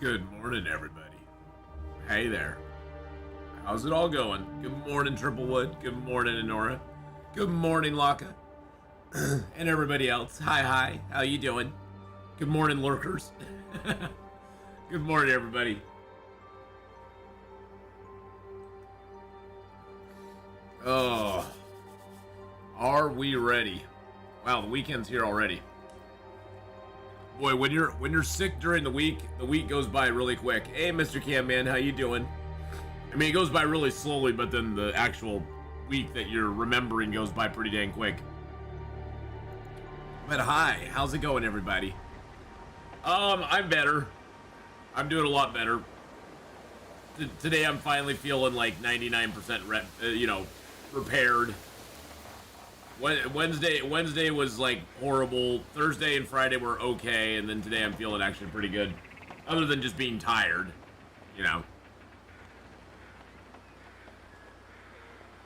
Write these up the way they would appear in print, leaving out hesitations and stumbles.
Good morning, everybody. Hey there. How's it all going? Good morning, Triplewood. Good morning, Honora. Good morning, Laka. And everybody else. Hi. How you doing? Good morning, lurkers. Good morning, everybody. Oh. Are we ready? Wow, the weekend's here already. Boy, when you're sick during the week goes by really quick. Hey, Mr. Cam Man, how you doing? I mean, it goes by really slowly, but then the actual week that you're remembering goes by pretty dang quick. But hi, how's it going, everybody? I'm better. I'm doing a lot better. Today I'm finally feeling like 99% repaired. Wednesday was like horrible. Thursday and Friday were okay, and then today I'm feeling actually pretty good. Other than just being tired, you know.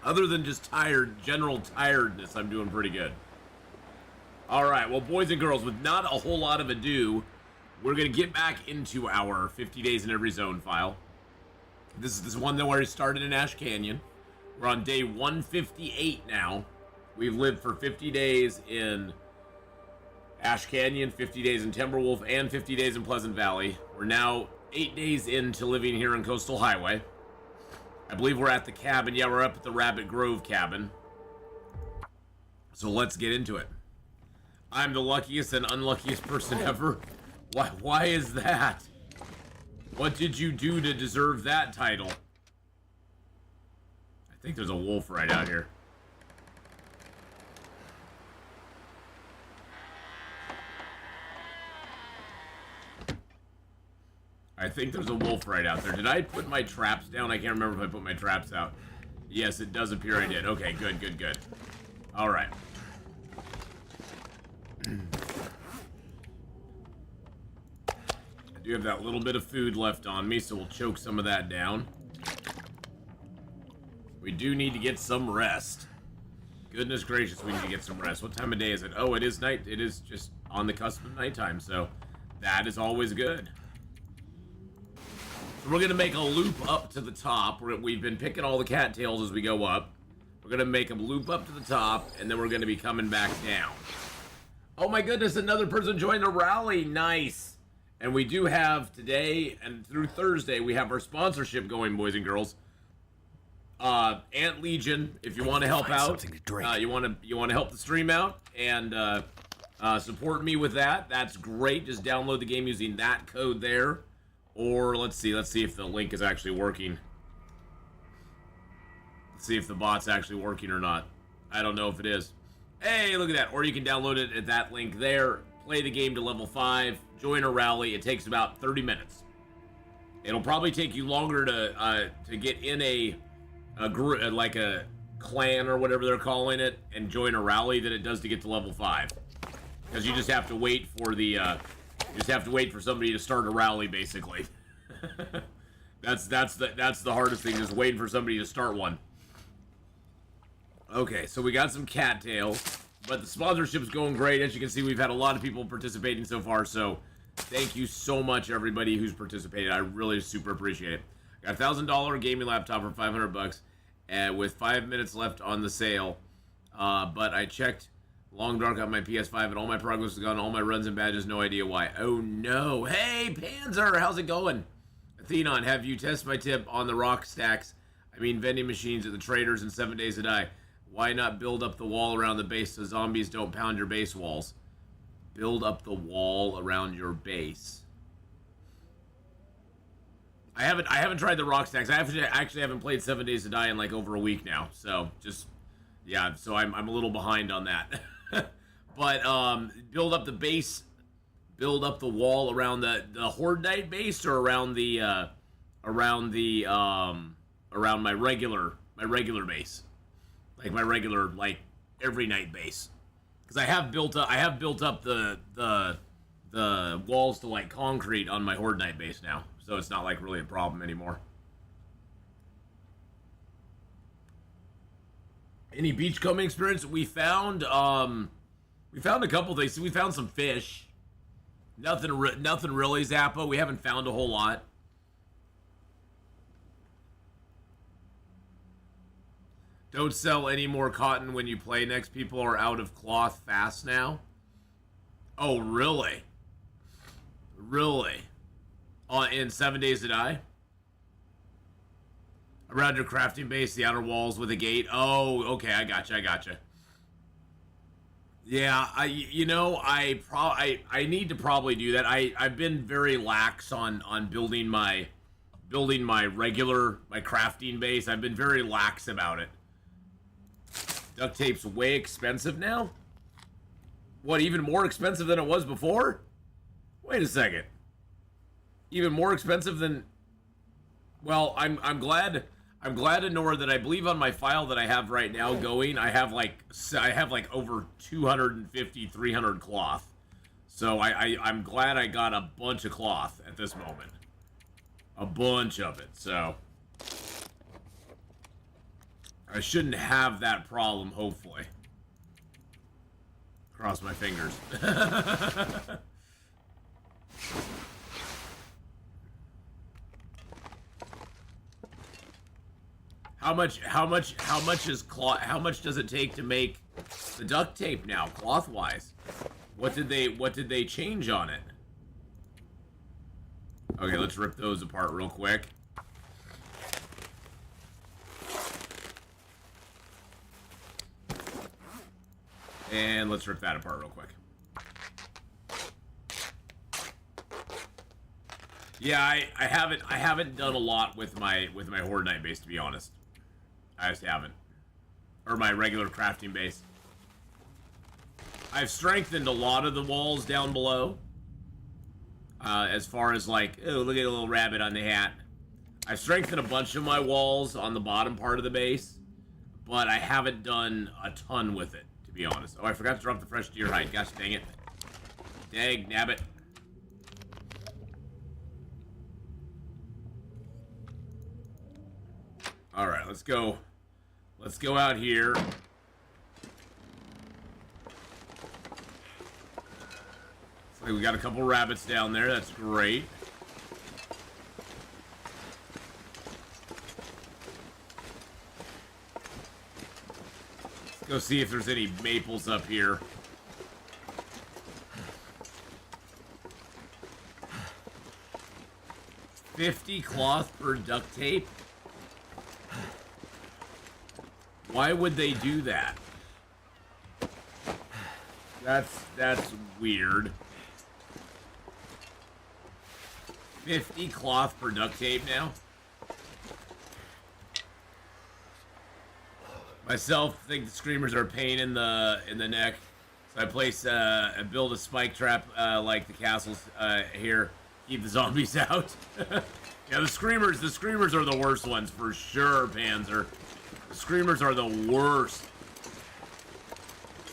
Other than just tired, general tiredness, I'm doing pretty good. Alright, well, boys and girls, with not a whole lot of ado, we're going to get back into our 50 Days in Every Zone file. This is one that where we started in Ash Canyon. We're on day 158 now. We've lived for 50 days in Ash Canyon, 50 days in Timberwolf, and 50 days in Pleasant Valley. We're now 8 days into living here in Coastal Highway. I believe we're at the cabin. Yeah, we're up at the Rabbit Grove cabin. So let's get into it. I'm the luckiest and unluckiest person ever. Why is that? What did you do to deserve that title? I think there's a wolf right out here. I think there's a wolf right out there. Did I put my traps down? I can't remember if I put my traps out. Yes, it does appear I did. Okay, good. All right. I do have that little bit of food left on me, so we'll choke some of that down. We do need to get some rest. Goodness gracious, we need to get some rest. What time of day is it? Oh, it is night. It is just on the cusp of nighttime, so that is always good. So we're going to make a loop up to the top. We've been picking all the cattails as we go up. We're going to make them loop up to the top, and then we're going to be coming back down. Oh my goodness, another person joined the rally. Nice. And we do have today and through Thursday, we have our sponsorship going, boys and girls. Ant Legion, if you want to help out, you want to help the stream out and support me with that. That's great. Just download the game using that code there. Or let's see if the link is actually working. Let's see if the bot's actually working or not. I don't know if it is. Hey, look at that. Or you can download it at that link there. Play the game to level 5. Join a rally. It takes about 30 minutes. It'll probably take you longer to get in a group, like a clan or whatever they're calling it, and join a rally than it does to get to level 5. Because you just have to wait for the somebody to start a rally, basically. That's the hardest thing, is waiting for somebody to start one. Okay, so we got some cattails, but the sponsorship's going great. As you can see, we've had a lot of people participating so far, so thank you so much, everybody who's participated. I really super appreciate it. Got a $1,000 gaming laptop for $500, with 5 minutes left on the sale. But I checked Long Dark on my PS5, and all my progress is gone, all my runs and badges, no idea why. Oh no. Hey, Panzer, how's it going? Atheenon, have you tested my tip on the rock stacks? I mean vending machines at the traders in 7 Days to Die. Why not build up the wall around the base so zombies don't pound your base walls? Build up the wall around your base. I haven't tried the rock stacks. I actually haven't played 7 Days to Die in like over a week now. So just, yeah, so I'm a little behind on that. But build up the base, build up the wall around the Horde Night base, or around my regular base, like my regular, like every night base, because I have built up the walls to like concrete on my Horde Night base now, so it's not like really a problem anymore. Any beachcombing experience? We found a couple things. We found some fish. Nothing really, Zappa. We haven't found a whole lot. Don't sell any more cotton when you play next. People are out of cloth fast now. Oh, really? Really? In 7 Days to Die? Around your crafting base, the outer walls with a gate. Oh, okay, I gotcha. Yeah, I need to probably do that. I've been very lax on building my crafting base. I've been very lax about it. Duct tape's way expensive now? What, even more expensive than it was before? Wait a second. Even more expensive than... Well, I'm glad to know that I believe on my file that I have right now going, I have like over 250, 300 cloth. So I'm glad I got a bunch of cloth at this moment. A bunch of it, so... I shouldn't have that problem, hopefully. Cross my fingers. How much does it take to make the duct tape now, cloth-wise? What did they change on it? Okay, let's rip those apart real quick. And let's rip that apart real quick. Yeah, I haven't done a lot with my Horde Night base, to be honest. I just haven't. Or my regular crafting base. I've strengthened a lot of the walls down below. As far as like, oh, look at a little rabbit on the hat. I've strengthened a bunch of my walls on the bottom part of the base, but I haven't done a ton with it, to be honest. Oh, I forgot to drop the fresh deer hide. Gosh dang it. Dag nabbit. Alright, let's go. Let's go out here. Looks like we got a couple rabbits down there. That's great. Let's go see if there's any maples up here. $50 cloth per duct tape? Why would they do that? That's weird. 50 cloth per duct tape now? Myself think the screamers are a pain in the neck. So I build a spike trap like the castles here. Keep the zombies out. Yeah, the screamers are the worst ones for sure, Panzer. The screamers are the worst.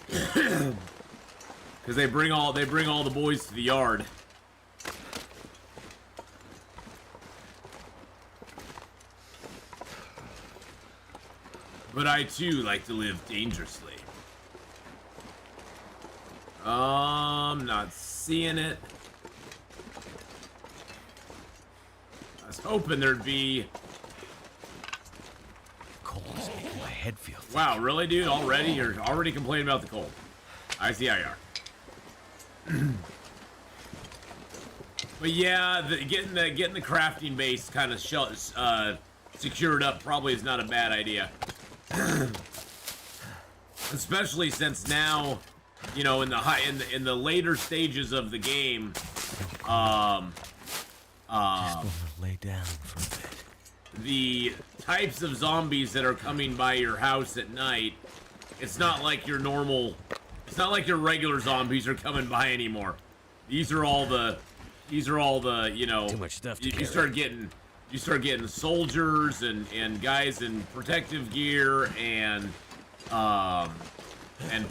Because they bring all the boys to the yard. But I too like to live dangerously. Not seeing it. I was hoping there'd be. Cold's making my head feel thick. Wow, really, dude? Already? You're already complaining about the cold. I see how you are. But yeah, getting the crafting base kind of secured up probably is not a bad idea. Especially since now, you know, in the later stages of the game, just gonna lay down for a bit. The types of zombies that are coming by your house at night, it's not like your regular zombies are coming by anymore. These are all the, you know, Too much stuff to you carry. start getting soldiers and guys in protective gear and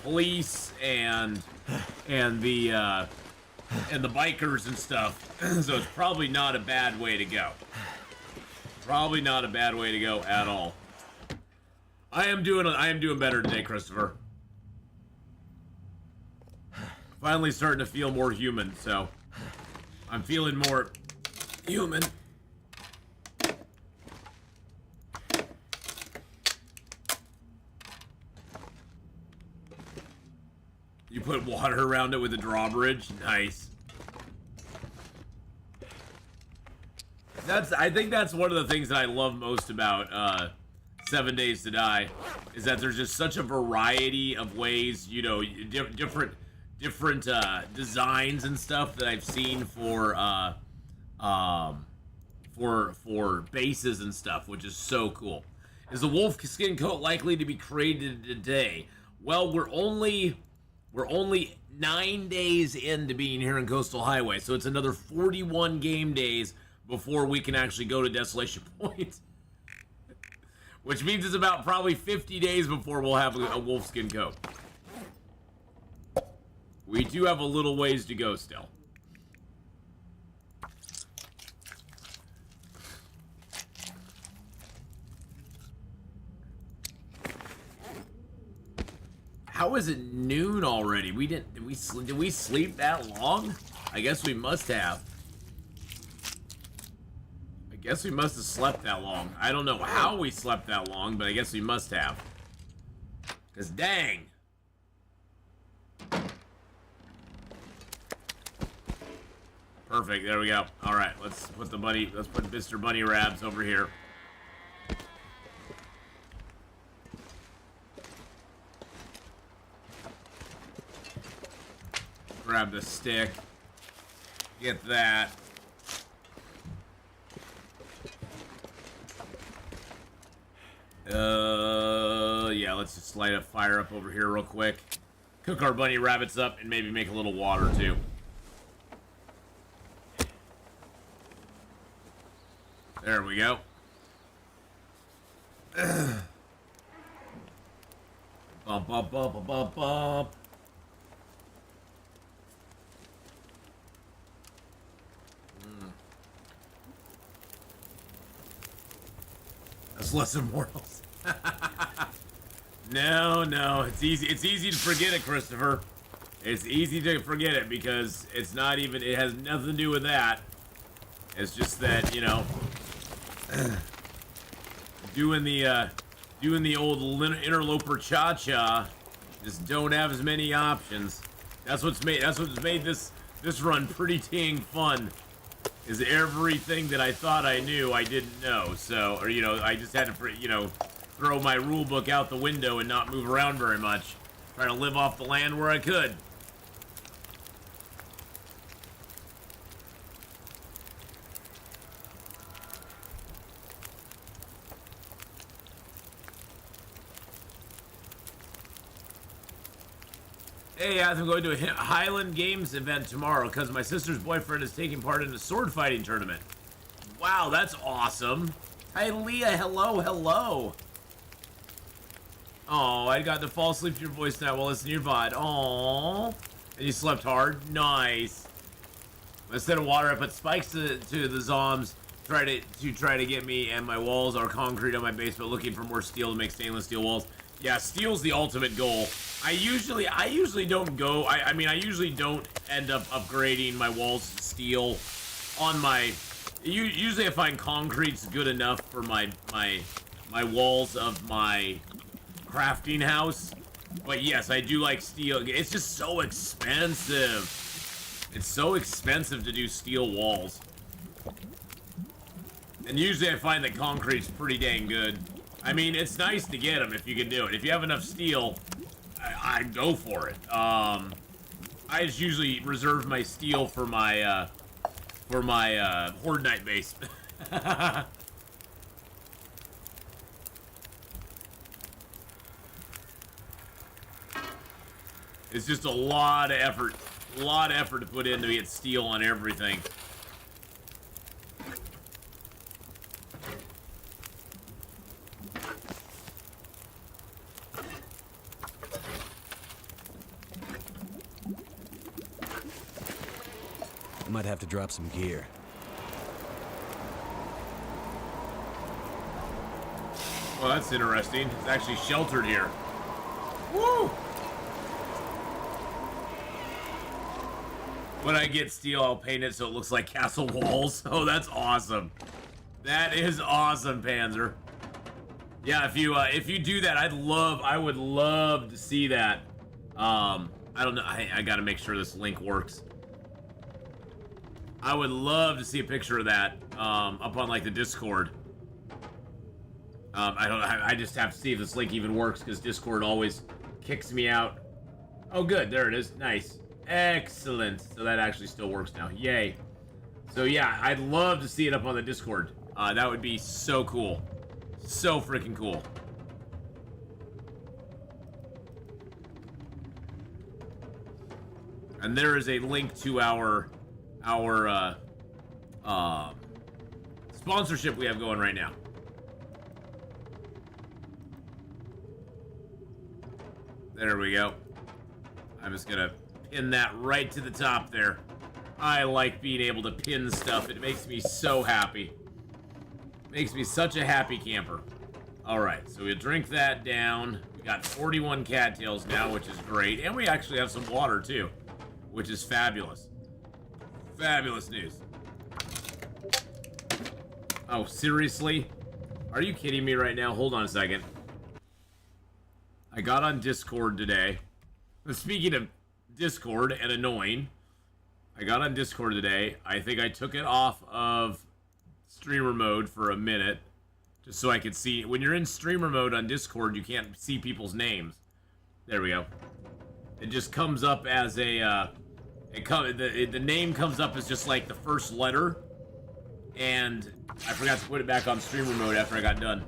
police and the bikers and stuff. So it's probably not a bad way to go. Probably not a bad way to go at all. I am doing better today, Christopher. Finally starting to feel more human, so I'm feeling more human. You put water around it with a drawbridge? Nice. I think that's one of the things that I love most about 7 Days to Die, is that there's just such a variety of ways, you know, different designs and stuff that I've seen for bases and stuff, which is so cool. Is the wolf skin coat likely to be created today? Well, we're only 9 days into being here in Coastal Hightway, so it's another 41 game days before we can actually go to Desolation Point. Which means it's about probably 50 days before we'll have a wolfskin coat. We do have a little ways to go still. How is it noon already? Did we sleep that long? I guess we must have. I guess we must have slept that long. I don't know how we slept that long, but I guess we must have. Cause dang. Perfect, there we go. Alright, let's put Mr. Bunny Rabs over here. Grab the stick. Get that. Yeah, let's just light a fire up over here real quick. Cook our bunny rabbits up and maybe make a little water too. There we go. Bump, bump, bump, bump, bump, bump. That's less than mortals. No, it's easy to forget it, Christopher. It's easy to forget it because it's not even, it has nothing to do with that. It's just that, you know, doing the old interloper cha-cha, just don't have as many options. That's what's made this run pretty dang fun. Is everything that I thought I knew, I didn't know. So, or, you know, I just had to, you know, throw my rule book out the window and not move around very much. Try to live off the land where I could. Hey, I'm going to a Highland Games event tomorrow because my sister's boyfriend is taking part in a sword fighting tournament. Wow, that's awesome. Hi, Leah. Hello, hello. Oh, I got to fall asleep to your voice now while listening to your VOD. Oh, and you slept hard. Nice. Instead of water, I put spikes to the zombs. Try to get me, and my walls are concrete on my basement. Looking for more steel to make stainless steel walls. Yeah, steel's the ultimate goal. I usually don't go. I mean, I usually don't end up upgrading my walls to steel. On my, usually I find concrete's good enough for my walls of my crafting house. But yes, I do like steel. It's just so expensive. It's so expensive to do steel walls. And usually I find that concrete's pretty dang good. I mean, it's nice to get them if you can do it. If you have enough steel, I'd go for it. I just usually reserve my steel for my Horde Night base. It's just a lot of effort to put in to get steel on everything. I might have to drop some gear. Well, that's interesting. It's actually sheltered here. Woo! When I get steel, I'll paint it so it looks like castle walls. Oh, that's awesome. That is awesome, Panzer. Yeah, if you do that, I would love to see that. I don't know. I gotta make sure this link works. I would love to see a picture of that up on like the Discord. I just have to see if this link even works because Discord always kicks me out. Oh, good. There it is. Nice. Excellent. So that actually still works now. Yay. So yeah, I'd love to see it up on the Discord. That would be so cool. So freaking cool. And there is a link to our sponsorship we have going right now. There we go. I'm just gonna pin that right to the top there. I like being able to pin stuff. It makes me so happy. Makes me such a happy camper. Alright, so we'll drink that down. We got 41 cattails now, which is great. And we actually have some water too, which is fabulous. Fabulous news. Oh, seriously? Are you kidding me right now? Hold on a second. I got on Discord today. Speaking of Discord and annoying, I got on Discord today. I think I took it off of streamer mode for a minute just so I could see. When you're in streamer mode on Discord, you can't see people's names. There we go. It just comes up as a the name comes up as just like the first letter, and I forgot to put it back on streamer mode after I got done.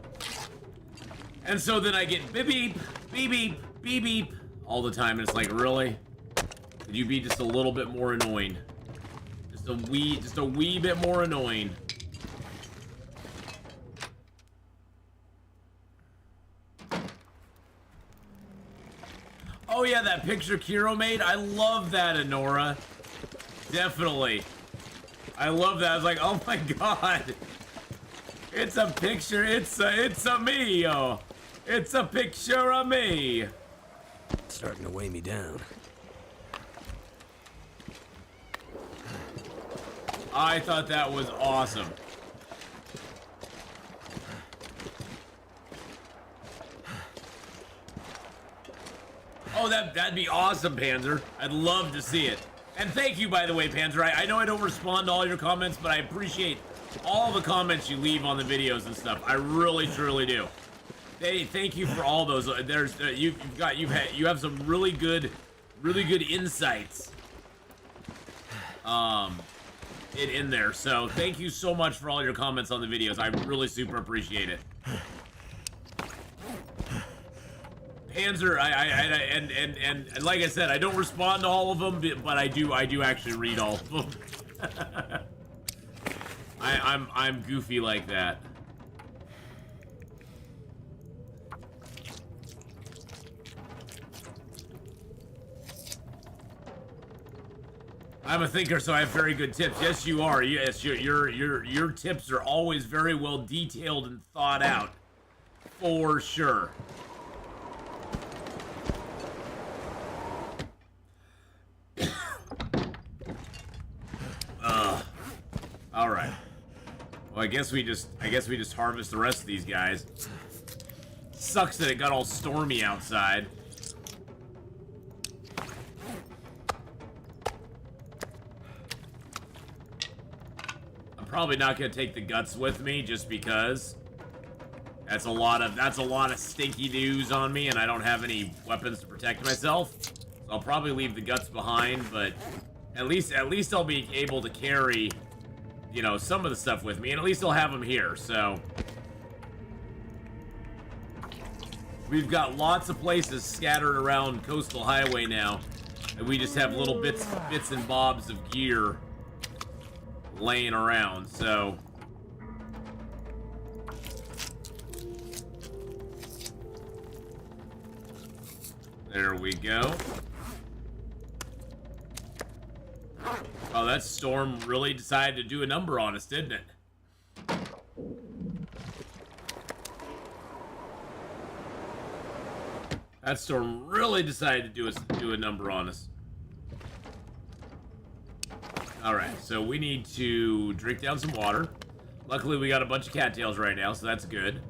And so then I get beep beep, beep beep, beep beep all the time, and it's like, really? Could you be just a little bit more annoying? Just a wee bit more annoying. Oh yeah, that picture Kiro made. I love that, Honora. Definitely. I love that. I was like, oh my god. It's a picture. It's a me, yo. It's a picture of me. Starting to weigh me down. I thought that was awesome. Oh, that'd be awesome, Panzer. I'd love to see it. And thank you, by the way, Panzer. I know I don't respond to all your comments, but I appreciate all the comments you leave on the videos and stuff. I really, truly do. Hey, thank you for all those. You have some really good insights. In there. So thank you so much for all your comments on the videos. I really super appreciate it. Panzer, and like I said, I don't respond to all of them, but I do actually read all of them. I'm goofy like that. I'm a thinker, so I have very good tips. Yes, you are. Yes, your tips are always very well detailed and thought out, for sure. All right. Well, I guess we just harvest the rest of these guys. Sucks that it got all stormy outside. I'm probably not gonna take the guts with me just because that's a lot of stinky news on me, and I don't have any weapons to protect myself. So I'll probably leave the guts behind, but at least I'll be able to carry, you know, some of the stuff with me, and at least I'll have them here. So we've got lots of places scattered around Coastal Highway now, and we just have little bits and bobs of gear laying around. So there we go. Oh, that storm really decided to do a number on us, didn't it? That storm really decided to do a number on us. Alright, so we need to drink down some water. Luckily, we got a bunch of cattails right now, so that's good.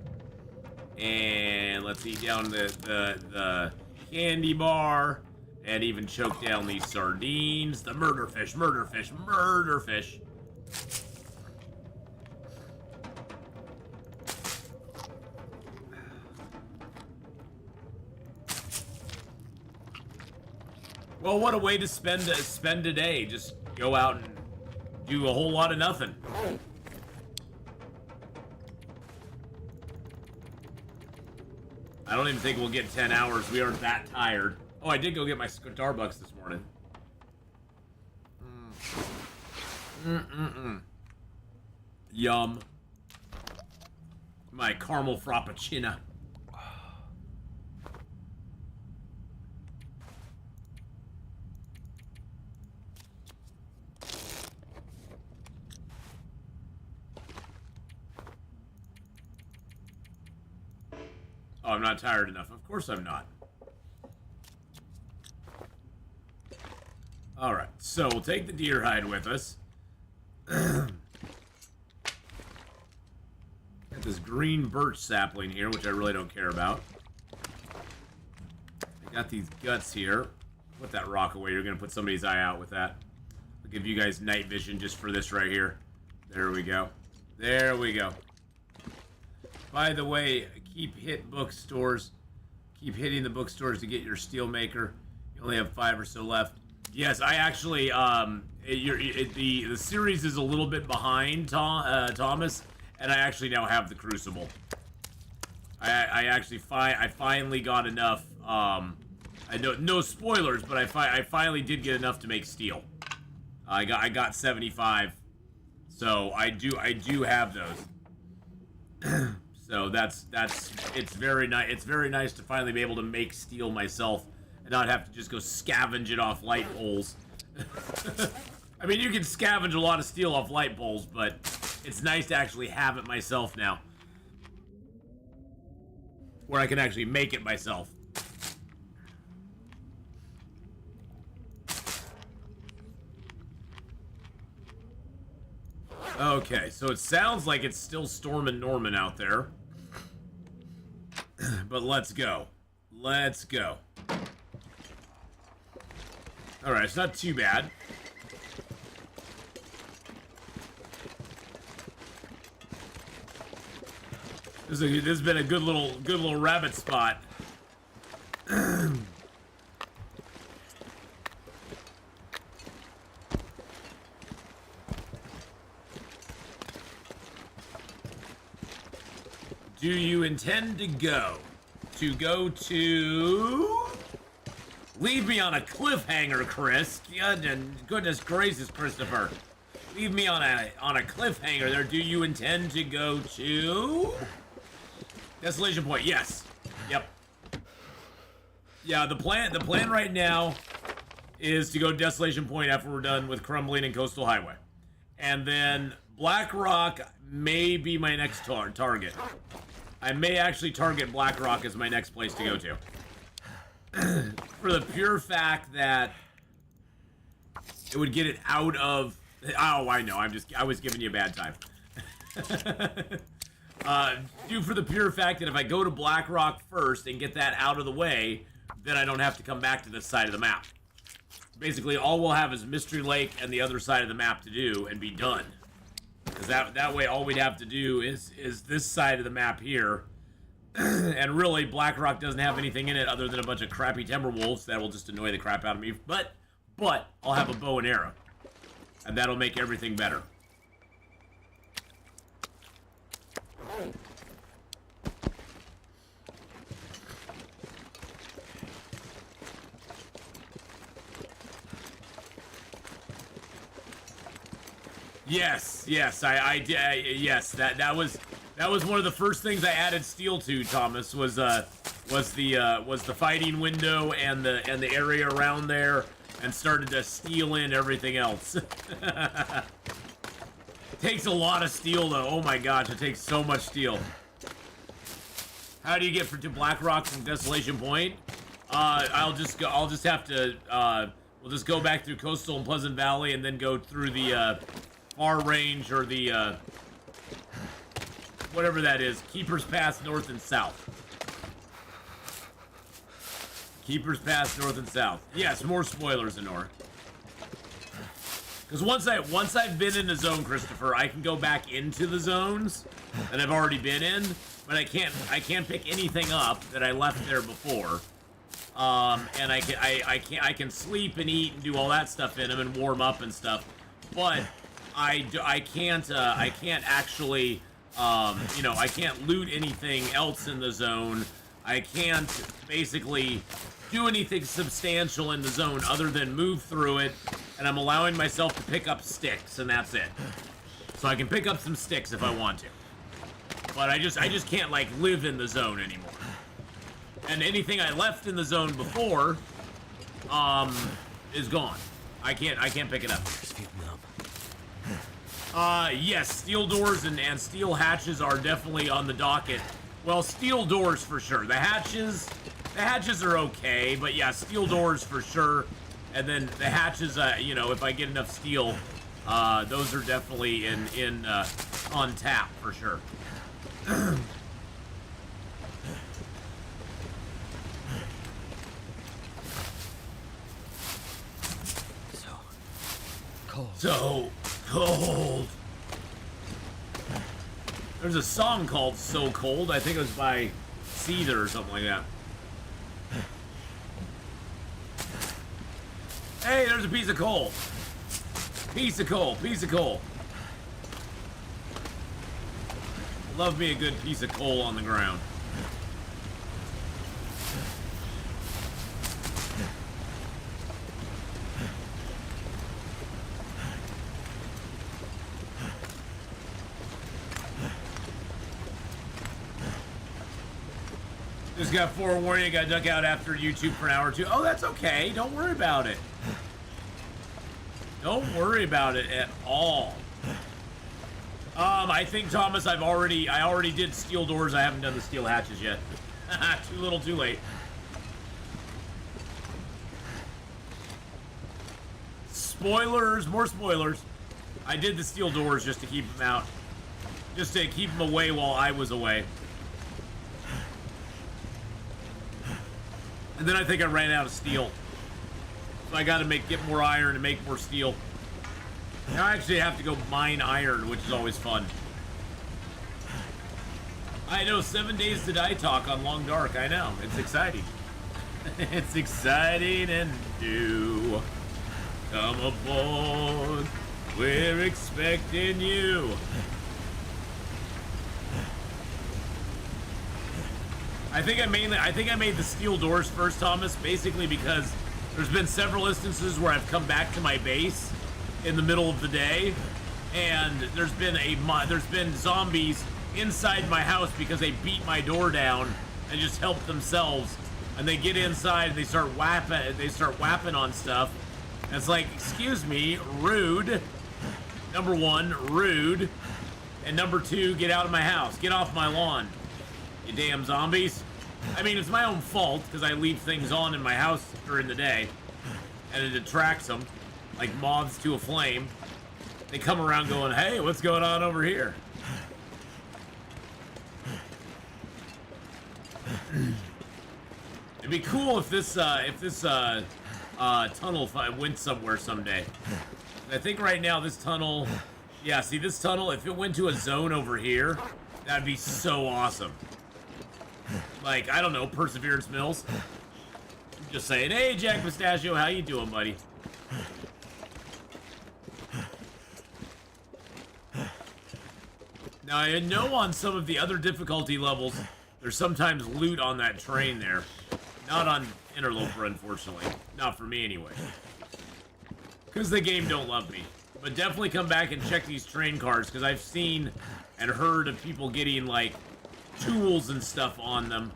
And let's eat down the candy bar. And even choke down these sardines. The murder fish, murder fish, murder fish. Well, what a way to spend a day. Just go out and do a whole lot of nothing. I don't even think we'll get 10 hours. We aren't that tired. Oh, I did go get my Starbucks this morning. Yum. My caramel frappuccino. Oh, I'm not tired enough. Of course I'm not. Alright, so we'll take the deer hide with us. Got this green birch sapling here, which I really don't care about. I got these guts here. Put that rock away. You're going to put somebody's eye out with that. I'll give you guys night vision just for this right here. There we go. There we go. By the way, keep hitting bookstores. Keep hitting the bookstores to get your steel maker. You only have 5 or so left. Yes, I actually, the series is a little bit behind, Thomas, and I actually now have the Crucible. I finally got enough, no spoilers, but I finally did get enough to make steel. I got 75, so I do have those. So it's very nice. It's very nice to finally be able to make steel myself and not have to just go scavenge it off light poles. I mean, you can scavenge a lot of steel off light poles, but it's nice to actually have it myself now, where I can actually make it myself. Okay, so it sounds like it's still storming Norman out there. But let's go. Let's go. Alright, it's not too bad. This has been a good little rabbit spot. Do you intend to go to... Leave me on a cliffhanger, Chris. Goodness gracious, Christopher. Leave me on a cliffhanger there. Do you intend to go to... Desolation Point? Yes. Yep. Yeah, the plan right now is to go to Desolation Point after we're done with Crumbling and Coastal Highway. And then Black Rock may be my next target. I may actually target Black Rock as my next place to go to. For the pure fact that it would get it out of... Oh, I know. I was giving you a bad time. For the pure fact that if I go to Black Rock first and get that out of the way, then I don't have to come back to this side of the map. Basically, all we'll have is Mystery Lake and the other side of the map to do and be done. Because that way, all we'd have to do is this side of the map here. And really, Black Rock doesn't have anything in it other than a bunch of crappy timber wolves that will just annoy the crap out of me. But I'll have a bow and arrow. And that'll make everything better. Yes, yes, that was one of the first things I added steel to, Thomas, was the fighting window and the area around there, and started to steel in everything else. Takes a lot of steel though. Oh my gosh, it takes so much steel. How do you get to Black Rock from Desolation Point? I'll just have to We'll just go back through Coastal and Pleasant Valley and then go through the Far Range or the whatever that is. Keeper's Pass North and South. Keeper's Pass North and South. Yes, more spoilers, Anor. Because once I've been in a zone, Christopher, I can go back into the zones that I've already been in, but I can't pick anything up that I left there before. And I can sleep and eat and do all that stuff in them and warm up and stuff, but I can't actually I can't loot anything else in the zone. I can't basically do anything substantial in the zone other than move through it, and I'm allowing myself to pick up sticks, and that's it. So I can pick up some sticks if I want to, but I just can't like live in the zone anymore. And anything I left in the zone before is gone. I can't pick it up. Yes, steel doors and steel hatches are definitely on the docket. Well, steel doors for sure. The hatches are okay, but yeah, steel doors for sure. And then the hatches, if I get enough steel, those are definitely on tap for sure. So cold. There's a song called So Cold. I think it was by Seether or something like that. Hey, there's a piece of coal. Piece of coal. Piece of coal. Love me a good piece of coal on the ground. Just got forewarning, I got duck out after YouTube for an hour or two. Oh, that's okay. Don't worry about it. Don't worry about it at all. I think, Thomas, I already did steel doors. I haven't done the steel hatches yet. Too little, too late. Spoilers, more spoilers. I did the steel doors just to keep them out. Just to keep them away while I was away. And then I think I ran out of steel. So I gotta get more iron and make more steel. Now I actually have to go mine iron, which is always fun. I know, 7 Days to Die talk on Long Dark. I know, it's exciting. It's exciting and new. Come aboard, we're expecting you. I think I made the steel doors first, Thomas, basically because there's been several instances where I've come back to my base in the middle of the day, and there's been zombies inside my house because they beat my door down and just helped themselves, and they get inside and they start whapping on stuff. And it's like, excuse me, rude. Number one, rude, and number two, get out of my house, get off my lawn. You damn zombies. I mean, it's my own fault because I leave things on in my house during the day and it attracts them like moths to a flame. They come around going, hey, what's going on over here? It'd be cool if this tunnel went somewhere someday. I think right now this tunnel, yeah, see this tunnel, if it went to a zone over here, that'd be so awesome. Like, I don't know, Perseverance Mills. Just saying, hey, Jack Pistachio, how you doing, buddy? Now, I know on some of the other difficulty levels, there's sometimes loot on that train there. Not on Interloper, unfortunately. Not for me, anyway. Because the game don't love me. But definitely come back and check these train cars, because I've seen and heard of people getting, like, tools and stuff on them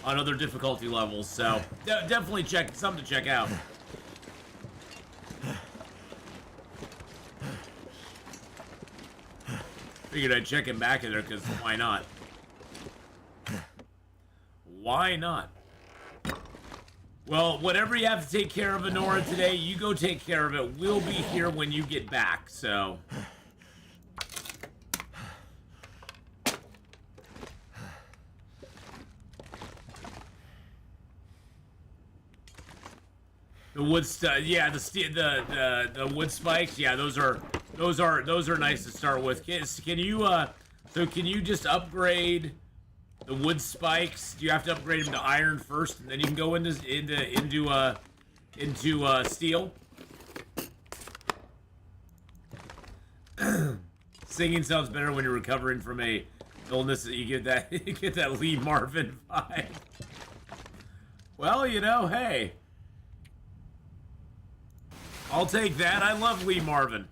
on other difficulty levels, so definitely something to check out. Figured I'd check him back in there because why not? Why not? Well, whatever you have to take care of, Honora, today, you go take care of it. We'll be here when you get back, so... The wood yeah, the wood spikes, yeah, those are nice to start with. Can you so can you just upgrade the wood spikes? Do you have to upgrade them to iron first, and then you can go into steel? Singing sounds better when you're recovering from a illness. That you get that you get that Lee Marvin vibe. Well, you know, hey. I'll take that. I love Lee Marvin.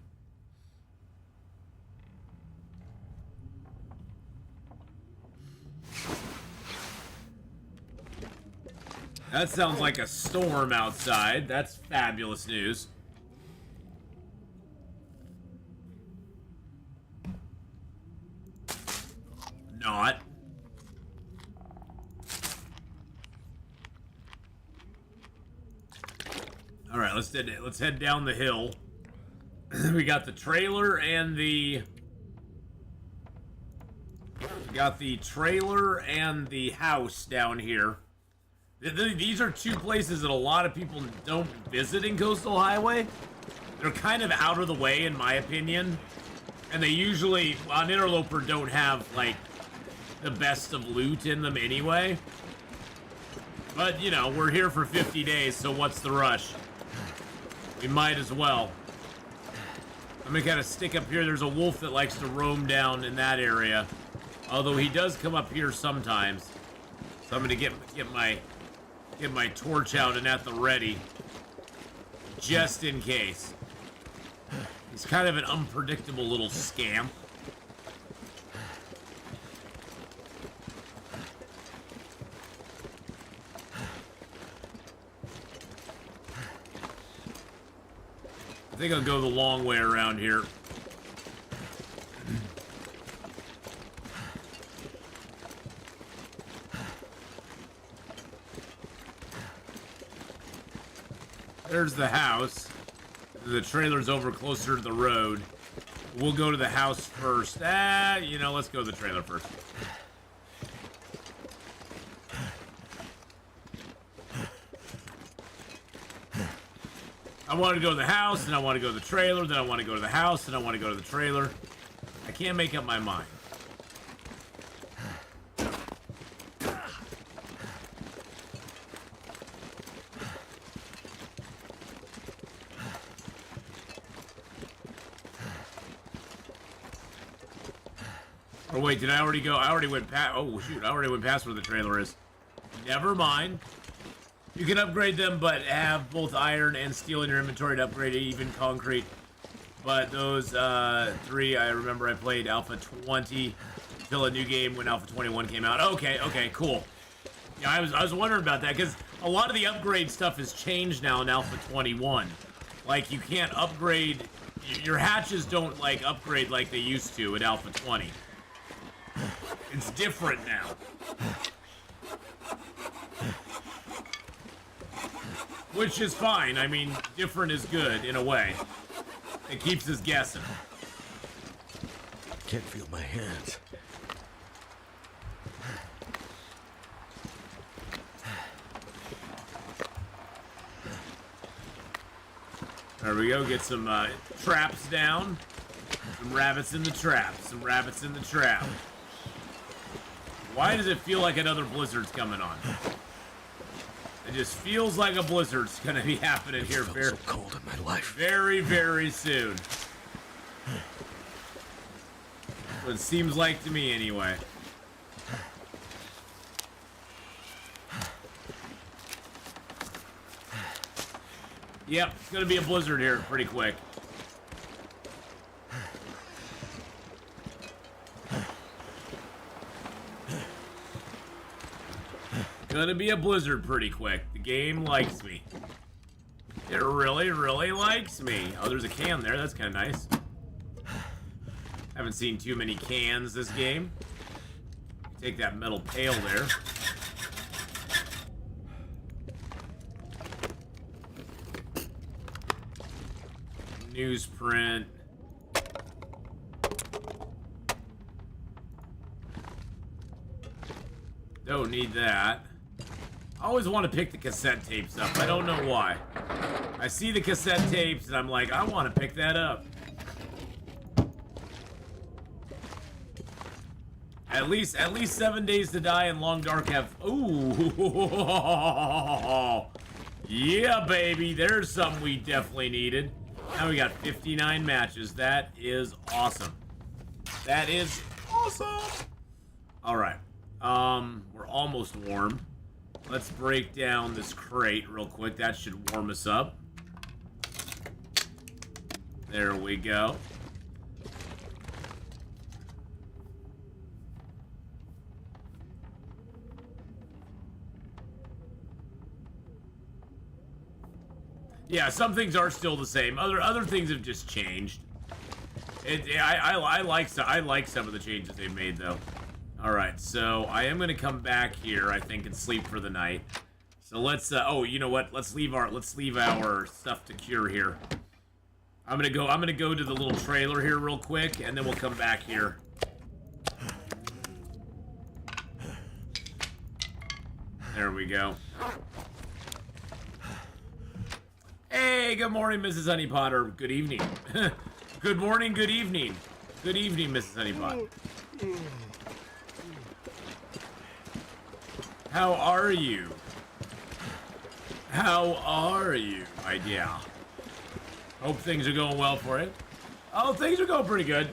That sounds like a storm outside. That's fabulous news. Not. All right, let's head down the hill. We got the trailer and the house down here. These are two places that a lot of people don't visit in Coastal Highway. They're kind of out of the way, in my opinion, and they usually on Interloper don't have like the best of loot in them anyway. But you know, we're here for 50 days, so what's the rush? We might as well. I'm gonna kind of stick up here. There's a wolf that likes to roam down in that area, although he does come up here sometimes. So I'm gonna get my torch out and at the ready, just in case. He's kind of an unpredictable little scamp. I think I'll go the long way around here. There's the house. The trailer's over closer to the road. We'll go to the house first. You know, let's go to the trailer first. I want to go to the house, and I want to go to the trailer, then I want to go to the house, and I want to go to the trailer. I can't make up my mind. Oh wait, did I already go? I already went past. Oh shoot, I already went past where the trailer is. Never mind. You can upgrade them, but have both iron and steel in your inventory to upgrade even concrete. But those three, I remember I played Alpha 20 until a new game when Alpha 21 came out. Okay, cool. Yeah, I was wondering about that because a lot of the upgrade stuff has changed now in Alpha 21. Like you can't upgrade, your hatches don't like upgrade like they used to in Alpha 20. It's different now. Which is fine. I mean, different is good in a way. It keeps us guessing. Can't feel my hands. There we go. Get some traps down. Some rabbits in the trap. Some rabbits in the trap. Why does it feel like another blizzard's coming on? It just feels like a blizzard's gonna be happening here very, so cold in my life. Very, very soon. What it seems like to me, anyway. Yep, it's gonna be a blizzard here pretty quick. Gonna be a blizzard pretty quick. The game likes me. It really, really likes me. Oh, there's a can there. That's kind of nice. Haven't seen too many cans this game. Take that metal pail there. Newsprint. Don't need that. I always want to pick the cassette tapes up. I don't know why. I see the cassette tapes and I'm like, I want to pick that up. At least 7 Days to Die and Long Dark have... Ooh. Yeah, baby. There's something we definitely needed. Now we got 59 matches. That is awesome. That is awesome. All right. We're almost warm. Let's break down this crate real quick. That should warm us up. There we go. Yeah, some things are still the same. Other things have just changed. I like some of the changes they've made though. All right, so I am gonna come back here, I think, and sleep for the night. So let's. Oh, you know what? Let's leave our stuff to cure here. I'm gonna go to the little trailer here real quick, and then we'll come back here. There we go. Hey, good morning, Mrs. Honey Potter. Good evening. Good morning, good evening. Good evening, Mrs. Honey Potter. How are you? How are you, my dear? Hope things are going well for you. Oh, things are going pretty good.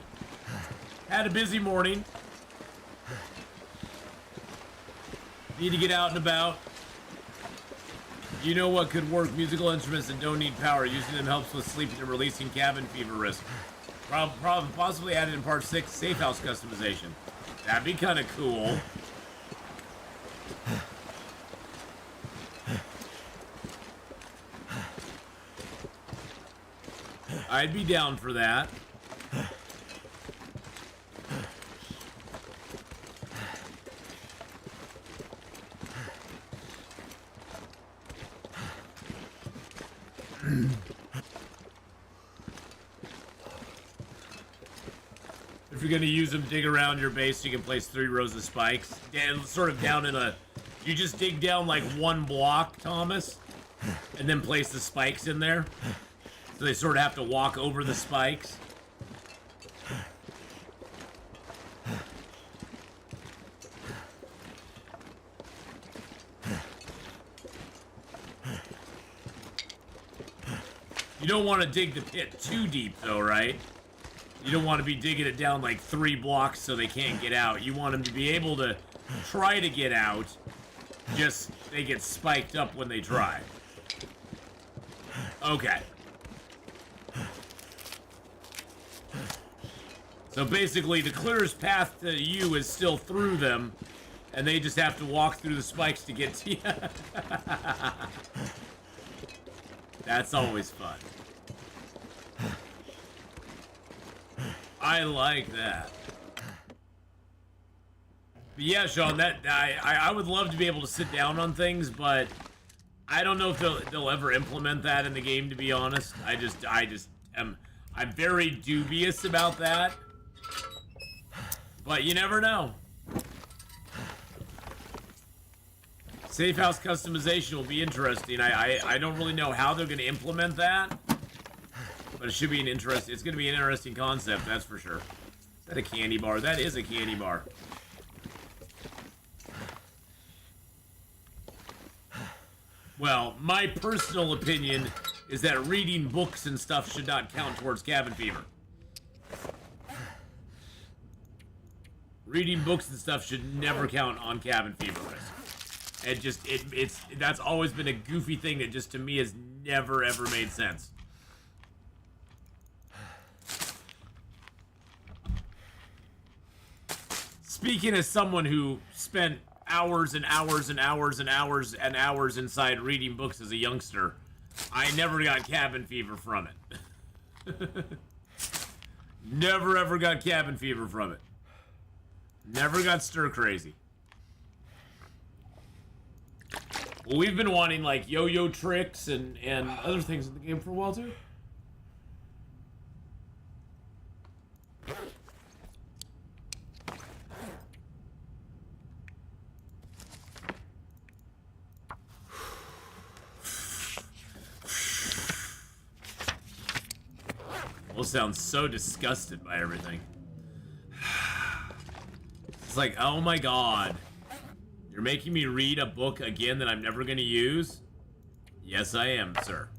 Had a busy morning. Need to get out and about. You know what could work? Musical instruments that don't need power. Using them helps with sleeping and releasing cabin fever risk. Possibly added in part 6, safe house customization. That'd be kind of cool. I'd be down for that. If you're gonna use them, dig around your base so you can place 3 rows of spikes. And sort of down in a... You just dig down like 1 block, Thomas, and then place the spikes in there. So they sort of have to walk over the spikes. You don't want to dig the pit too deep though, right? You don't want to be digging it down like 3 blocks so they can't get out. You want them to be able to try to get out, just they get spiked up when they try. Okay. So basically, the clearest path to you is still through them, and they just have to walk through the spikes to get to you. That's always fun. I like that. But yeah, Sean, that I would love to be able to sit down on things, but I don't know if they'll ever implement that in the game, to be honest. I'm very dubious about that. But you never know. Safe house customization will be interesting. I don't really know how they're going to implement that, but it should be it's going to be an interesting concept, that's for sure. Is that a candy bar? That is a candy bar. Well, my personal opinion is that reading books and stuff should not count towards cabin fever. Reading books and stuff should never count on cabin fever risk. That's always been a goofy thing that just to me has never ever made sense. Speaking as someone who spent hours and hours and hours and hours and hours inside reading books as a youngster, I never got cabin fever from it. Never ever got cabin fever from it. Never got stir crazy. Well, we've been wanting like yo-yo tricks and other things in the game for a while too. Will sounds so disgusted by everything. It's like, oh my god. You're making me read a book again that I'm never gonna use? Yes, I am, sir.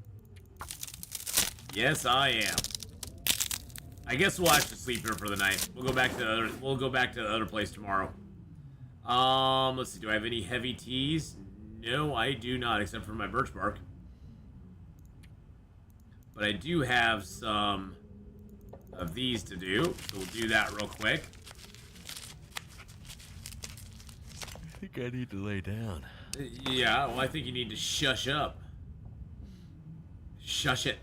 Yes, I am. I guess we'll have to sleep here for the night. We'll go back to the other place tomorrow. Let's see. Do I have any heavy teas? No, I do not, except for my birch bark. But I do have some of these to do, so we'll do that real quick. I think I need to lay down. Yeah, well, I think you need to shush up. Shush it.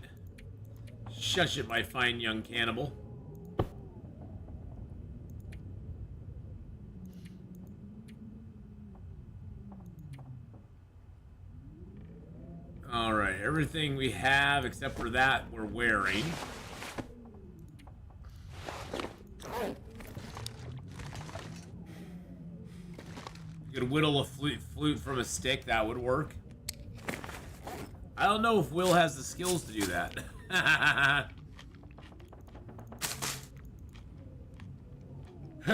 Shush it, my fine young cannibal. Alright, everything we have except for that we're wearing. You could whittle a flute from a stick, that would work. I don't know if Will has the skills to do that.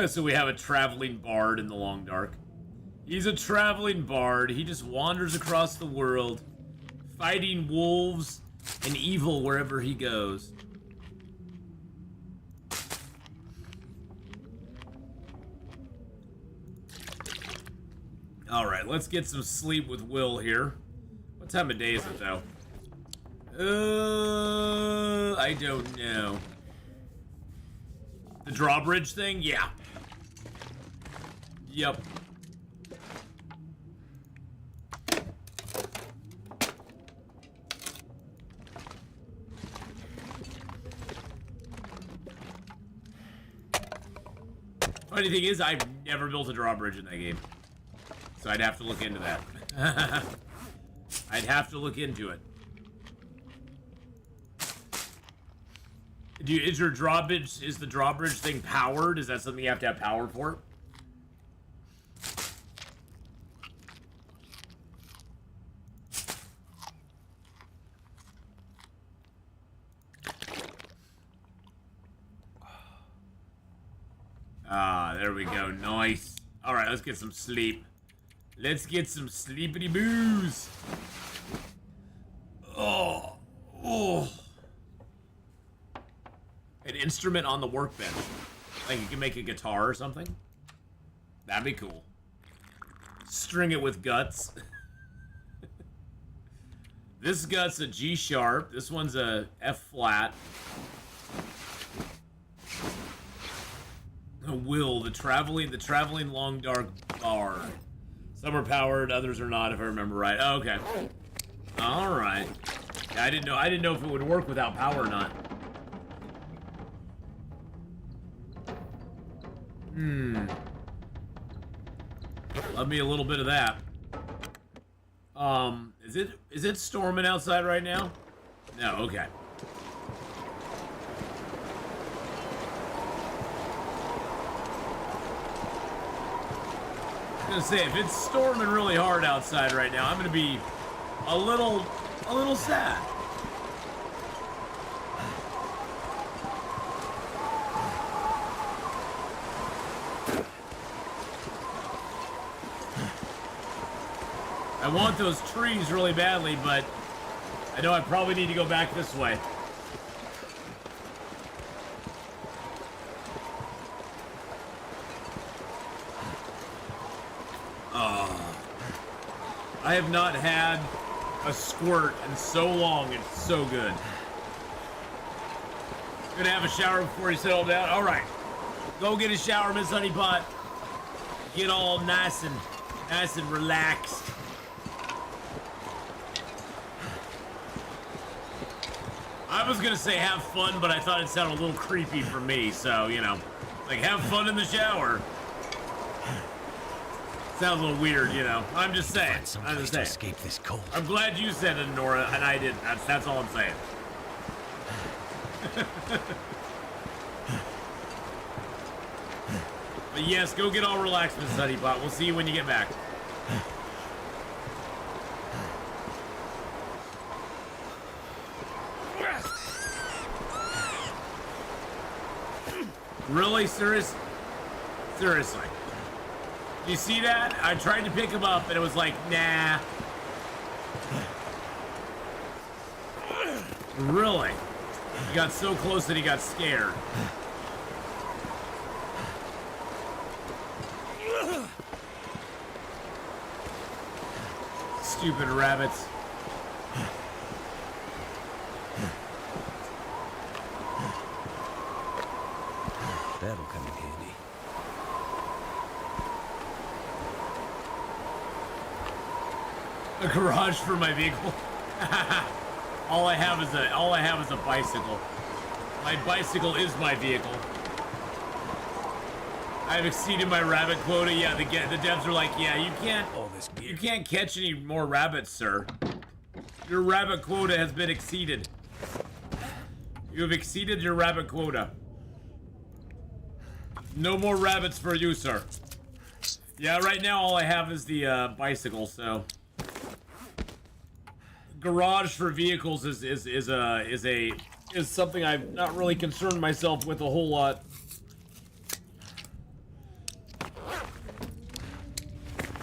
So we have a traveling bard in the long dark. He's a traveling bard. He just wanders across the world, fighting wolves and evil wherever he goes. Alright, let's get some sleep with Will here. What time of day is it, though? I don't know. The drawbridge thing? Yeah. Yep. Funny thing is, I've never built a drawbridge in that game. So I'd have to look into that. I'd have to look into it. Is your drawbridge, is the drawbridge thing powered? Is that something you have to have power for? Ah, there we go. Nice. Alright, let's get some sleep. Let's get some sleepity boos. Oh. Oh. An instrument on the workbench. Like you can make a guitar or something. That'd be cool. String it with guts. This gut's a G sharp. This one's a F flat. Will, the traveling long dark bard. Some are powered, others are not, if I remember right. Oh, okay. All right. Yeah, I didn't know if it would work without power or not. Love me a little bit of that. Is it storming outside right now? No, okay. I was gonna say, if it's storming really hard outside right now, I'm gonna be a little sad. I want those trees really badly, but I know I probably need to go back this way. I have not had a squirt in so long. It's so good. Gonna have a shower before you settle down. All right, go get a shower, Miss Honeypot. Get all nice and relaxed. I was gonna say have fun, but I thought it sounded a little creepy for me. So you know, like have fun in the shower. Sounds a little weird, you know. I'm just saying. I'm just saying. Escape this cold. I'm glad you said it, Nora, and I didn't. That's all I'm saying. But yes, go get all relaxed, Miss Honeypot. We'll see you when you get back. Really? Seriously? Do you see that? I tried to pick him up and it was like, nah. Really? He got so close that he got scared. Stupid rabbits. That'll come in handy. A garage for my vehicle. all I have is a bicycle. My bicycle is my vehicle. I've exceeded my rabbit quota. Yeah, the devs are like, yeah, you can't catch any more rabbits, sir. Your rabbit quota has been exceeded. You have exceeded your rabbit quota. No more rabbits for you, sir. Yeah, right now all I have is the bicycle, so garage for vehicles is something I've not really concerned myself with a whole lot.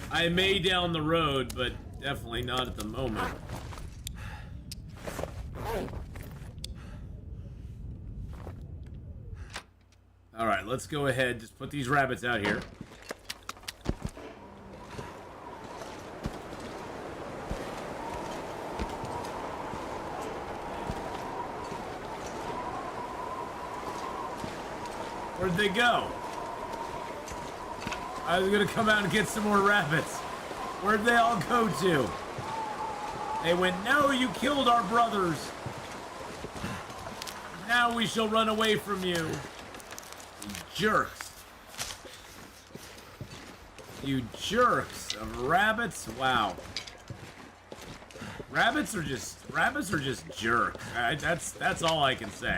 I may down the road, but definitely not at the moment. All right, let's go ahead. Just put these rabbits out here. Where'd they go? I was gonna come out and get some more rabbits. Where'd they all go to? They went, no, you killed our brothers. Now we shall run away from you. You jerks. You jerks of rabbits. Wow. Rabbits are just jerks. That's all I can say.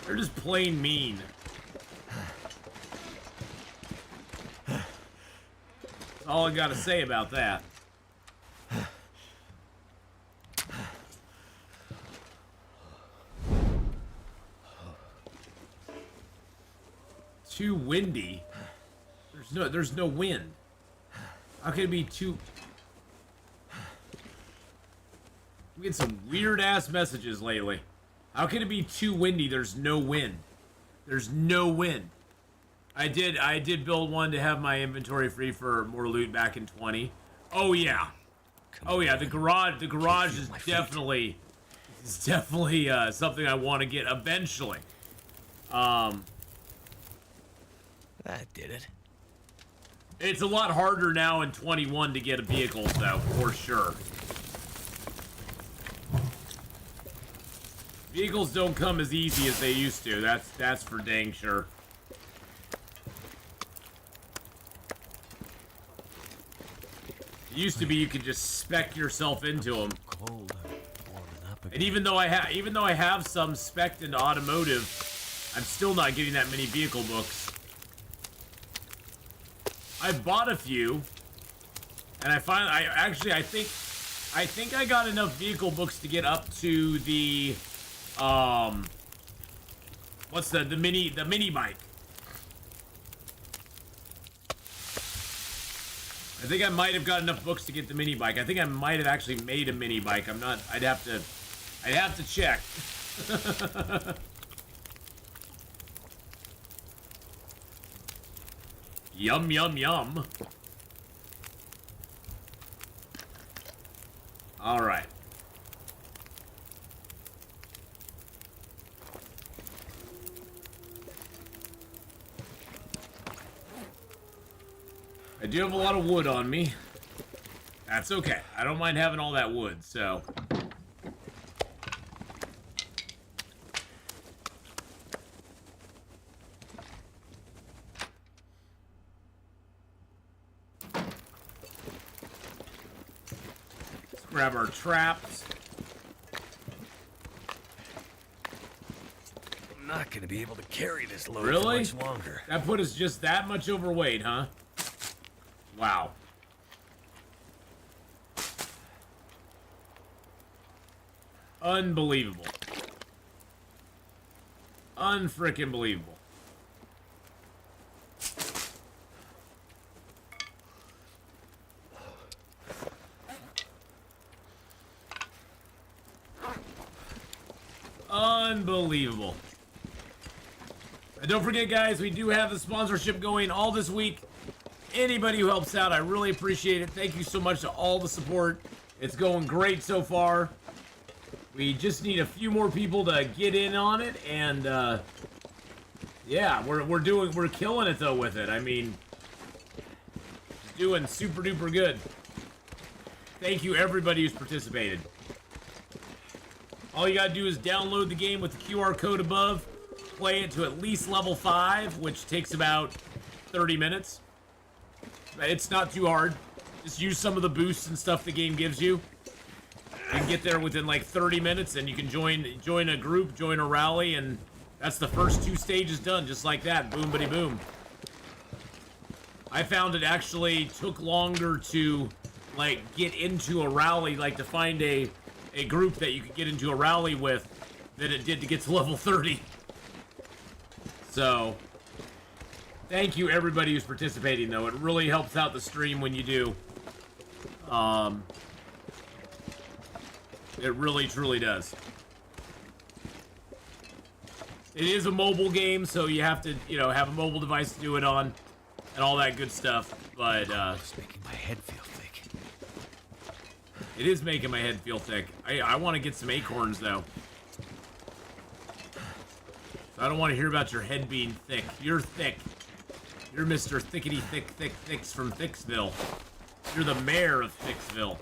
They're just plain mean. That's all I gotta say about that. Too windy. There's no wind. How can it be too? We get some weird ass messages lately. How can it be too windy? There's no wind. There's no wind. I did build one to have my inventory free for more loot back in 20. Oh yeah. Oh yeah, the garage is definitely something I want to get eventually. That did it. It's a lot harder now in 21 to get a vehicle though, for sure. Vehicles don't come as easy as they used to. That's for dang sure. It used to be you could just spec yourself into them. Cold. Warming up again. And even though I have some spec'd into automotive, I'm still not getting that many vehicle books. I bought a few, and I think I got enough vehicle books to get up to the what's the mini bike. I think I might have got enough books to get the mini bike. I think I might have actually made a mini bike. I'm not. I'd have to check. Yum yum yum. All right. I do have a lot of wood on me. That's okay. I don't mind having all that wood, so. Let's grab our traps. I'm not gonna be able to carry this load Really? for much longer. That put us just that much overweight, huh? Wow. Unbelievable. Unfrickin' believable. Unbelievable. And don't forget, guys, we do have the sponsorship going all this week. Anybody who helps out, I really appreciate it. Thank you so much to all the support. It's going great so far. We just need a few more people to get in on it, and yeah, we're killing it though with it. I mean, doing super duper good. Thank you everybody who's participated. All you gotta do is download the game with the QR code above, play it to at least level 5, which takes about 30 minutes. It's not too hard. Just use some of the boosts and stuff the game gives you. You can get there within like 30 minutes, and you can join a group, join a rally, and that's the first 2 stages done, just like that. Boom, bitty boom. I found it actually took longer to like get into a rally, like to find a group that you could get into a rally with, than it did to get to level 30. So, thank you everybody who's participating, though. It really helps out the stream when you do. It really, truly does. It is a mobile game, so you have to, you know, have a mobile device to do it on, and all that good stuff, but, It's making my head feel thick. it is making my head feel thick. I want to get some acorns, though. So I don't want to hear about your head being thick. You're thick. You're Mr. Thickety Thick Thick Thicks from Thicksville. You're the mayor of Thicksville.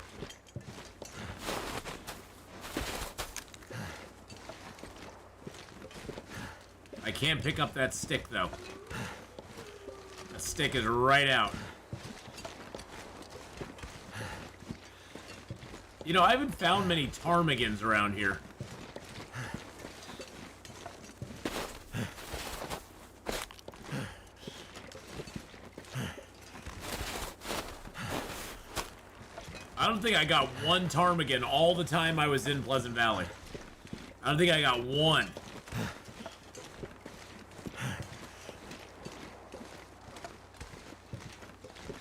I can't pick up that stick, though. The stick is right out. You know, I haven't found many ptarmigans around here. I don't think I got one ptarmigan all the time I was in Pleasant Valley. I don't think I got one.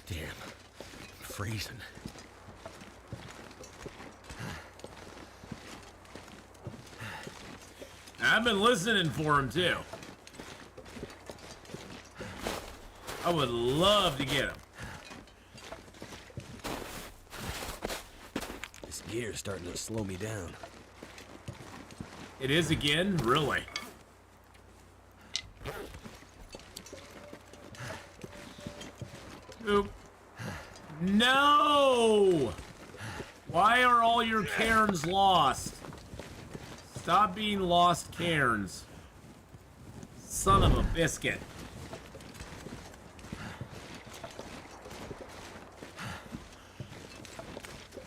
Damn, I'm freezing. I've been listening for him, too. I would love to get him. This gear's starting to slow me down. It is again? Really? Oop. No! Why are all your cairns lost? Stop being lost cairns. Son of a biscuit.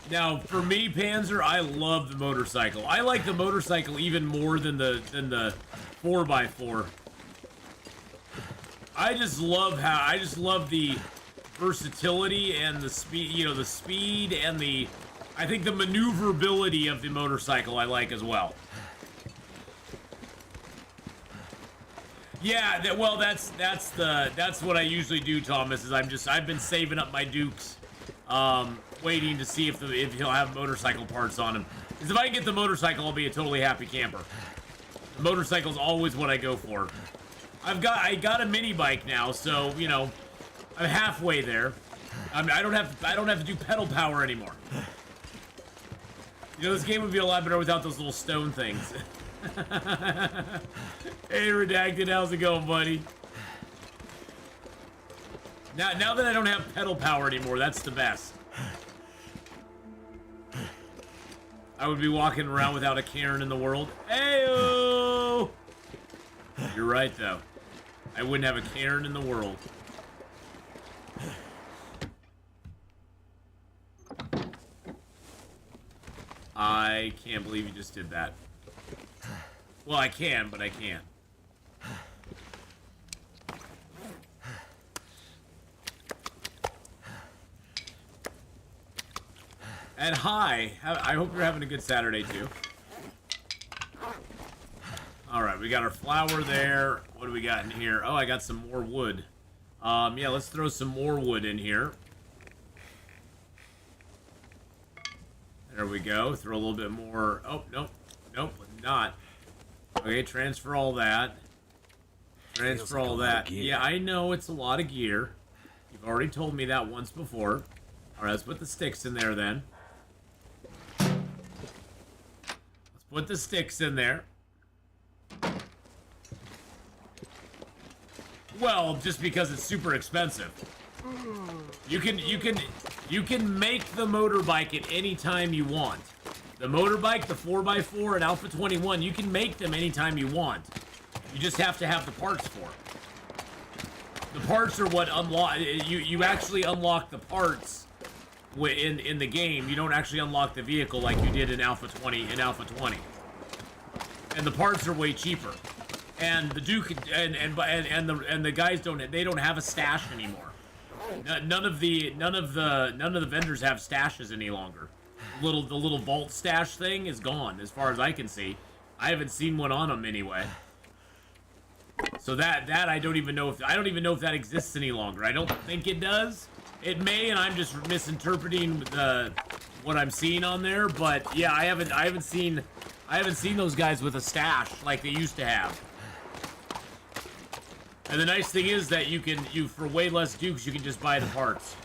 Now, for me, Panzer, I love the motorcycle. I like the motorcycle even more than the 4x4. I just love the versatility and the speed, you know, the speed and I think the maneuverability of the motorcycle I like as well. Yeah, that's what I usually do, Thomas, is I've been saving up my Dukes, waiting to see if he'll have motorcycle parts on him. Because if I can get the motorcycle, I'll be a totally happy camper. The motorcycle's always what I go for. I got a mini bike now, so you know, I'm halfway there. I don't have to do pedal power anymore. You know, this game would be a lot better without those little stone things. Hey, Redacted, how's it going, buddy? Now that I don't have pedal power anymore, that's the best. I would be walking around without a cairn in the world. Hey-oh! You're right, though. I wouldn't have a cairn in the world. I can't believe you just did that. Well, I can, but I can't. And hi, I hope you're having a good Saturday, too. Alright, we got our flour there. What do we got in here? Oh, I got some more wood. Yeah, let's throw some more wood in here. There we go. Throw a little bit more. Oh, nope. Nope, not. Okay, transfer all that. Transfer all that. Yeah, I know it's a lot of gear. You've already told me that once before. Alright, let's put the sticks in there then. Let's put the sticks in there. Well, just because it's super expensive. You can make the motorbike at any time you want. The motorbike, the 4x4, and Alpha 21, you can make them anytime you want. You just have to have the parts for them. The parts are what unlock. You actually unlock the parts in the game. You don't actually unlock the vehicle like you did in Alpha 20. And the parts are way cheaper. And the Duke and the guys don't have a stash anymore. None of the vendors have stashes any longer. The little vault stash thing is gone as far as I can see. I haven't seen one on them anyway. So that I don't even know if that exists any longer. I don't think it does. It may, and I'm just misinterpreting what I'm seeing on there. But yeah, I haven't seen those guys with a stash like they used to have. And the nice thing is that you for way less Dukes, you can just buy the parts.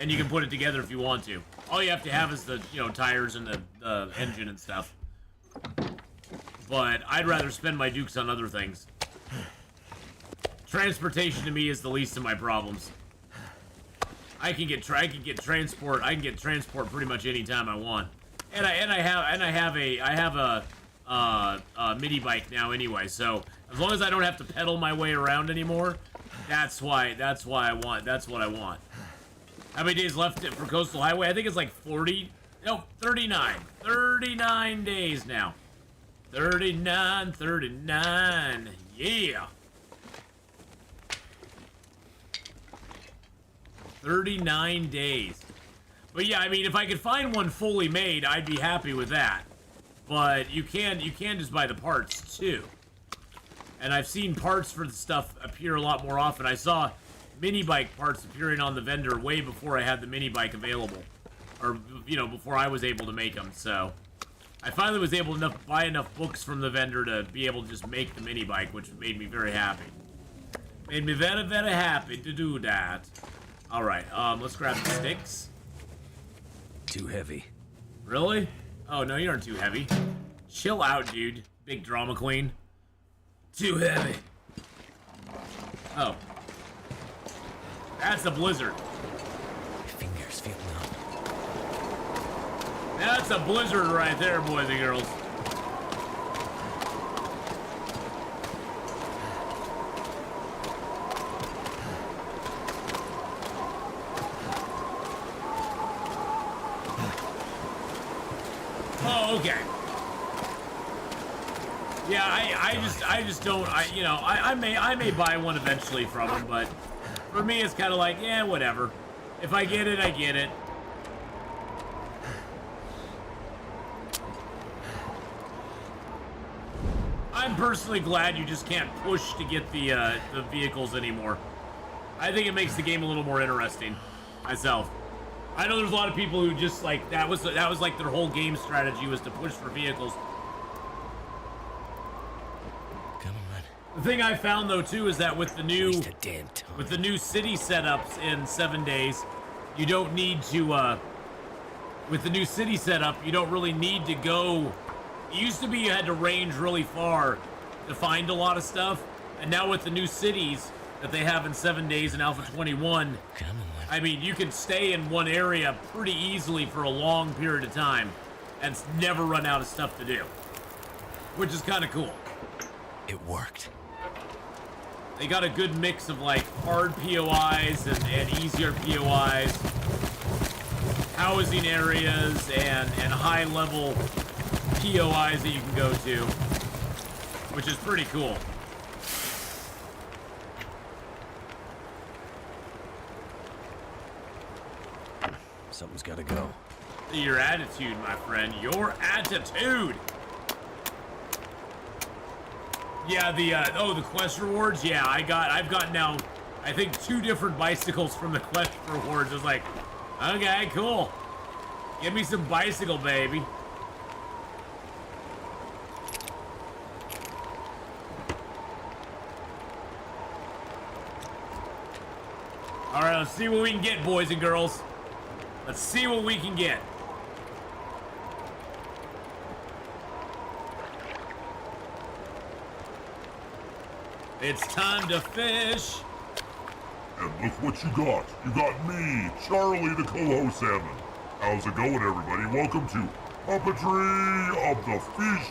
And you can put it together if you want to. All you have to have is the, tires and the engine and stuff. But I'd rather spend my Dukes on other things. Transportation to me is the least of my problems. I can get transport pretty much anytime I want. And I have a mini bike now anyway, so as long as I don't have to pedal my way around anymore, that's what I want. How many days left for Coastal Highway? I think it's like 39. 39 days now. 39, yeah. 39 days. But yeah, I mean, if I could find one fully made, I'd be happy with that. But you can just buy the parts too. And I've seen parts for the stuff appear a lot more often. I saw mini bike parts appearing on the vendor way before I had the mini bike available, or before I was able to make them. So I finally was able to buy enough books from the vendor to be able to just make the mini bike, which made me very happy. Made me very, very happy to do that. All right, let's grab the sticks. Too heavy. Really? Oh no, you aren't too heavy. Chill out, dude. Big drama queen. Too heavy. Oh. That's a blizzard. My fingers feel numb. That's a blizzard right there, boys and girls. Oh, okay. Yeah, I just don't. I may buy one eventually from him, but for me, it's kind of like, yeah, whatever. If I get it, I get it. I'm personally glad you just can't push to get the vehicles anymore. I think it makes the game a little more interesting. Myself, I know there's a lot of people who just like that was like their whole game strategy was to push for vehicles. The thing I found though too is that with the new city setups in 7 days, you don't need to with the new city setup, you don't really need to go. It used to be you had to range really far to find a lot of stuff, and now with the new cities that they have in 7 days in Alpha 21, I mean, you can stay in one area pretty easily for a long period of time and never run out of stuff to do, which is kind of cool. It worked. They got a good mix of like hard POIs and easier POIs, housing areas, and high level POIs that you can go to, which is pretty cool. Something's gotta go. Your attitude, my friend. Your attitude! Yeah, the quest rewards, yeah, I've got now, I think 2 different bicycles from the quest rewards. It's like, okay, cool. Give me some bicycle, baby. All right, let's see what we can get, boys and girls. Let's see what we can get. It's time to fish. And look what you got. You got me, Charlie the Coho Salmon. How's it going, everybody? Welcome to Puppetry of the Fish.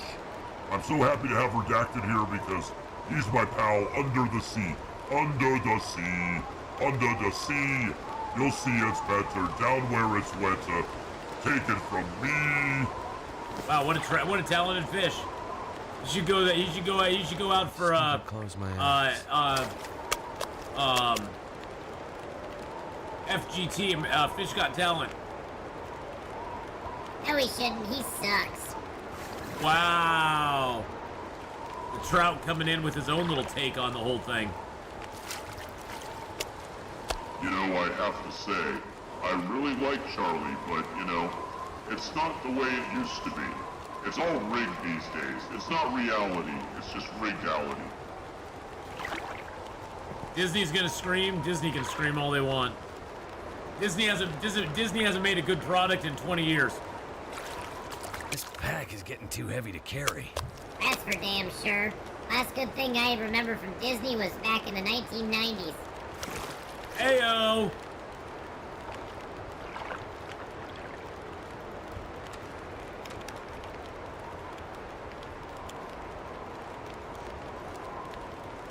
I'm so happy to have Redacted here because he's my pal under the sea. Under the sea. Under the sea. You'll see it's better down where it's wetter. Take it from me. Wow, what a talented fish. You should go. You should go out for Close my eyes. FGT. Fish Got Talent. No, he shouldn't. He sucks. Wow. The trout coming in with his own little take on the whole thing. You know, I have to say, I really like Charlie, but, you know, it's not the way it used to be. It's all rigged these days. It's not reality, it's just rigality. Disney's gonna scream. Disney can scream all they want. Disney hasn't made a good product in 20 years. This pack is getting too heavy to carry. That's for damn sure. Last good thing I remember from Disney was back in the 1990s. Heyo!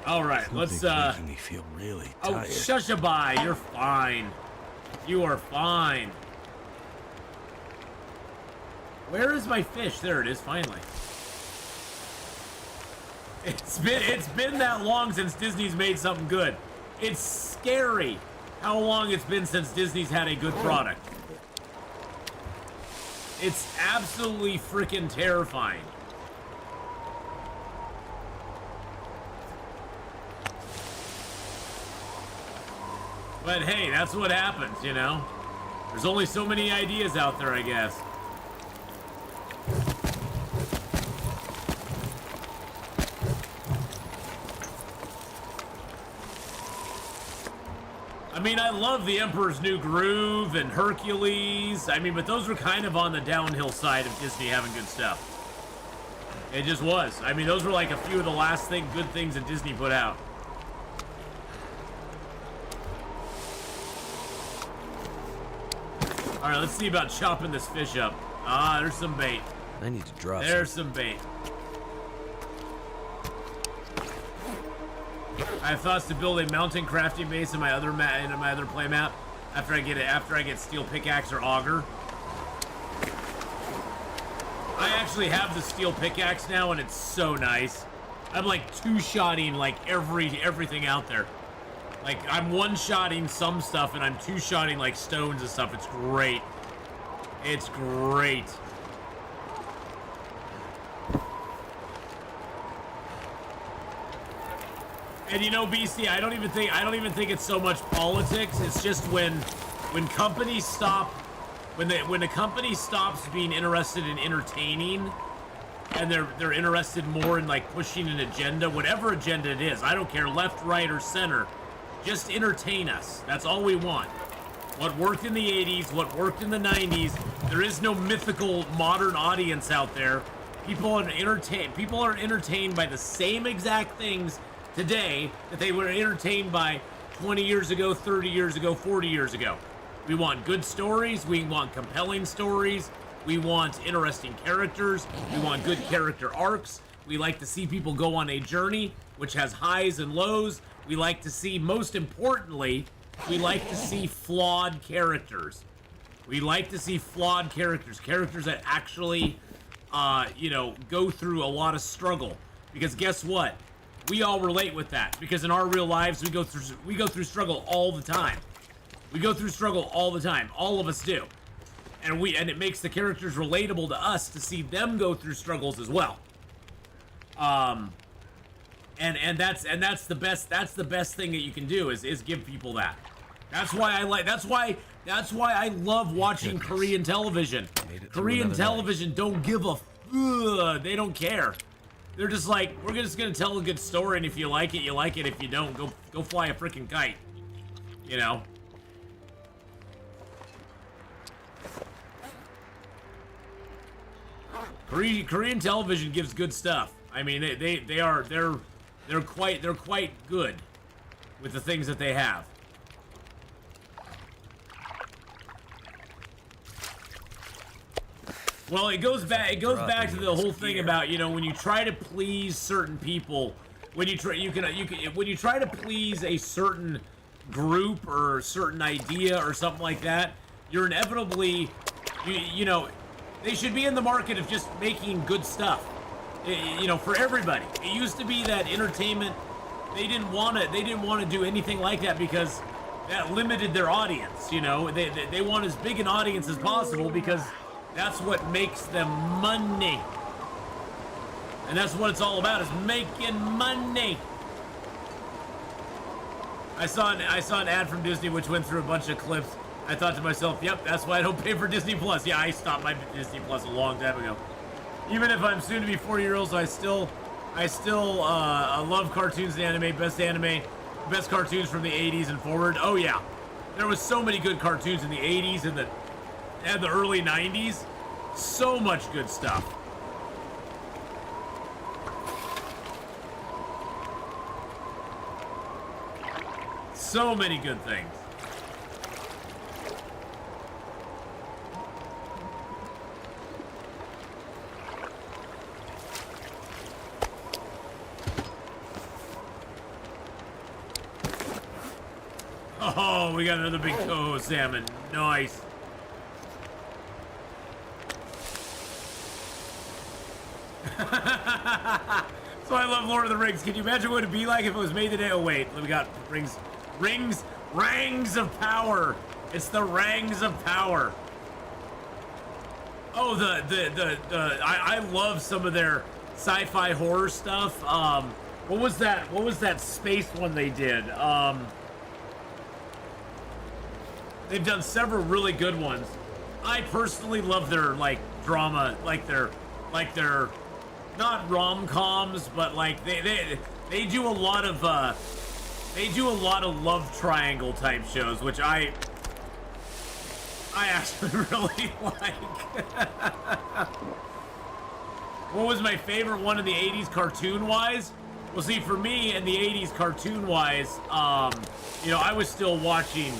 All right, let's making me feel really Oh, tired. shushaby, you're fine. You are fine. Where is my fish? There it is, finally. It's been that long since Disney's made something good. It's scary how long it's been since Disney's had a good product. It's absolutely freaking terrifying. But hey, that's what happens, you know? There's only so many ideas out there, I guess. I mean, I love The Emperor's New Groove and Hercules. I mean, but those were kind of on the downhill side of Disney having good stuff. It just was. I mean, those were like a few of the last good things that Disney put out. All right, let's see about chopping this fish up. Ah, there's some bait. I need to drop There's some bait. I have thoughts to build a mountain crafting base in my other play map after I get steel pickaxe or auger. I actually have the steel pickaxe now, and it's so nice. I'm like two-shotting like everything out there. Like I'm one-shotting some stuff, and I'm two-shotting like stones and stuff. It's great. It's great. And you know, BC, I don't even think it's so much politics. It's just when companies stop, when a company stops being interested in entertaining, and they're interested more in like pushing an agenda, whatever agenda it is. I don't care, left, right, or center. Just entertain us. That's all we want. What worked in the 80s, what worked in the 90s. There is no mythical modern audience out there. People are entertained by the same exact things today that they were entertained by 20 years ago, 30 years ago, 40 years ago. We want good stories. We want compelling stories. We want interesting characters. We want good character arcs. We like to see people go on a journey which has highs and lows. We like to see, most importantly, we like to see flawed characters. We like to see flawed characters. Characters that actually, go through a lot of struggle. Because guess what? We all relate with that. Because in our real lives, we go through struggle all the time. We go through struggle all the time. All of us do. And it makes the characters relatable to us to see them go through struggles as well. And that's the best thing that you can do is give people that. That's why I love watching Korean television. Korean television don't give a they don't care. They're just like, we're just gonna tell a good story, and if you like it, you like it. If you don't, go fly a freaking kite. You know, Korean television gives good stuff. I mean, they're quite good with the things that they have. Well, it goes back to the whole thing about, you know, when you try to please certain people, when you try to please a certain group or a certain idea or something like that, you're inevitably, you know, they should be in the market of just making good stuff, you know, for everybody. It used to be that entertainment, they didn't want to do anything like that because that limited their audience. You know, they want as big an audience as possible because that's what makes them money. And that's what it's all about, is making money. I saw an ad from Disney which went through a bunch of clips. I thought to myself, yep, that's why I don't pay for Disney Plus. Yeah, I stopped my Disney Plus a long time ago. Even if I'm soon to be 40 years old, I still love cartoons and anime, best cartoons from the 80s and forward. Oh yeah, there was so many good cartoons in the 80s and the early 90s. So much good stuff. So many good things. Oh, we got another big Toho salmon. Nice. So I love Lord of the Rings. Can you imagine what it'd be like if it was made today? Oh wait, we got rangs of power. It's the rangs of power. Oh, I love some of their sci-fi horror stuff. What was that space one they did? They've done several really good ones. I personally love their like drama, like their not rom-coms, but like they do a lot of love triangle type shows, which I actually really like. What was my favorite one in the 80s cartoon-wise? Well, see, for me in the 80s cartoon-wise, you know, I was still watching,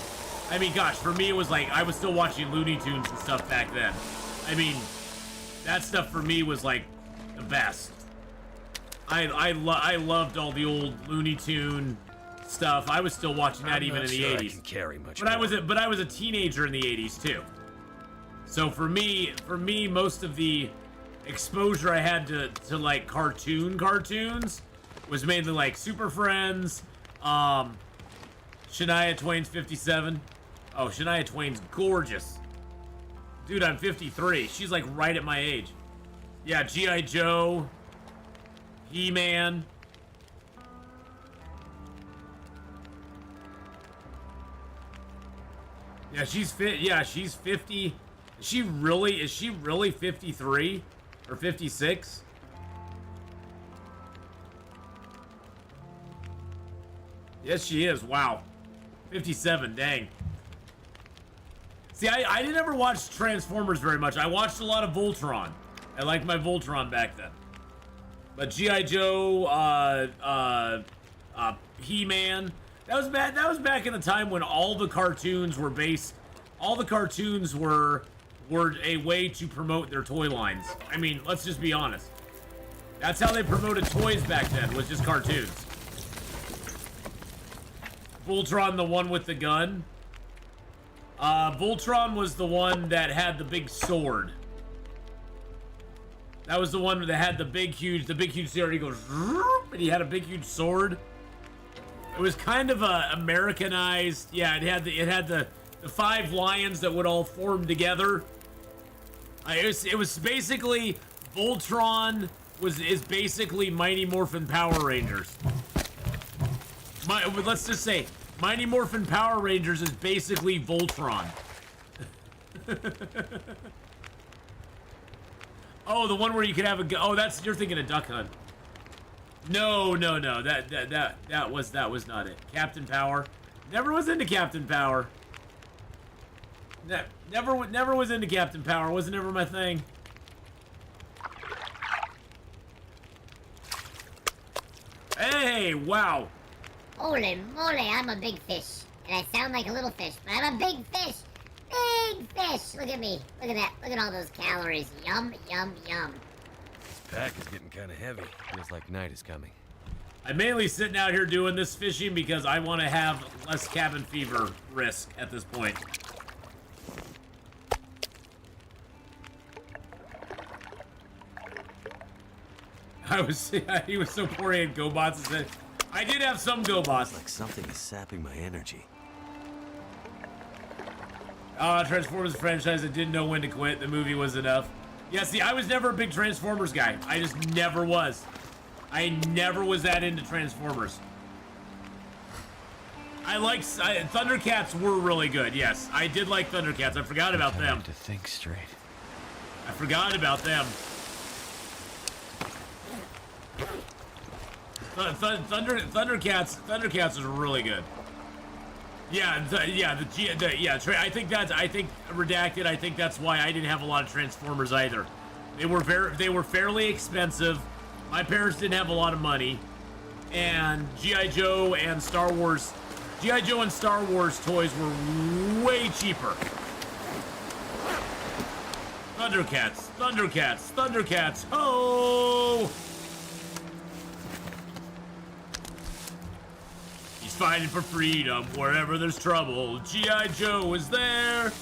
I mean, gosh, for me it was like, I was still watching Looney Tunes and stuff back then. I mean, that stuff for me was like the best. I loved all the old Looney Tune stuff. I was still watching that even in the 80s. I can carry much but I was a teenager in the 80s too. So for me, most of the exposure I had to like cartoons was mainly like Super Friends, Shania Twain's 57. Oh, Shania Twain's gorgeous. Dude, I'm 53. She's like right at my age. Yeah, G.I. Joe, He-Man. Yeah, she's 50. Is she really 53 or 56? Yes, she is. Wow. 57, dang. See, I didn't ever watch Transformers very much. I watched a lot of Voltron. I liked my Voltron back then. But G.I. Joe, He-Man, that was back in the time when all the cartoons were a way to promote their toy lines. I mean, let's just be honest. That's how they promoted toys back then, was just cartoons. Voltron, the one with the gun. Voltron was the one that had the big sword. That was the one that had the big huge sword. He goes, and he had a big huge sword. It was kind of a Americanized. Yeah, it had the 5 lions that would all form together. It was basically Voltron is basically Mighty Morphin Power Rangers. Let's just say Mighty Morphin Power Rangers is basically Voltron. Oh, the one where you could have a. Oh, you're thinking of Duck Hunt. No. That was not it. Captain Power. Never was into Captain Power. Never was into Captain Power. Wasn't ever my thing. Okay, wow. Holy moly, I'm a big fish. And I sound like a little fish, but I'm a big fish. Big fish. Look at me. Look at that. Look at all those calories. Yum, yum, yum. This pack is getting kind of heavy. Feels like night is coming. I'm mainly sitting out here doing this fishing because I want to have less cabin fever risk at this point. He was so poor he had GoBots and said, I did have some GoBots. Like something is sapping my energy. Transformers franchise, I didn't know when to quit. The movie was enough. Yeah, see, I was never a big Transformers guy. I just never was. I never was that into Transformers. Thundercats were really good, yes. I did like Thundercats. I forgot about them. To think straight. I forgot about them. Thundercats is really good. Yeah, I think redacted. I think that's why I didn't have a lot of Transformers either. They were fairly expensive. My parents didn't have a lot of money, and G.I. Joe and Star Wars toys were way cheaper. Thundercats, ho! He's fighting for freedom wherever there's trouble. G.I. Joe is there.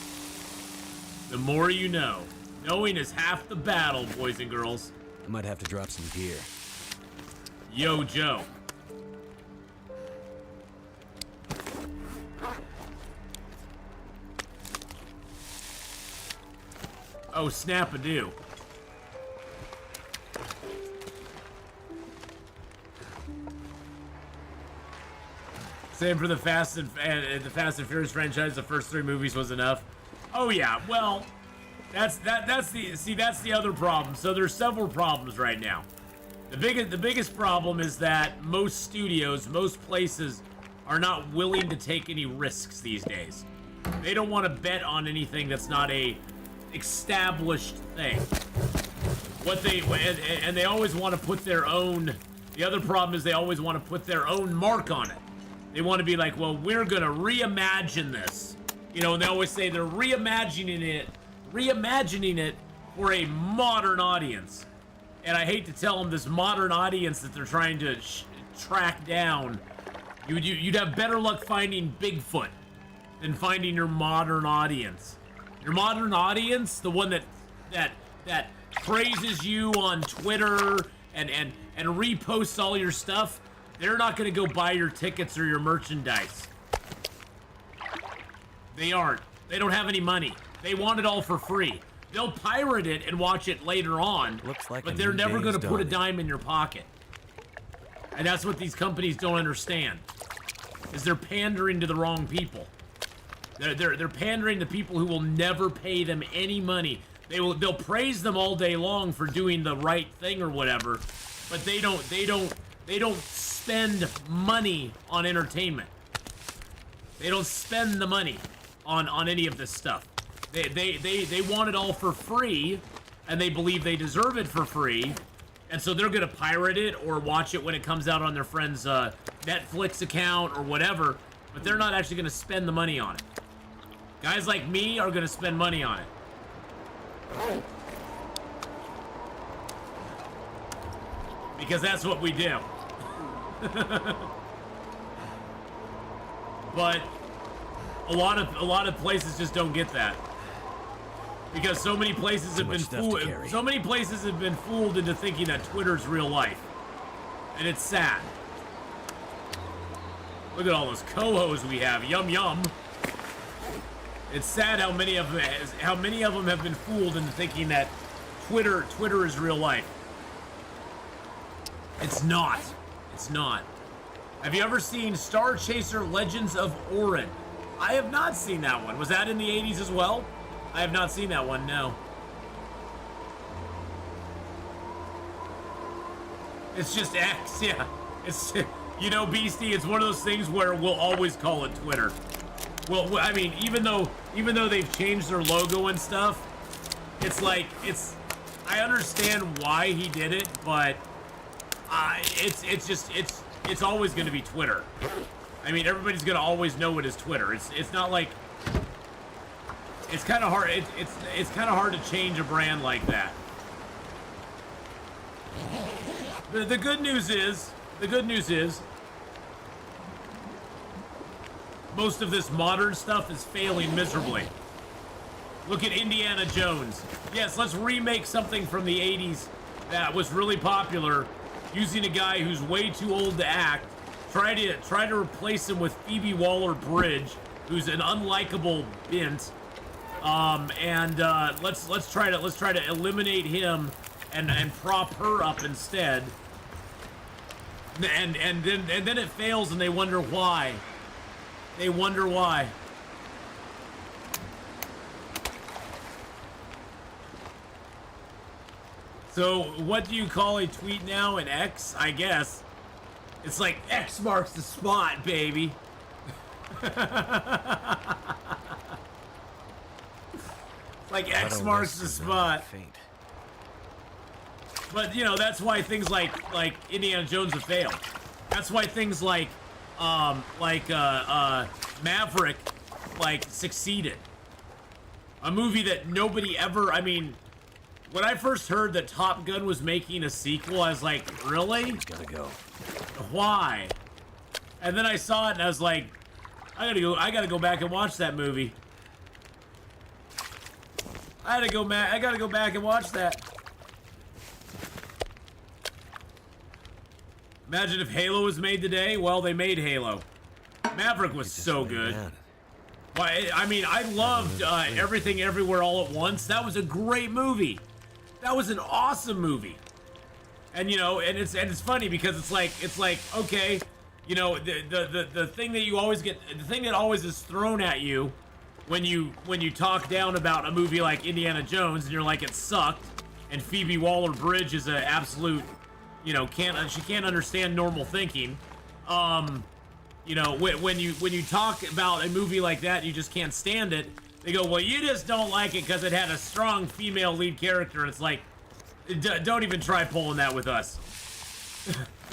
The more you know. Knowing is half the battle, boys and girls. I might have to drop some gear. Yo, Joe. Oh, snap-a-doo. Same for the Fast and Furious franchise. The first 3 movies was enough. Oh yeah, well, that's the other problem. So there's several problems right now. The biggest problem is that most studios, most places, are not willing to take any risks these days. They don't want to bet on anything that's not a established thing. And they always want to put their own. The other problem is they always want to put their own mark on it. They want to be like, well, we're gonna reimagine this. You know, and they always say they're reimagining it for a modern audience. And I hate to tell them, this modern audience that they're trying to track down, you'd have better luck finding Bigfoot than finding your modern audience. Your modern audience, the one that praises you on Twitter and reposts all your stuff, they're not going to go buy your tickets or your merchandise. They aren't. They don't have any money. They want it all for free. They'll pirate it and watch it later on, but they're never going to put a dime in your pocket. And that's what these companies don't understand, is they're pandering to the wrong people. They're pandering to people who will never pay them any money. They'll praise them all day long for doing the right thing or whatever, but they don't spend money on entertainment. They don't spend the money on any of this stuff. They want it all for free, and they believe they deserve it for free, and so they're gonna pirate it or watch it when it comes out on their friend's Netflix account or whatever, but they're not actually gonna spend the money on it. Guys like me are gonna spend money on it. Because that's what we do. But a lot of places just don't get that. Because so many places have been fooled. So many places have been fooled into thinking that Twitter's real life, and it's sad. Look at all those cohos we have. Yum yum. It's sad how many of them have been fooled into thinking that Twitter is real life. It's not. It's not. Have you ever seen Star Chaser Legends of Orin? I have not seen that one. Was that in the 80s as well? I have not seen that one, no. It's just X, yeah. It's, you know, Beastie, it's one of those things where we'll always call it Twitter. Well, I mean, even though they've changed their logo and stuff, it's like, I understand why he did it, but it's it's always going to be Twitter. I mean, everybody's going to always know it as Twitter. It's not like it's kind of hard. It's kind of hard to change a brand like that. The good news is most of this modern stuff is failing miserably. Look at Indiana Jones. Yes, let's remake something from the 80s that was really popular using a guy who's way too old to act. Try to replace him with Phoebe Waller-Bridge, who's an unlikable bint. Let's try to eliminate him and prop her up instead. And then it fails and they wonder why. They wonder why. So what do you call a tweet now? An X, I guess. It's like X marks the spot, baby. Like X marks the spot. But you know, that's why things like Indiana Jones have failed. That's why things like Maverick succeeded. A movie that nobody ever, I mean, when I first heard that Top Gun was making a sequel, I was like, really? He's gotta go. Why? And then I saw it and I was like, I gotta go back and watch that movie. I gotta go back and watch that. Imagine if Halo was made today. Well, they made Halo. Maverick was so good. Well, I mean, I loved Everything Everywhere All at Once. That was a great movie. That was an awesome movie. And you know, and it's funny because it's like okay, you know, the thing that you always get, the thing that always is thrown at you when you talk down about a movie like Indiana Jones and you're like, it sucked, and Phoebe Waller-Bridge is an absolute, you know, she can't understand normal thinking. You know, when you talk about a movie like that, you just can't stand it. They go, well, you just don't like it because it had a strong female lead character. And it's like, don't even try pulling that with us.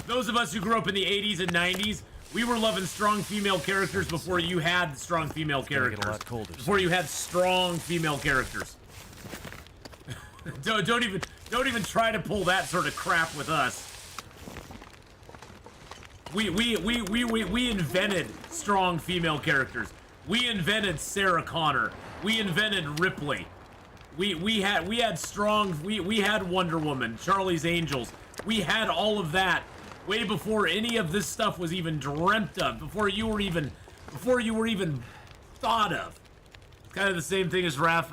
Those of us who grew up in the 80s and 90s, we were loving strong female characters before you had strong female characters. Get a lot colder, before you had strong female characters. Don't even try to pull that sort of crap with us. We invented strong female characters. We invented Sarah Connor. We invented Ripley. We had strong. We had Wonder Woman, Charlie's Angels. We had all of that way before any of this stuff was even dreamt of. Before you were even thought of. It's kind of the same thing as Raph.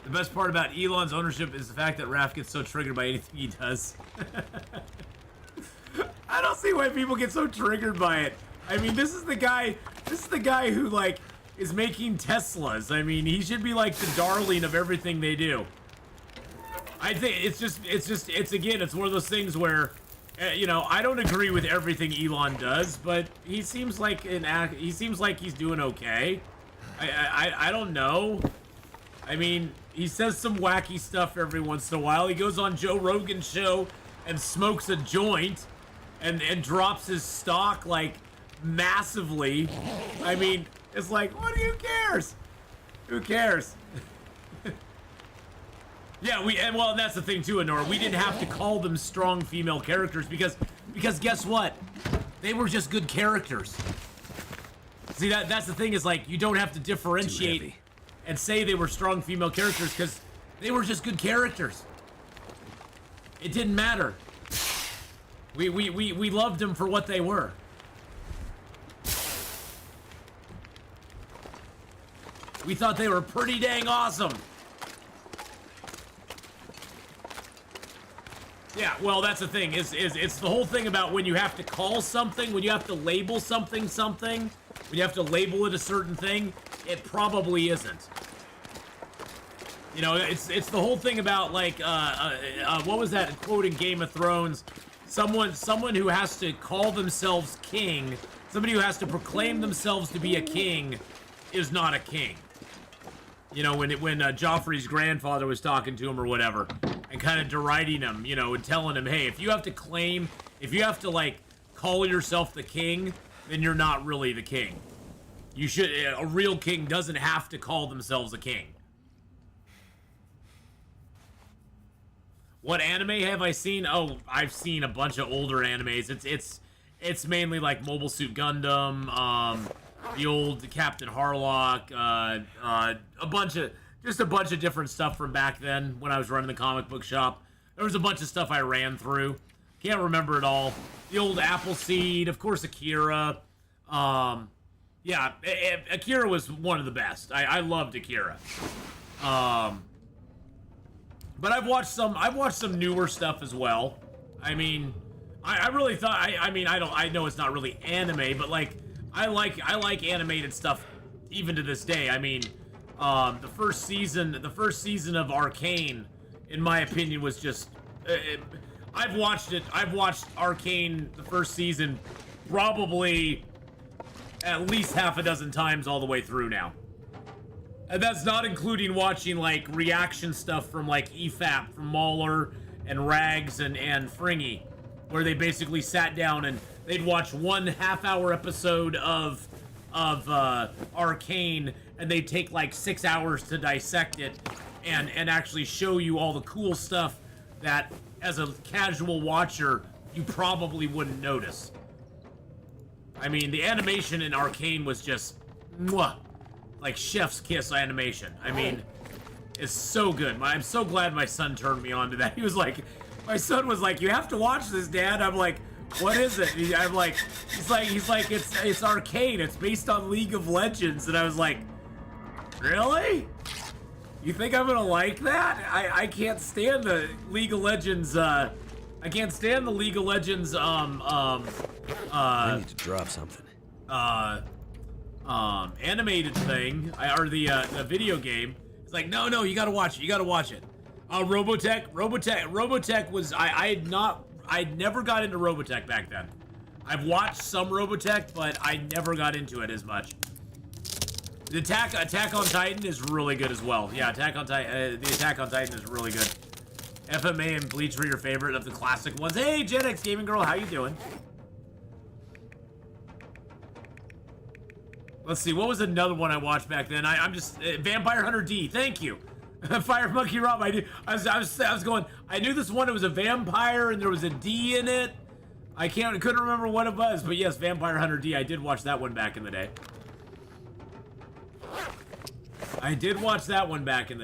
The best part about Elon's ownership is the fact that Raph gets so triggered by anything he does. I don't see why people get so triggered by it. I mean, this is the guy who like is making Teslas. I mean, he should be like the darling of everything they do. I think it's one of those things where, you know, I don't agree with everything Elon does, but he seems like he's doing okay. I don't know. I mean, he says some wacky stuff every once in a while. He goes on Joe Rogan's show and smokes a joint and drops his stock like massively. I mean, it's like, who cares? Who cares? Yeah, and that's the thing too, Honora. We didn't have to call them strong female characters because guess what? They were just good characters. See, that's the thing, is like, you don't have to differentiate and say they were strong female characters because they were just good characters. It didn't matter. We loved them for what they were. We thought they were pretty dang awesome. Yeah, well, that's the thing. It's the whole thing about when you have to call something, when you have to label something, when you have to label it a certain thing, it probably isn't. You know, it's the whole thing about, like, what was that quote in Game of Thrones? Someone who has to call themselves king, somebody who has to proclaim themselves to be a king is not a king. You know, when Joffrey's grandfather was talking to him or whatever, and kind of deriding him, you know, and telling him, hey, if you have to like call yourself the king, then you're not really the king. A real king doesn't have to call themselves a king. What anime have I seen? Oh, I've seen a bunch of older animes. It's mainly like Mobile Suit Gundam, the old Captain Harlock, a bunch of different stuff from back then when I was running the comic book shop. There was a bunch of stuff I ran through. Can't remember it all. The old Appleseed, of course, Akira. Yeah, Akira was one of the best. I loved Akira. But I've watched some newer stuff as well. I mean, I really thought, I know it's not really anime, but like, I like animated stuff even to this day. I mean, the first season of Arcane, in my opinion, was just, I've watched Arcane, the first season, probably at least half a dozen times all the way through now. And that's not including watching, like, reaction stuff from, like, EFAP, from Mauler, and Rags, and Fringy, where they basically sat down and they'd watch one half-hour episode of Arcane, and they'd take, like, 6 hours to dissect it, and actually show you all the cool stuff that, as a casual watcher, you probably wouldn't notice. I mean, the animation in Arcane was just, mwah, like chef's kiss animation. I mean, it's so good. I'm so glad my son turned me on to that. He was like, my son was like, you have to watch this, Dad. I'm like, what is it? I'm like, he's like, it's Arcane. It's based on League of Legends. And I was like, really? You think I'm gonna like that? I can't stand the League of Legends, I can't stand the League of Legends, I need to drop something. Animated thing, or the video game. It's like, no, you gotta watch it, Robotech was, I never got into Robotech back then. I've watched some Robotech, but I never got into it as much. The Attack on Titan is really good as well. Yeah, the Attack on Titan is really good. FMA and Bleach were your favorite of the classic ones. Hey, Gen X Gaming Girl, how you doing? Let's see, what was another one I watched back then? I'm just Vampire Hunter D. Thank you, Fire Monkey Rob. I was going. I knew this one. It was a vampire and there was a D in it. Couldn't remember what it was, but yes, Vampire Hunter D. I did watch that one back in the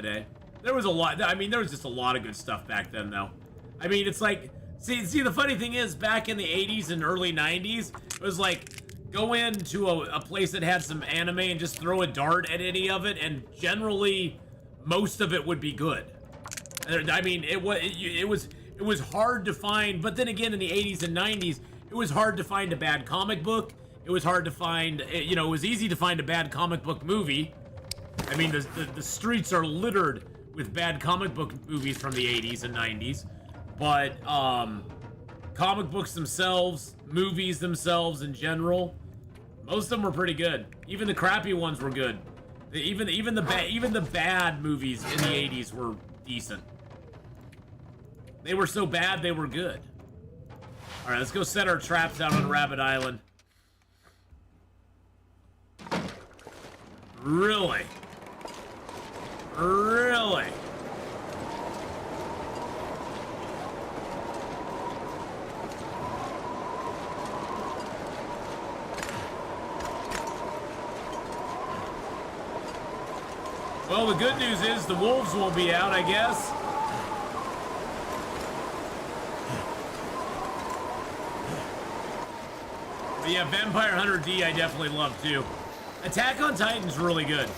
day. There was a lot. I mean, there was just a lot of good stuff back then, though. I mean, it's like, see, the funny thing is, back in the 80s and early 90s, it was like, go into a place that had some anime and just throw a dart at any of it, and generally, most of it would be good. I mean, it was hard to find, but then again, in the 80s and 90s, it was hard to find a bad comic book. It was hard to find, you know, it was easy to find a bad comic book movie. I mean, the streets are littered with bad comic book movies from the 80s and 90s, but comic books themselves, movies themselves in general, most of them were pretty good. Even the crappy ones were good. Even the bad movies in the 80s were decent. They were so bad they were good. All right, let's go set our traps out on Rabbit Island. Really? Really? Well, the good news is the wolves won't be out, I guess. But yeah, Vampire Hunter D I definitely love too. Attack on Titan's really good.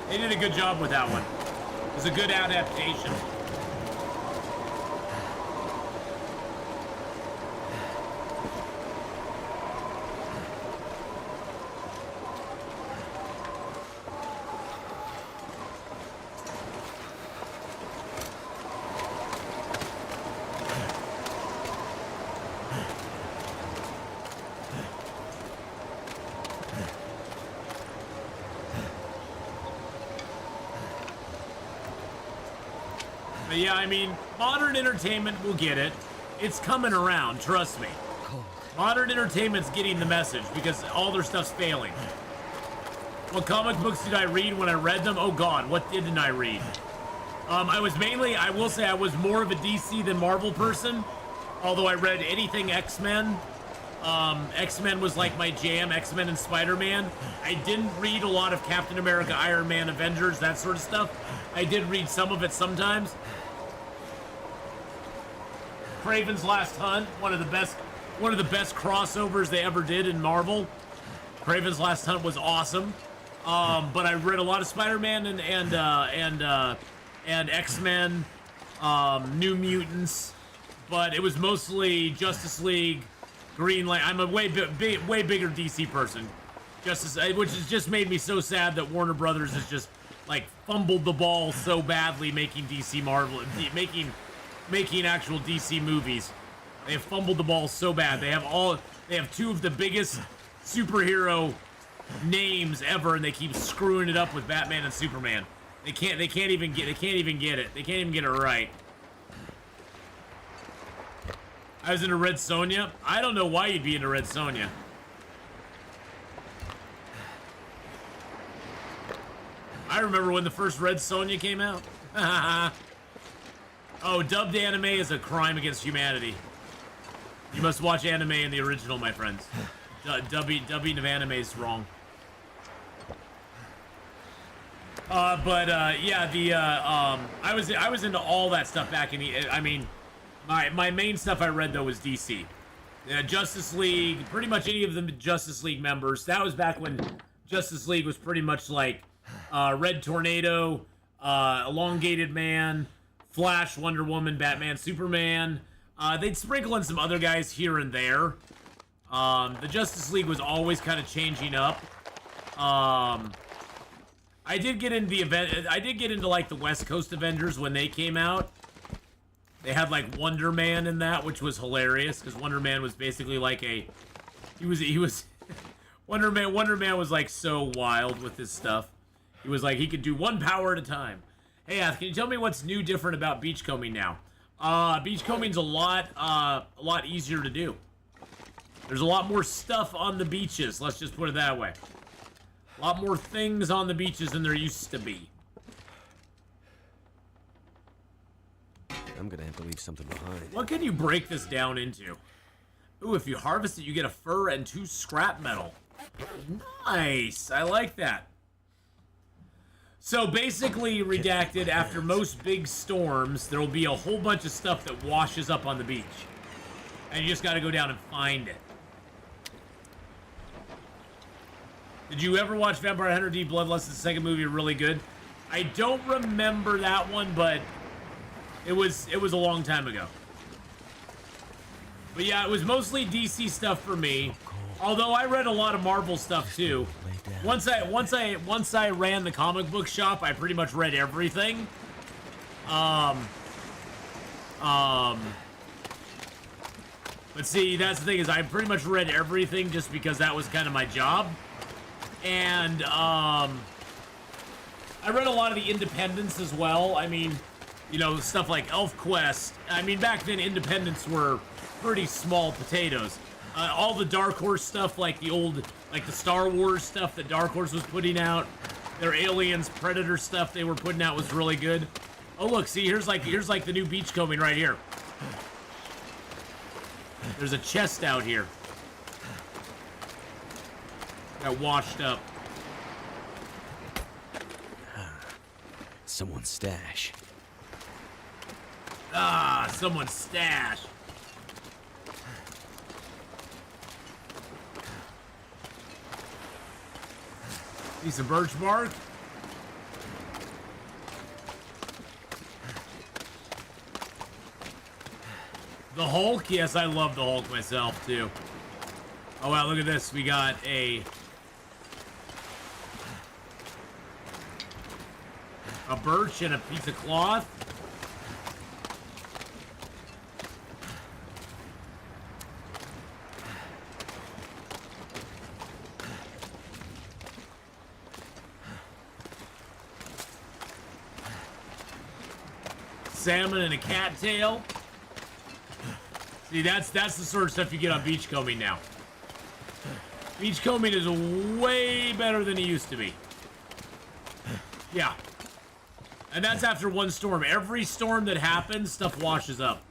They did a good job with that one. It was a good adaptation. But yeah, I mean, modern entertainment will get it. It's coming around, trust me. Modern entertainment's getting the message because all their stuff's failing. What comic books did I read when I read them? Oh god, what didn't I read? I will say I was more of a DC than Marvel person. Although I read anything X-Men. X-Men was like my jam, X-Men and Spider-Man. I didn't read a lot of Captain America, Iron Man, Avengers, that sort of stuff. I did read some of it sometimes. Kraven's Last Hunt, one of the best crossovers they ever did in Marvel. Kraven's Last Hunt was awesome. But I read a lot of Spider-Man and X-Men, New Mutants, but it was mostly Justice League, Green Lantern. I'm a way bigger DC person. Which has just made me so sad that Warner Brothers has just like fumbled the ball so badly making making actual DC movies. They have fumbled the ball so bad. They have two of the biggest superhero names ever, and they keep screwing it up with Batman and Superman. They can't even get it. They can't even get it right. I was into Red Sonja. I don't know why you'd be into Red Sonja. I remember when the first Red Sonja came out. Oh, dubbed anime is a crime against humanity. You must watch anime in the original, my friends. Dubbing of anime is wrong. Yeah, I was into all that stuff back in the. I mean, my main stuff I read though was DC, Justice League, pretty much any of the Justice League members. That was back when Justice League was pretty much like Red Tornado, Elongated Man, Flash, Wonder Woman, Batman, Superman. They'd sprinkle in some other guys here and there. The Justice League was always kind of changing up. I did get into like the West Coast Avengers when they came out. They had like Wonder Man in that, which was hilarious because Wonder Man was basically like he was Wonder Man was like so wild with his stuff. He was like he could do one power at a time. Hey, Ath, can you tell me what's new, different about beachcombing now? Beachcombing's a lot easier to do. There's a lot more stuff on the beaches. Let's just put it that way. A lot more things on the beaches than there used to be. I'm gonna have to leave something behind. What can you break this down into? Ooh, if you harvest it, you get a fur and 2 scrap metal. Nice. I like that. So basically, redacted, after most big storms, there will be a whole bunch of stuff that washes up on the beach. And you just gotta go down and find it. Did you ever watch Vampire Hunter D Bloodlust? The second movie really good. I don't remember that one, but it was a long time ago. But yeah, it was mostly DC stuff for me. Although I read a lot of Marvel stuff too. Once I ran the comic book shop, I pretty much read everything. But see, that's the thing is I pretty much read everything just because that was kind of my job. And I read a lot of the independents as well. I mean, you know, stuff like ElfQuest. I mean, back then independents were pretty small potatoes. All the Dark Horse stuff, like the Star Wars stuff that Dark Horse was putting out, their Aliens, Predator stuff they were putting out was really good. Oh look, see, here's like the new beachcombing right here. There's a chest out here. Got washed up. Someone's stash. Ah, someone's stash. Piece of birch bark. The Hulk? Yes, I love the Hulk myself, too. Oh, wow, look at this. We got a birch and a piece of cloth. salmon and a cattail. See, that's the sort of stuff you get on beachcombing now. Beachcombing is way better than it used to be. Yeah. And that's after one storm. Every storm that happens, stuff washes up.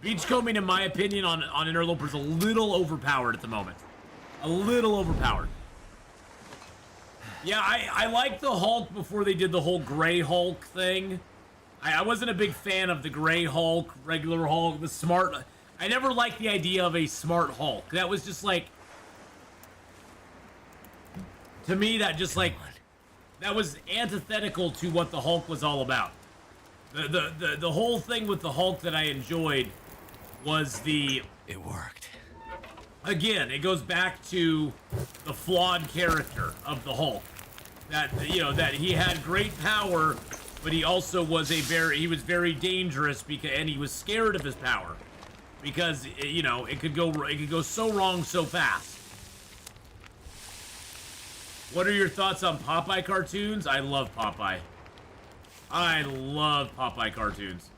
Beachcombing, in my opinion, on interloper is a little overpowered at the moment. A little overpowered. Yeah, I liked the Hulk before they did the whole gray Hulk thing. I wasn't a big fan of the gray Hulk, regular Hulk, the smart... I never liked the idea of a smart Hulk. That was just like... To me, that just like... That was antithetical to what the Hulk was all about. The whole thing with the Hulk that I enjoyed was the... It worked. Again, it goes back to the flawed character of the Hulk. That, you know, that he had great power, but he also was he was very dangerous and he was scared of his power. Because, you know, it could go so wrong so fast. What are your thoughts on Popeye cartoons? I love Popeye. I love Popeye cartoons.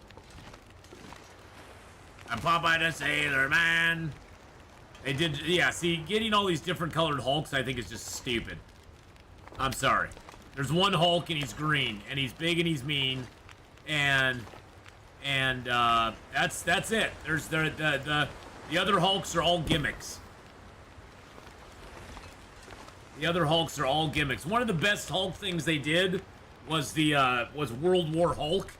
I'm Popeye the Sailor Man. They did, yeah, see, getting all these different colored Hulks, I think is just stupid. I'm sorry. There's one Hulk and he's green, and he's big and he's mean, and that's it. There's the other Hulks are all gimmicks. The other Hulks are all gimmicks. One of the best Hulk things they did was was World War Hulk.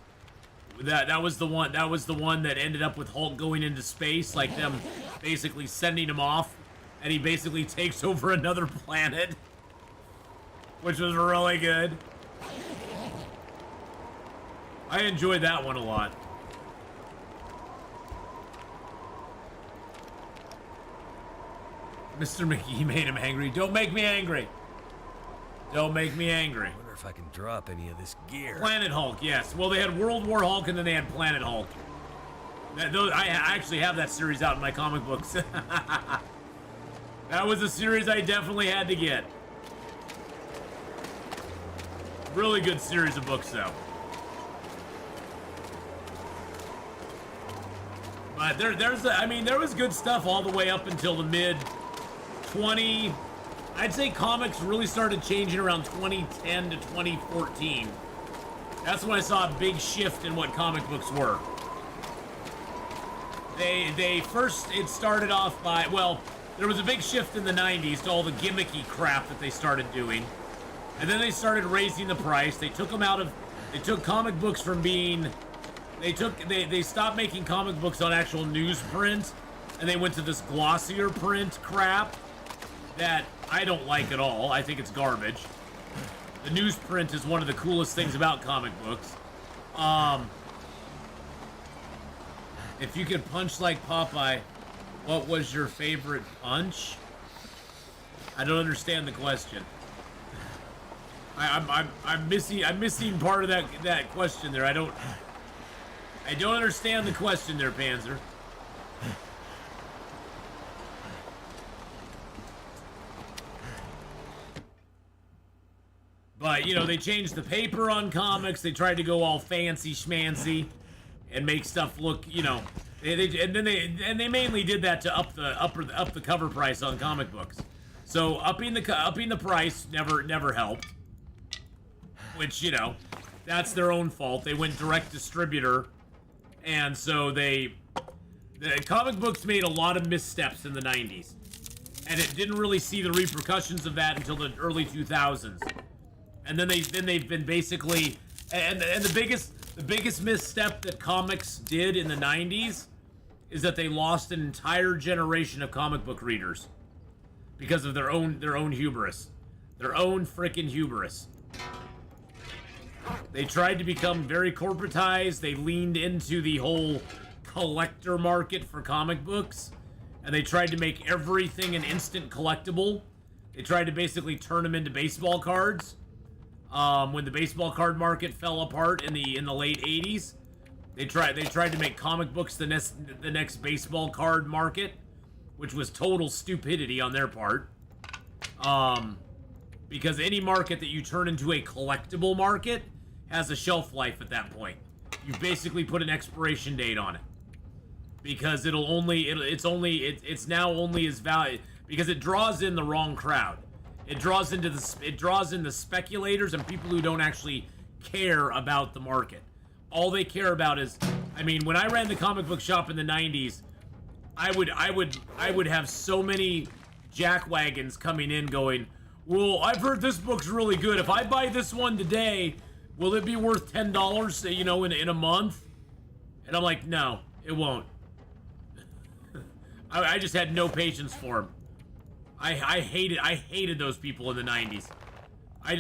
That was the one that ended up with Hulk going into space, like them basically sending him off, and he basically takes over another planet, which was really good. I enjoyed that one a lot. Mr. McGee made him angry. Don't make me angry. Don't make me angry. I wonder if I can drop any of this gear. Planet Hulk, yes. Well, they had World War Hulk and then they had Planet Hulk. I actually have that series out in my comic books. That was a series I definitely had to get. Really good series of books, though. But there was good stuff all the way up until the mid 20... I'd say comics really started changing around 2010 to 2014. That's when I saw a big shift in what comic books were. It started off by, well, there was a big shift in the 90s to all the gimmicky crap that they started doing. And then they started raising the price. They took comic books from being, they stopped making comic books on actual newsprint, and they went to this glossier print crap that I don't like at all. I think it's garbage. The newsprint is one of the coolest things about comic books. If you could punch like Popeye, what was your favorite punch? I don't understand the question. I'm missing part of that question there. I don't understand the question there, Panzer. But, you know, they changed the paper on comics. They tried to go all fancy schmancy and make stuff look, you know, they mainly did that to up the cover price on comic books. So upping the price never helped. Which, you know, that's their own fault. They went direct distributor, and so the comic books made a lot of missteps in the 90s, and it didn't really see the repercussions of that until the early 2000s. And then they've been basically, and the biggest misstep that comics did in the 90s is that they lost an entire generation of comic book readers because of their own hubris, their own freaking hubris. They tried to become very corporatized. They leaned into the whole collector market for comic books, and they tried to make everything an instant collectible. They tried to basically turn them into baseball cards. When the baseball card market fell apart in the late 80s, they tried to make comic books the next baseball card market, which was total stupidity on their part. Because any market that you turn into a collectible market has a shelf life at that point. you've basically put an expiration date on it. Because it's now only as valuable because it draws in the wrong crowd. It draws in the speculators and people who don't actually care about the market. All they care about is, I mean, when I ran the comic book shop in the 90s, I would have so many jackwagons coming in going, well, I've heard this book's really good. If I buy this one today, will it be worth $10, you know, in a month? And I'm like, no, it won't. I just had no patience for them. I hated those people in the 90s. I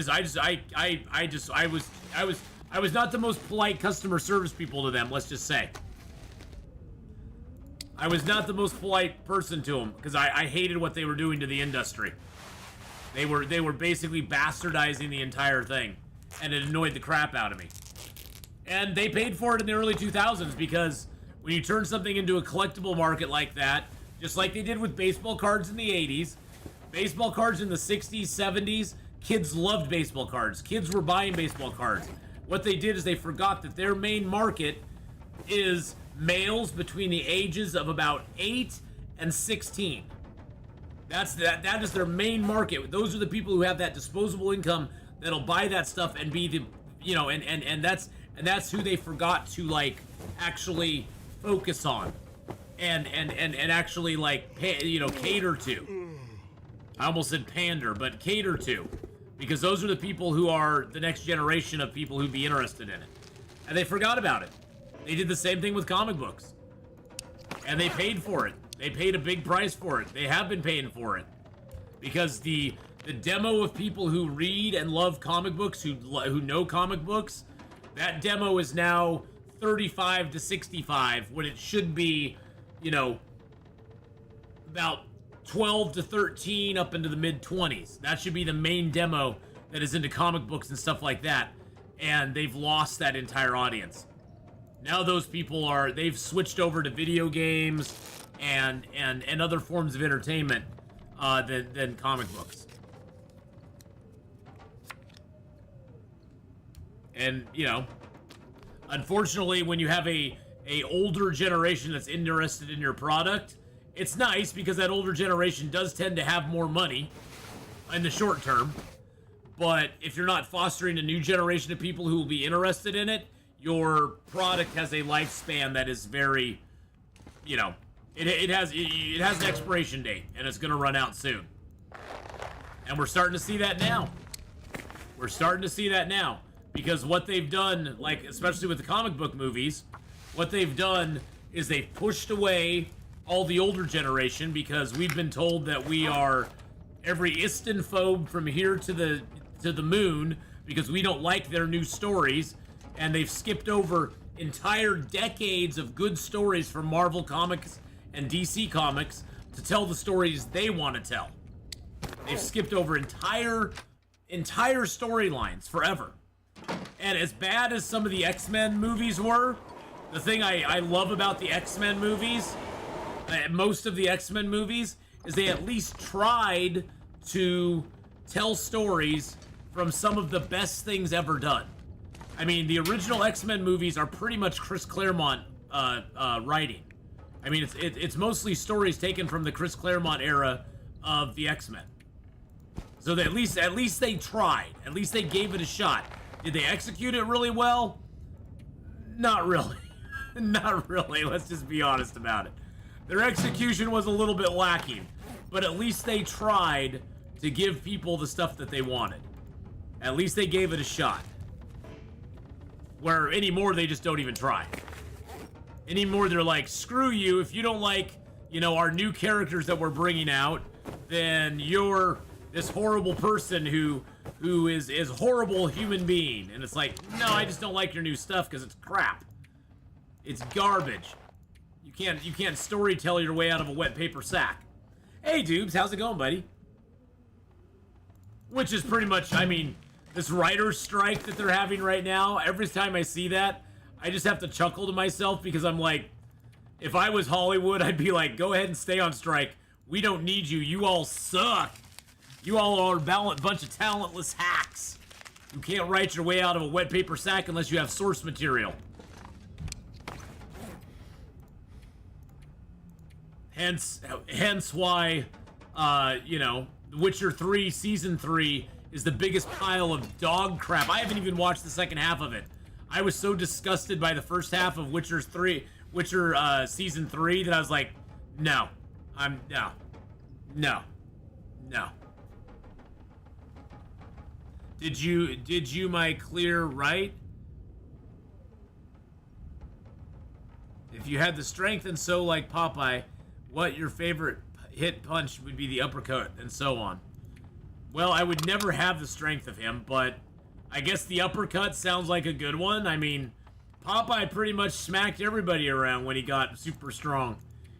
was not the most polite customer service people to them, let's just say. I was not the most polite person to them because I hated what they were doing to the industry. They were basically bastardizing the entire thing, and it annoyed the crap out of me. And they paid for it in the early 2000s because when you turn something into a collectible market like that, just like they did with baseball cards in the 80s, baseball cards in the 60s, 70s, kids loved baseball cards. Kids were buying baseball cards. What they did is they forgot that their main market is males between the ages of about 8 and 16. That is their main market. Those are the people who have that disposable income that'll buy that stuff and be the, you know, and that's who they forgot to like actually focus on and actually like cater to. I almost said pander, but cater to, because those are the people who are the next generation of people who'd be interested in it, and they forgot about it. They did the same thing with comic books, and they paid for it. They paid a big price for it. They have been paying for it because the demo of people who read and love comic books, who know comic books, that demo is now 35 to 65 when it should be, you know, about 12 to 13 up into the mid-20s. That should be the main demo that is into comic books and stuff like that. And they've lost that entire audience. Now those people they've switched over to video games and other forms of entertainment than comic books. And, you know, unfortunately, when you have a older generation that's interested in your product, it's nice because that older generation does tend to have more money in the short term. But if you're not fostering a new generation of people who will be interested in it, your product has a lifespan that is very, you know, it has an expiration date, and it's going to run out soon. And we're starting to see that now. We're starting to see that now. Because what they've done, like, especially with the comic book movies, what they've done is they've pushed away all the older generation because we've been told that we are every Istinphobe from here to the moon because we don't like their new stories, and they've skipped over entire decades of good stories from Marvel Comics and DC Comics to tell the stories they want to tell. They've skipped over entire storylines forever. And as bad as some of the X-Men movies were, the thing I love about the X-Men movies, most of the X-Men movies, is they at least tried to tell stories from some of the best things ever done. I mean, the original X-Men movies are pretty much Chris Claremont writing. I mean, it's mostly stories taken from the Chris Claremont era of the X-Men. So at least they tried. At least they gave it a shot. Did they execute it really well? Not really. Not really. Let's just be honest about it. Their execution was a little bit lacking, but at least they tried to give people the stuff that they wanted. At least they gave it a shot. Where anymore, they just don't even try. Anymore, they're like, screw you. If you don't like, you know, our new characters that we're bringing out, then you're this horrible person who is horrible human being. And it's like, no, I just don't like your new stuff because it's crap. It's garbage. You can't story tell your way out of a wet paper sack. Hey, Dubes, how's it going, buddy? Which is pretty much, I mean, this writer's strike that they're having right now, every time I see that, I just have to chuckle to myself because I'm like, if I was Hollywood, I'd be like, go ahead and stay on strike. We don't need you. You all suck. You all are a bunch of talentless hacks. You can't write your way out of a wet paper sack unless you have source material. Hence why, you know, Witcher 3 Season 3 is the biggest pile of dog crap. I haven't even watched the second half of it. I was so disgusted by the first half of Witcher Season 3 that I was like, no. No. Did you my clear right? If you had the strength and so like Popeye, what your favorite hit punch would be the uppercut and so on. Well, I would never have the strength of him, but I guess the uppercut sounds like a good one. I mean, Popeye pretty much smacked everybody around when he got super strong.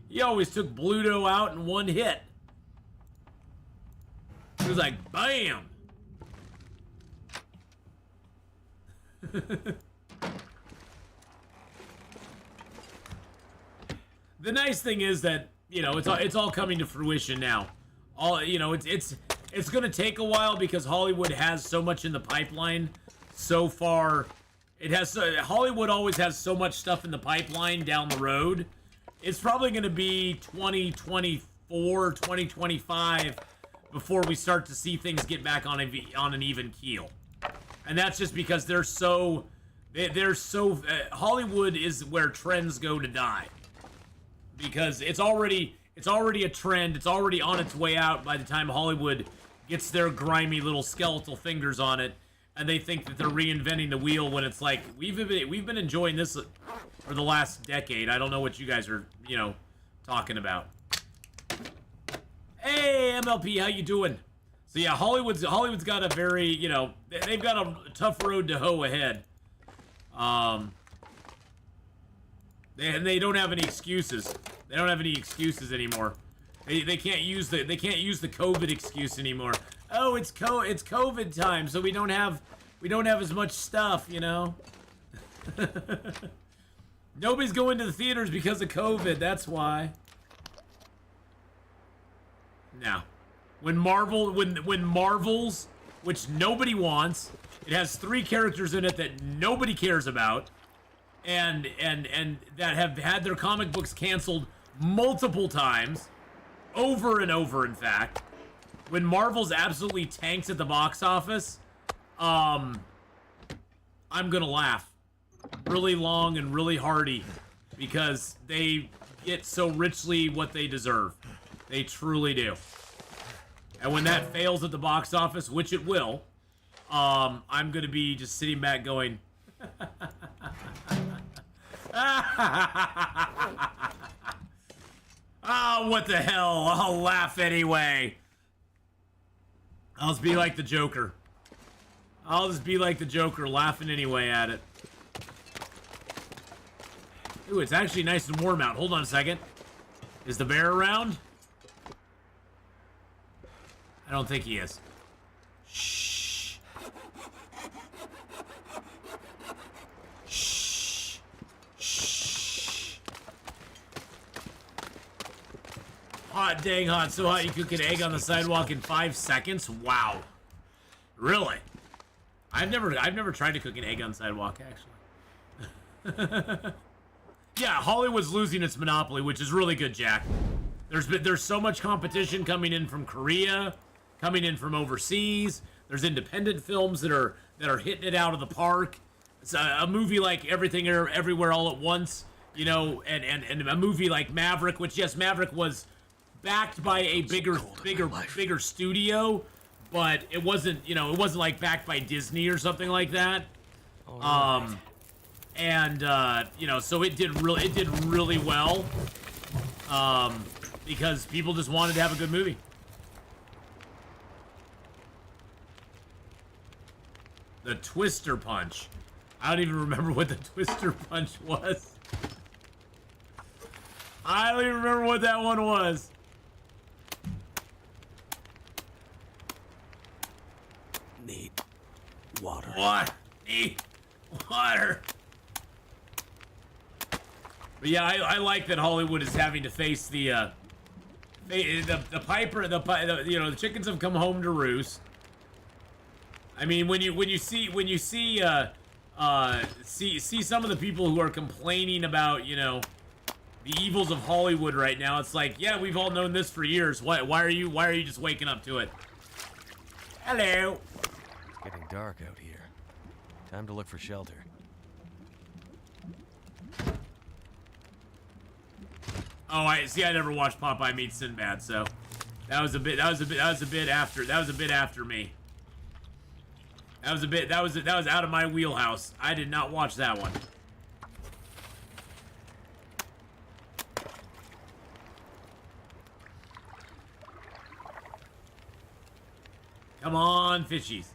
He always took Bluto out in one hit. He was like, bam! The nice thing is that, you know, it's all coming to fruition now. You know, it's gonna take a while because Hollywood has so much in the pipeline so far. Hollywood always has so much stuff in the pipeline down the road. It's probably gonna be 2024, 2025 before we start to see things get back on an even keel. And that's just because they're so Hollywood is where trends go to die. Because it's already a trend. It's already on its way out by the time Hollywood gets their grimy little skeletal fingers on it, and they think that they're reinventing the wheel when it's like we've been enjoying this for the last decade. I don't know what you guys are, you know, talking about. Hey, MLP, how you doing? So yeah, Hollywood's got a very, you know, they've got a tough road to hoe ahead. And they don't have any excuses. They don't have any excuses anymore. They can't use the COVID excuse anymore. Oh, it's COVID time, so we don't have as much stuff, you know. Nobody's going to the theaters because of COVID. That's why. Now, when Marvel's, which nobody wants, it has 3 characters in it that nobody cares about. And that have had their comic books canceled multiple times, over and over, in fact. When Marvel's absolutely tanks at the box office, I'm gonna laugh really long and really hearty because they get so richly what they deserve. They truly do. And when that fails at the box office, which it will, I'm gonna be just sitting back going, oh, what the hell? I'll laugh anyway. I'll just be like the Joker. I'll just be like the Joker, laughing anyway at it. Ooh, it's actually nice and warm out. Hold on a second. Is the bear around? I don't think he is. Shh. Shh. Shh. Hot, dang hot. So hot you cook an egg on the sidewalk in 5 seconds? Wow. Really? I've never tried to cook an egg on the sidewalk, actually. Yeah, Hollywood's losing its monopoly, which is really good, Jack. There's so much competition coming in from Korea, coming in from overseas. There's independent films that are hitting it out of the park. It's a movie like Everything Everywhere All at Once, you know, and a movie like Maverick, which, yes, Maverick was backed by a bigger studio, but it wasn't, you know, it wasn't like backed by Disney or something like that. And you know, so it did really well, because people just wanted to have a good movie. The Twister Punch. I don't even remember what the Twister Punch was. I don't even remember what that one was. Need water. What? Need water. But yeah, I like that Hollywood is having to face the piper, you know, the chickens have come home to roost. I mean, when you see some of the people who are complaining about, you know, the evils of Hollywood right now. It's like, yeah, we've all known this for years. Why are you just waking up to it? Hello. It's getting dark out here. Time to look for shelter. Oh, I see. I never watched Popeye Meets Sinbad, so that was a bit after me. That was out of my wheelhouse. I did not watch that one. Come on, fishies.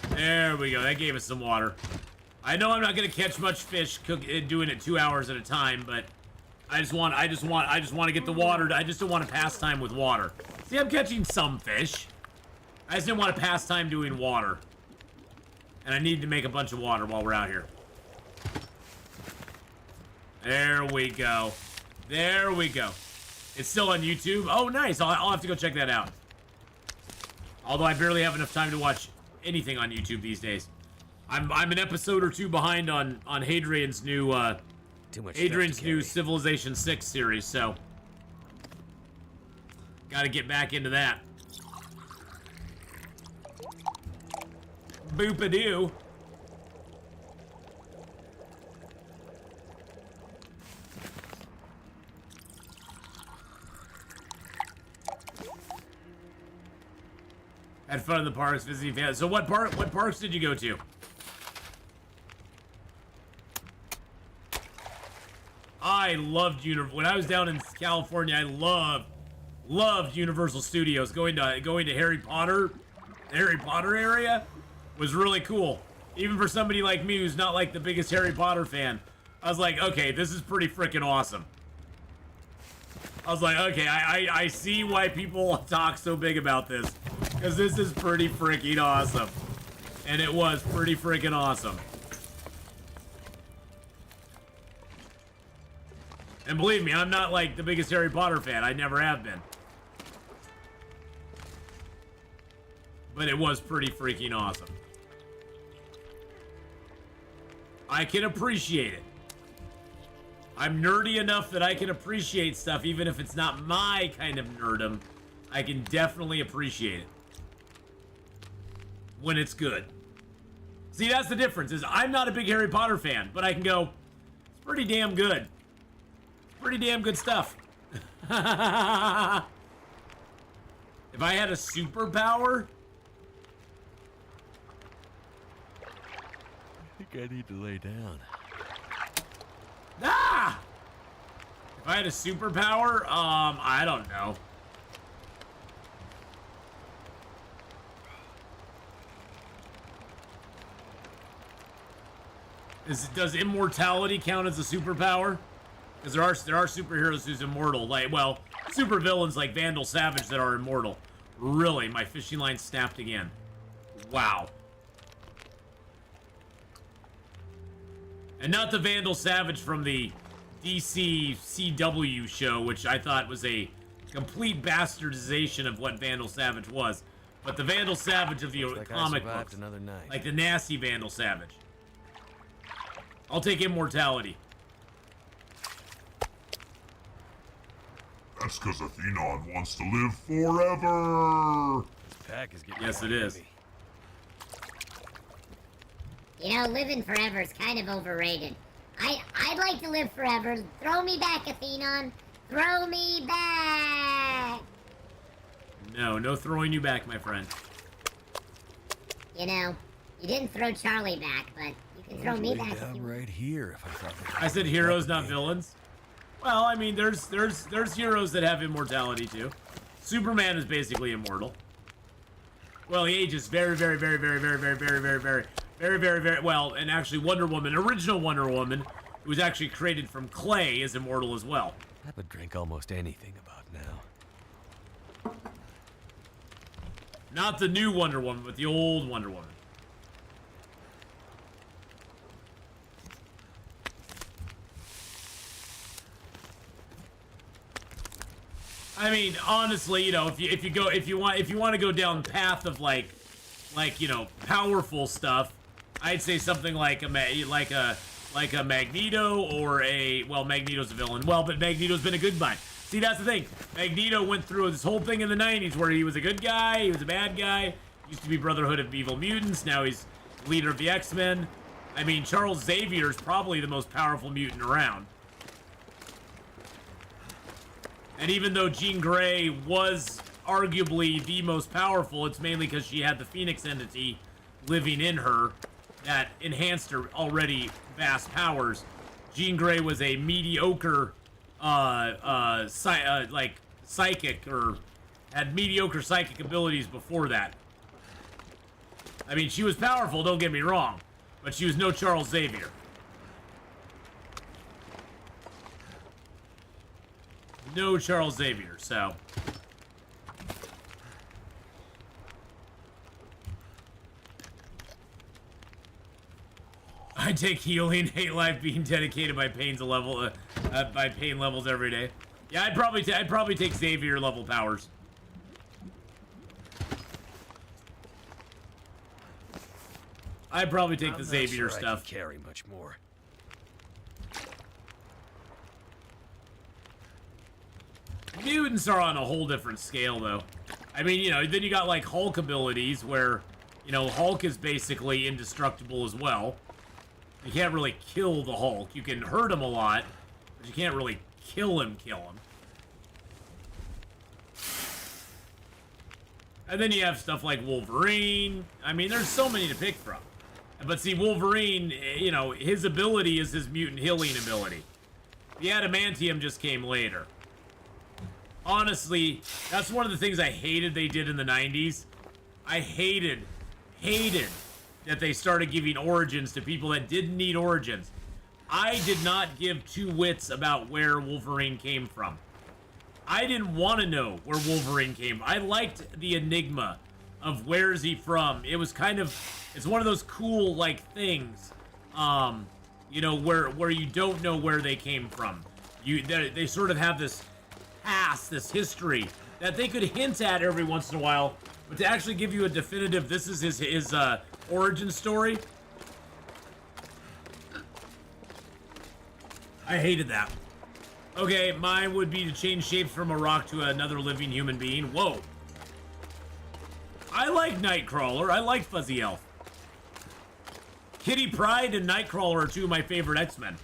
There we go. That gave us some water. I know I'm not gonna catch much fish doing it 2 hours at a time, but I just want to get the water. I just don't want to pass time with water. See, I'm catching some fish. I just didn't want to pass time doing water. And I need to make a bunch of water while we're out here. There we go. There we go. It's still on YouTube. Oh, nice. I'll have to go check that out. Although I barely have enough time to watch anything on YouTube these days. I'm an episode or two behind on Hadrian's new Civilization 6 series, so gotta get back into that. Boop-a-doo. Had fun in the parks visiting fans. So what parks did you go to? I loved when I was down in California. I loved Universal Studios. Going to Harry Potter area was really cool. Even for somebody like me who's not like the biggest Harry Potter fan, I was like, okay, this is pretty freaking awesome. I was like, okay, I see why people talk so big about this, because this is pretty freaking awesome, and it was pretty freaking awesome. And believe me, I'm not like the biggest Harry Potter fan. I never have been. But it was pretty freaking awesome. I can appreciate it. I'm nerdy enough that I can appreciate stuff even if it's not my kind of nerdum. I can definitely appreciate it. When it's good. See, that's the difference, is I'm not a big Harry Potter fan, but I can go, it's pretty damn good. Pretty damn good stuff. If I had a superpower, I think I need to lay down. ah! If I had a superpower, I don't know. Does immortality count as a superpower? Because there are superheroes who's immortal, like, well, super villains like Vandal Savage that are immortal. Really, my fishing line snapped again. Wow. And not the Vandal Savage from the DC CW show, which I thought was a complete bastardization of what Vandal Savage was. But the Vandal Savage of the comic books, another night. like the nasty Vandal Savage. I'll take immortality. That's because Atheenon wants to live forever. This pack is getting Yes, more it is. heavy. You know, living forever is kind of overrated. I'd like to live forever. Throw me back, Atheenon. Throw me back. No throwing you back, my friend. You know, you didn't throw Charlie back, but you can throw me Lay back. if down you want. right here if I thought I said heroes, not villains. Well, I mean, there's heroes that have immortality too. Superman is basically immortal. Well, he ages very well. And actually, Wonder Woman, original Wonder Woman, who was actually created from clay, is immortal as well. I would drink almost anything about now. Not the new Wonder Woman, but the old Wonder Woman. I mean, honestly, you know, if you want to go down the path of like, you know, powerful stuff, I'd say something like a Magneto or a, well, Magneto's a villain. Well, but Magneto's been a good guy. See, that's the thing. Magneto went through this whole thing in the 90s where he was a good guy, he was a bad guy. Used to be Brotherhood of Evil Mutants. Now he's leader of the X-Men. I mean, Charles Xavier is probably the most powerful mutant around. And even though Jean Grey was arguably the most powerful, it's mainly because she had the Phoenix entity living in her that enhanced her already vast powers. Jean Grey was a mediocre, psychic, or had mediocre psychic abilities before that. I mean, she was powerful, don't get me wrong, but she was no Charles Xavier. No Charles Xavier, so. I take healing, hate life, being dedicated by pain levels every day. Yeah, I'd probably take Xavier level powers. I'd probably take the Xavier stuff. I can carry much more. Mutants are on a whole different scale, though. I mean, you know, then you got like Hulk abilities where, you know, Hulk is basically indestructible as well. You can't really kill the Hulk. You can hurt him a lot, but you can't really kill him. And then you have stuff like Wolverine. I mean, there's so many to pick from. But see, Wolverine, you know, his ability is his mutant healing ability. The adamantium just came later. Honestly, that's one of the things I hated they did in the 90s. I hated that they started giving origins to people that didn't need origins. I did not give two wits about where Wolverine came from. I didn't want to know where Wolverine came from. I liked the enigma of where is he from. It was kind of, it's one of those cool, like, things, you know, where you don't know where they came from. They sort of have this past, this history that they could hint at every once in a while, but to actually give you a definitive, this is his origin story. I hated that. Okay, mine would be to change shapes from a rock to another living human being. Whoa. I like Nightcrawler. I like Fuzzy Elf. Kitty Pryde and Nightcrawler are two of my favorite X-Men.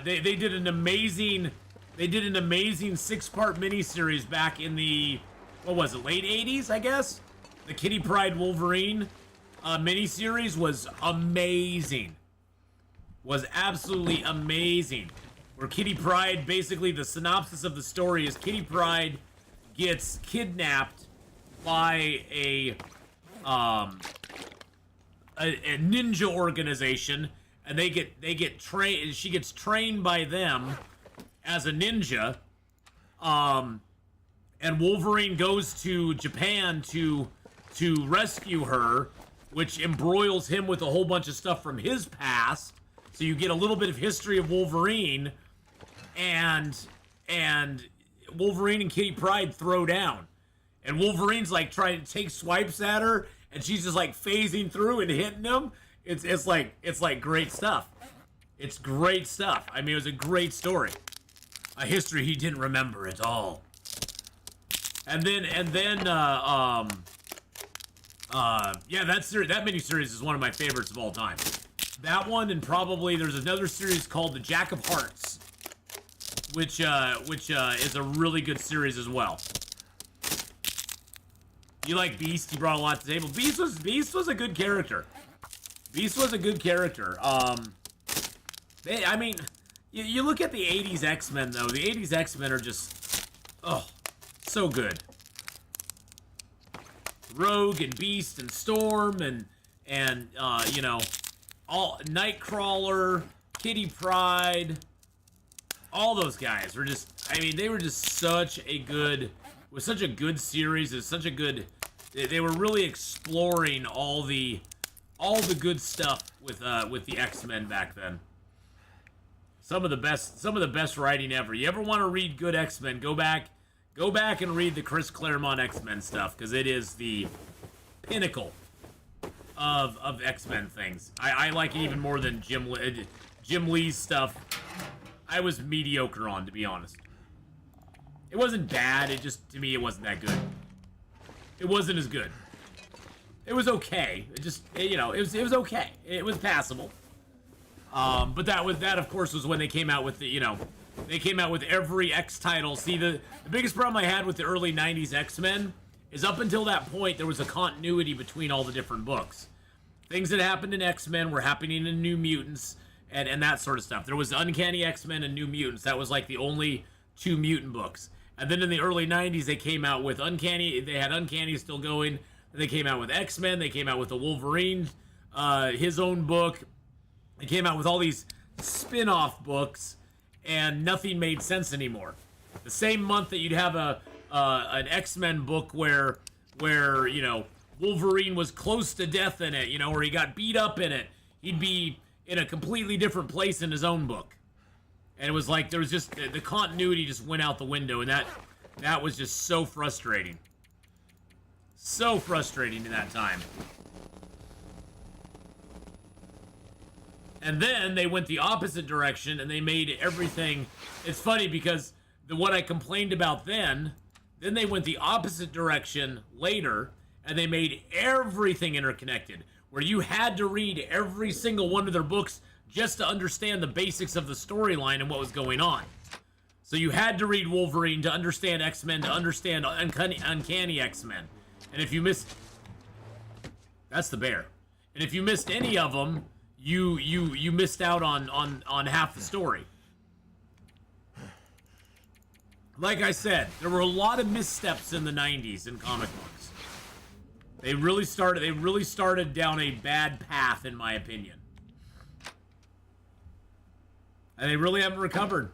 They did an amazing 6-part miniseries back in the, what was it, late 80s, I guess? The Kitty Pryde Wolverine miniseries was amazing. Was absolutely amazing. Where Kitty Pryde, basically the synopsis of the story is Kitty Pryde gets kidnapped by a ninja organization, and they get trained. She gets trained by them as a ninja, and Wolverine goes to Japan to rescue her, which embroils him with a whole bunch of stuff from his past. So you get a little bit of history of Wolverine, and Wolverine and Kitty Pryde throw down. And Wolverine's like trying to take swipes at her, and she's just like phasing through and hitting him. It's like great stuff. It's great stuff. I mean, it was a great story. A history he didn't remember at all. And then yeah, that miniseries is one of my favorites of all time. That one, and probably there's another series called The Jack of Hearts, which is a really good series as well. You like Beast? He brought a lot to the table. Beast was a good character. Beast was a good character. I mean, you look at the 80s X-Men though. The 80s X-Men are just, oh, so good. Rogue and Beast and Storm and you know, all Nightcrawler, Kitty Pryde, all those guys were just, I mean, they were just such a good, it was such a good series. It's such a good, they were really exploring all the good stuff with the X-Men back then. Some of the best writing ever. You ever want to read good X-Men, go back and read the Chris Claremont X-Men stuff, because it is the pinnacle of X-Men things. I like it even more than Jim Lee's stuff. I was mediocre on, to be honest. It wasn't bad, it just, to me, it wasn't that good. It wasn't as good. It was okay. It just, you know, it was okay. It was passable. But that of course was when they came out with the, you know, they came out with every X title. See, the biggest problem I had with the early 90s X-Men is up until that point, there was a continuity between all the different books. Things that happened in X-Men were happening in New Mutants and that sort of stuff. There was Uncanny X-Men and New Mutants. That was like the only two mutant books. And then in the early 90s, they came out with Uncanny. They had Uncanny still going. They came out with X-Men. They came out with the Wolverine, his own book. They came out with all these spin-off books, and nothing made sense anymore. The same month that you'd have an X-Men book where you know, Wolverine was close to death in it, you know, or he got beat up in it, he'd be in a completely different place in his own book. And it was like, there was just, the continuity just went out the window, and that was just so frustrating. So frustrating in that time. And then they went the opposite direction, and they made everything, it's funny because what I complained about then they went the opposite direction later, and they made everything interconnected, where you had to read every single one of their books just to understand the basics of the storyline and what was going on. So you had to read Wolverine to understand X-Men, to understand Uncanny X-Men. And if you missed... That's the bear. And if you missed any of them, you missed out on half the story. Like I said, there were a lot of missteps in the 90s in comic books. They really started down a bad path, in my opinion. And they really haven't recovered.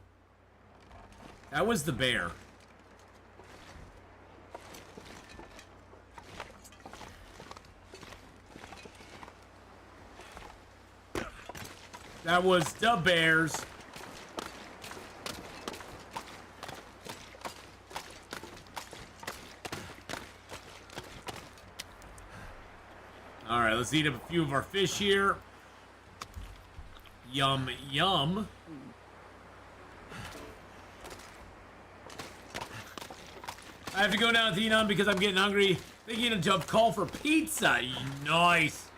That was the bear. That was the Bears. All right, let's eat a few of our fish here. Yum, yum. I have to go now, Atheenon, because I'm getting hungry. Thinking of call for pizza. Nice.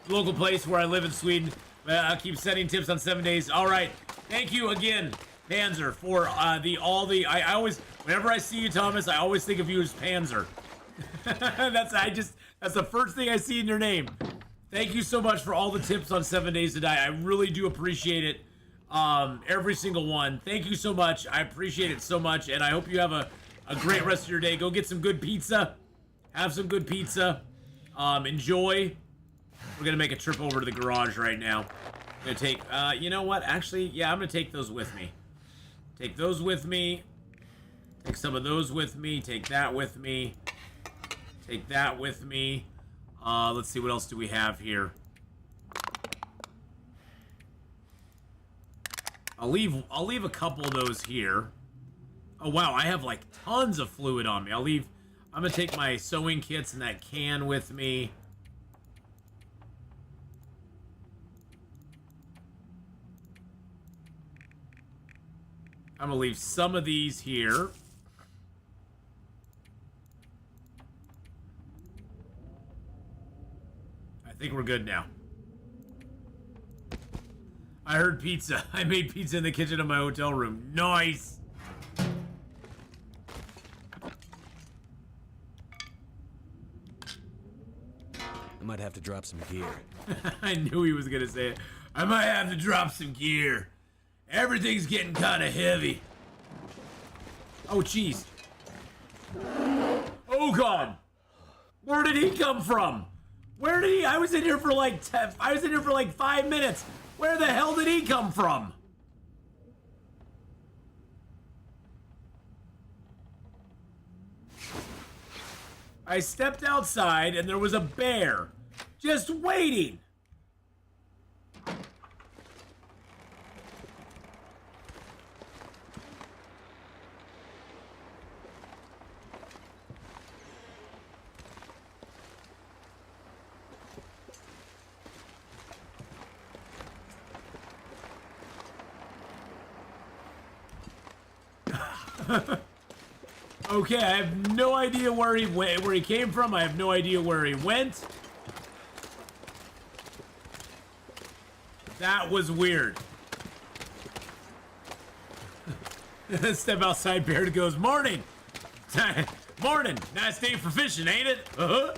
Local place where I live in Sweden. I'll keep sending tips on 7 days. All right. Thank you again, Panzer, for I always, whenever I see you, Thomas, I always think of you as Panzer. That's the first thing I see in your name. Thank you so much for all the tips on 7 Days to Die. I really do appreciate it. Every single one. Thank you so much. I appreciate it so much, and I hope you have a great rest of your day. Go get some good pizza. Have some good pizza. Enjoy. We're gonna make a trip over to the garage right now. I'm gonna take, you know what? Actually, yeah, I'm gonna take those with me. Take those with me. Take some of those with me. Take that with me. Take that with me. Let's see, what else do we have here? I'll leave a couple of those here. Oh wow, I have like tons of fluid on me. I'm gonna take my sewing kits and that can with me. I'm gonna leave some of these here. I think we're good now. I heard pizza. I made pizza in the kitchen of my hotel room. Nice! I might have to drop some gear. I knew he was gonna say it. I might have to drop some gear. Everything's getting kind of heavy. Oh, jeez. Oh, God. Where did he come from? Where did he? I was in here for like 5 minutes. Where the hell did he come from? I stepped outside and there was a bear just waiting. Okay, I have no idea where he came from. I have no idea where he went. That was weird. Step outside, Bear goes, morning! Morning! Nice day for fishing, ain't it? Uh-huh.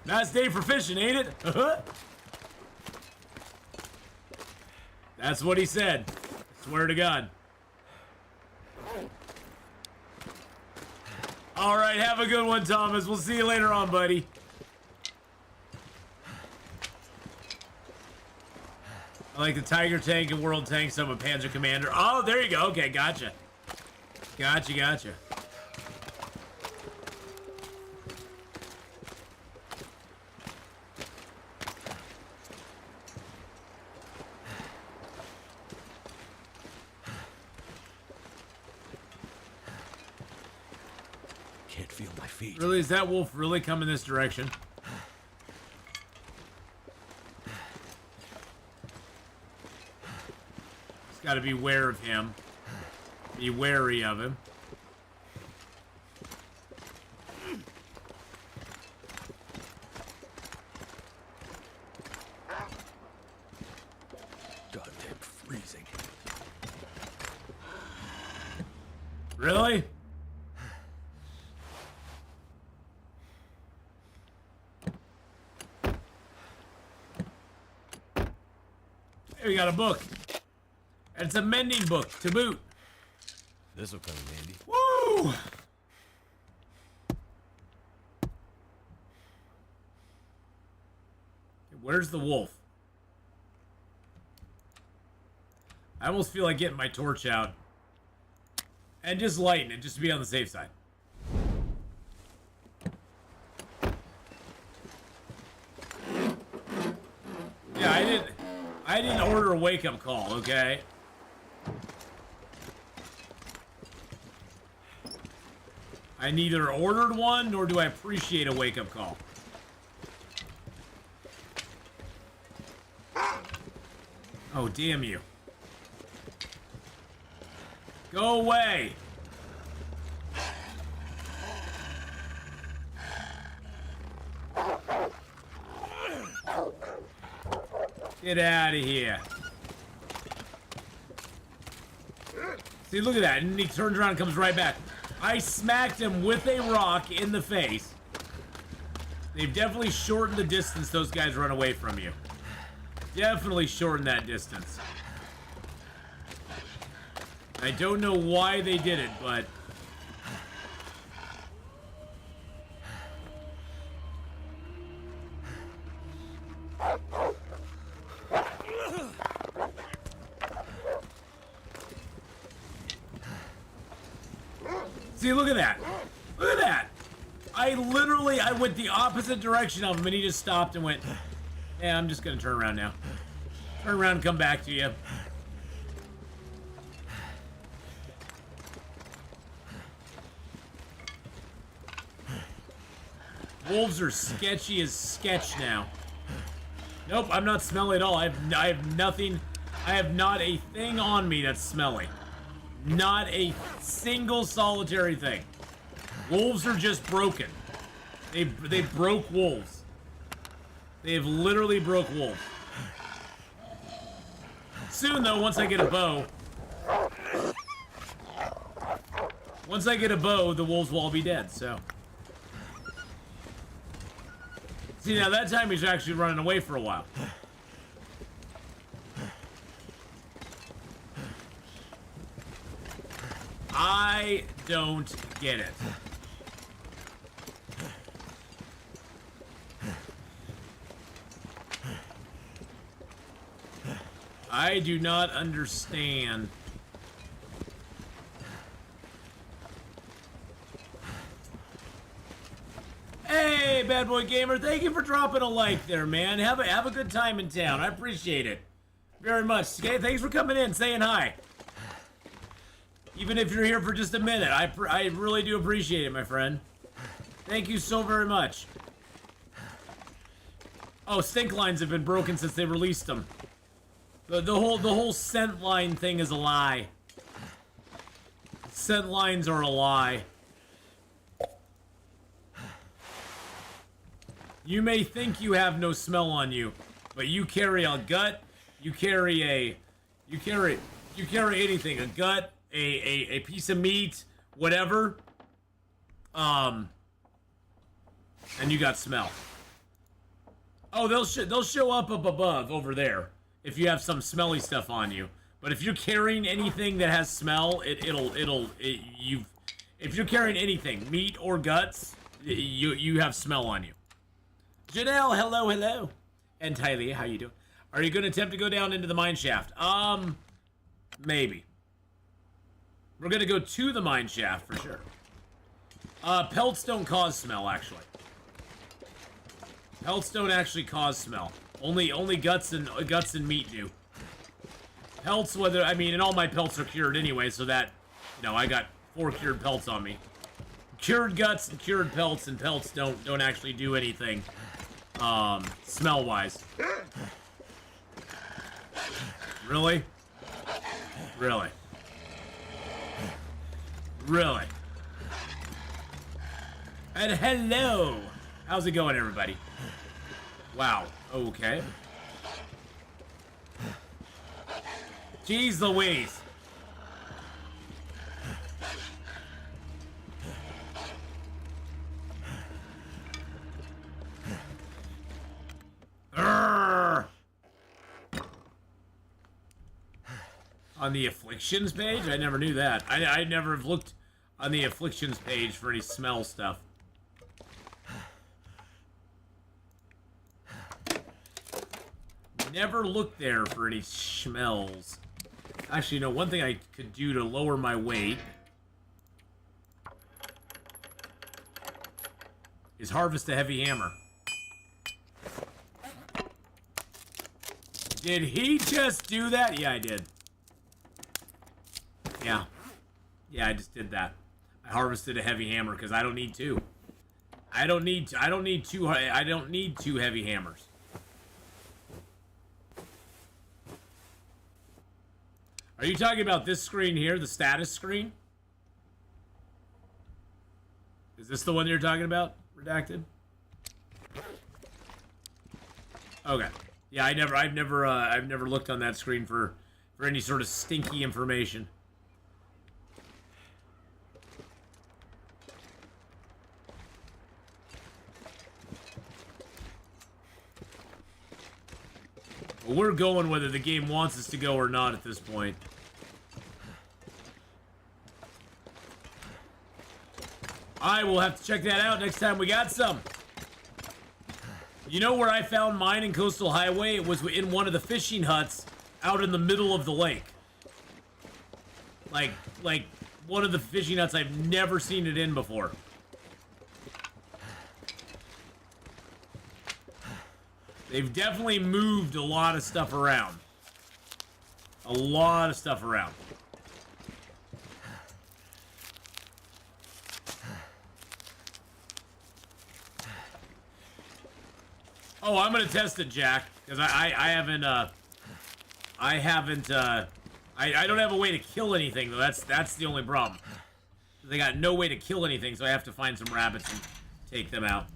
Nice day for fishing, ain't it? Uh-huh. That's what he said. Swear to God. All right, have a good one, Thomas. We'll see you later on, buddy. I like the Tiger Tank and World Tank, so I'm a Panzer Commander. Oh, there you go. Okay, gotcha. Gotcha. Can't feel my feet. Really, is that wolf really coming this direction? Just gotta be aware of him. Be wary of him. Goddamn freezing. Really? Hey, we got a book. And it's a mending book to boot. This'll come in handy. Woo! Where's the wolf? I almost feel like getting my torch out and just lighting it, just to be on the safe side. Yeah, I didn't order a wake-up call, okay? I neither ordered one, nor do I appreciate a wake-up call. Oh, damn you. Go away! Get out of here. See, look at that. And he turns around and comes right back. I smacked him with a rock in the face. They've definitely shortened the distance those guys run away from you. Definitely shortened that distance. I don't know why they did it, but... See, look at that. Look at that. I went the opposite direction of him, and he just stopped and went, yeah, I'm just going to turn around now. Turn around and come back to you. Wolves are sketchy as sketch now. Nope, I'm not smelly at all. I have nothing. I have not a thing on me that's smelly. Not a single solitary thing. Wolves are just broken. They broke wolves. They have literally broke wolves. Soon though, once I get a bow. Once I get a bow, the wolves will all be dead, so. See, now that time he's actually running away for a while. I don't get it. I do not understand. Hey, Bad Boy Gamer, thank you for dropping a like there, man. Have a good time in town. I appreciate it very much. Okay, thanks for coming in, saying hi. Even if you're here for just a minute, I really do appreciate it, my friend. Thank you so very much. Oh, stink lines have been broken since they released them. The whole scent line thing is a lie. Scent lines are a lie. You may think you have no smell on you, but you carry a gut, you carry anything, a gut, a piece of meat, whatever, and you got smell. Oh, they'll show up above over there if you have some smelly stuff on you. But if you're carrying anything that has smell, if you're carrying anything, meat or guts, you have smell on you. Janelle, hello. And Tylee, how you doing? Are you going to attempt to go down into the mine shaft? Maybe. We're going to go to the mine shaft for sure. Pelts don't cause smell, actually. Pelts don't actually cause smell. Only guts and meat do. Pelts, and all my pelts are cured anyway, so that, I got 4 cured pelts on me. Cured guts and cured pelts, and pelts don't actually do anything, smell-wise. Really? Really? Really? And hello! How's it going, everybody? Wow. Okay. Jeez Louise. Urgh. On the afflictions page? I never knew that. I never have looked on the afflictions page for any smell stuff. Never looked there for any smells. Actually, one thing I could do to lower my weight is harvest a heavy hammer. Did he just do that? Yeah, I did. Yeah. Yeah, I just did that. I harvested a heavy hammer because I don't need 2. I don't need 2 heavy hammers. Are you talking about this screen here, the status screen? Is this the one you're talking about, Redacted? Okay. Yeah, I've never looked on that screen for any sort of stinky information. Well, we're going whether the game wants us to go or not at this point. I will have to check that out next time we got some. You know where I found mine in Coastal Highway? It was in one of the fishing huts out in the middle of the lake. Like one of the fishing huts I've never seen it in before. They've definitely moved a lot of stuff around. A lot of stuff around. Oh, I'm gonna test it, Jack, because I don't have a way to kill anything though. That's the only problem. They got no way to kill anything, so I have to find some rabbits and take them out.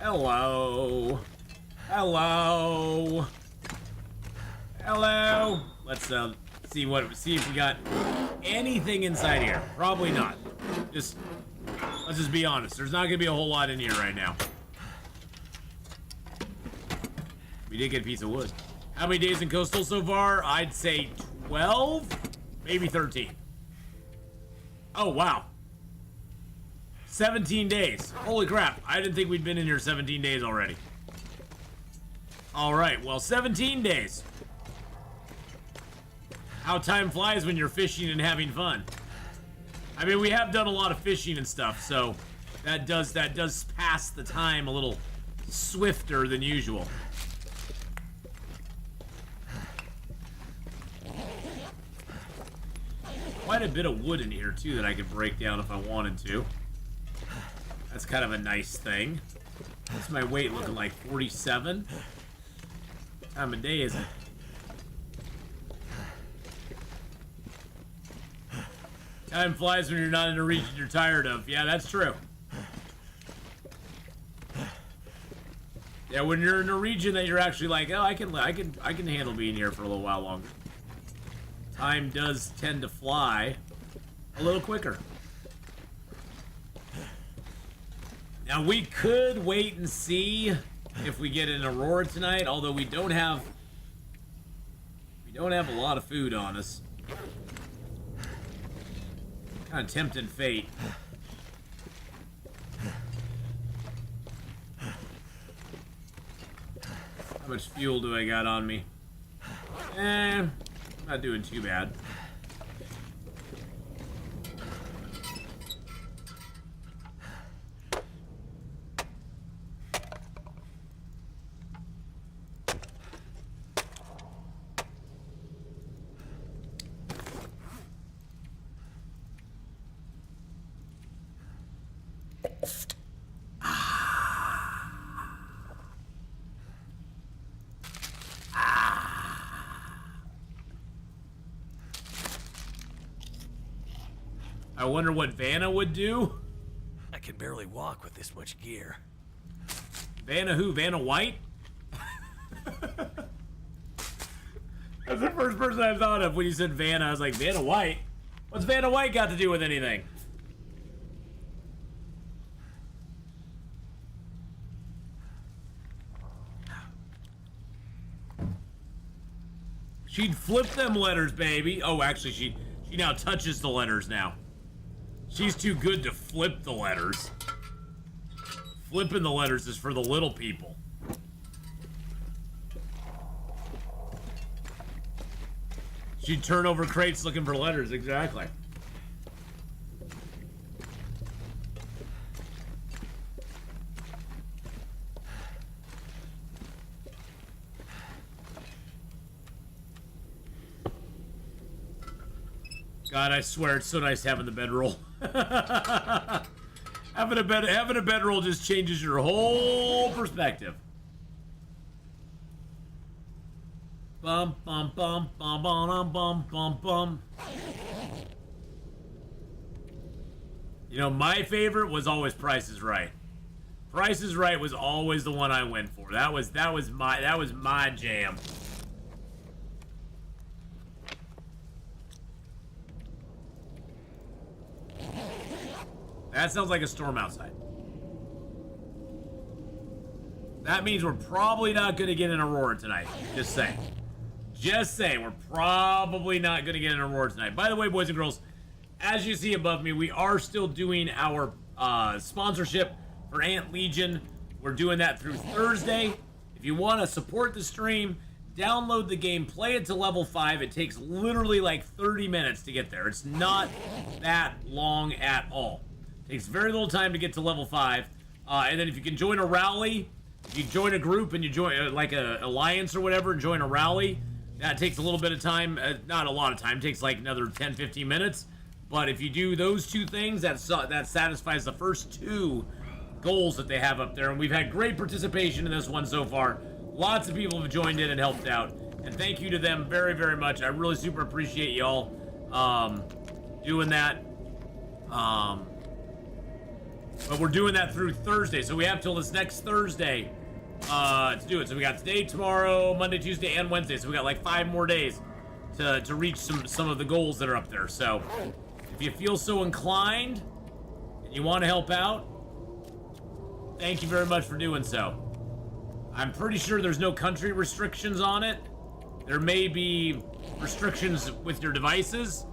Hello. Hello. Hello. Let's see if we got anything inside here. Probably not. Let's just be honest. There's not gonna be a whole lot in here right now. We did get a piece of wood. How many days in Coastal so far? I'd say 12, maybe 13. Oh wow. 17 days. Holy crap. I didn't think we'd been in here 17 days already. Alright, well, 17 days. How time flies when you're fishing and having fun. I mean, we have done a lot of fishing and stuff, so that does pass the time a little swifter than usual. Quite a bit of wood in here, too, that I could break down if I wanted to. That's kind of a nice thing. What's my weight looking like? 47? Time of day is it? Time flies when you're not in a region you're tired of. Yeah, that's true. Yeah, when you're in a region that you're actually like, oh, I can handle being here for a little while longer. Time does tend to fly a little quicker. Now we could wait and see if we get an aurora tonight, although we don't have a lot of food on us. Kind of tempting fate. How much fuel do I got on me? Not doing too bad. I wonder what Vanna would do. I can barely walk with this much gear. Vanna who? Vanna White? That's the first person I thought of when you said Vanna. I was like, Vanna White? What's Vanna White got to do with anything? She'd flip them letters, baby. Oh, actually, she now touches the letters now. She's too good to flip the letters. Flipping the letters is for the little people. She'd turn over crates looking for letters, exactly. God, I swear it's so nice having the bedroll. having a bedroll just changes your whole perspective. Bum bum bum bum bum bum bum bum. You know, my favorite was always Price is Right. Price is Right was always the one I went for. That was my jam. That sounds like a storm outside. That means we're probably not going to get an aurora tonight. Just saying. Just saying, we're probably not going to get an aurora tonight. By the way, boys and girls, as you see above me, we are still doing our sponsorship for Ant Legion. We're doing that through Thursday. If you want to support the stream, download the game, play it to level 5. It takes literally like 30 minutes to get there. It's not that long at all. It takes very little time to get to level 5. And then if you can join a rally, if you join a group and you join like a alliance or whatever and join a rally, that takes a little bit of time. Not a lot of time. It takes like another 10-15 minutes. But if you do those two things, that satisfies the first 2 goals that they have up there. And we've had great participation in this one so far. Lots of people have joined in and helped out. And thank you to them very, very much. I really super appreciate y'all doing that. But we're doing that through Thursday. So we have till this next Thursday to do it. So we got today, tomorrow, Monday, Tuesday, and Wednesday. So we got like 5 more days to reach some of the goals that are up there. So if you feel so inclined and you want to help out, thank you very much for doing so. I'm pretty sure there's no country restrictions on it. There may be restrictions with your devices,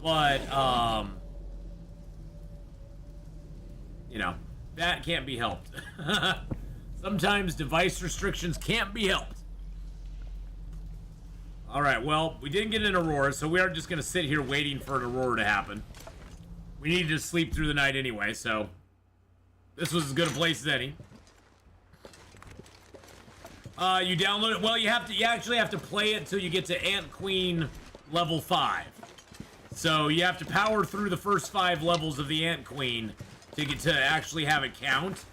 but you know, that can't be helped. Sometimes device restrictions can't be helped. Alright, well, we didn't get an aurora, so we aren't just going to sit here waiting for an aurora to happen. We needed to sleep through the night anyway, so this was as good a place as any. You download it. Well, you actually have to play it till you get to Ant Queen level 5. So you have to power through the first 5 levels of the Ant Queen to get to actually have it count.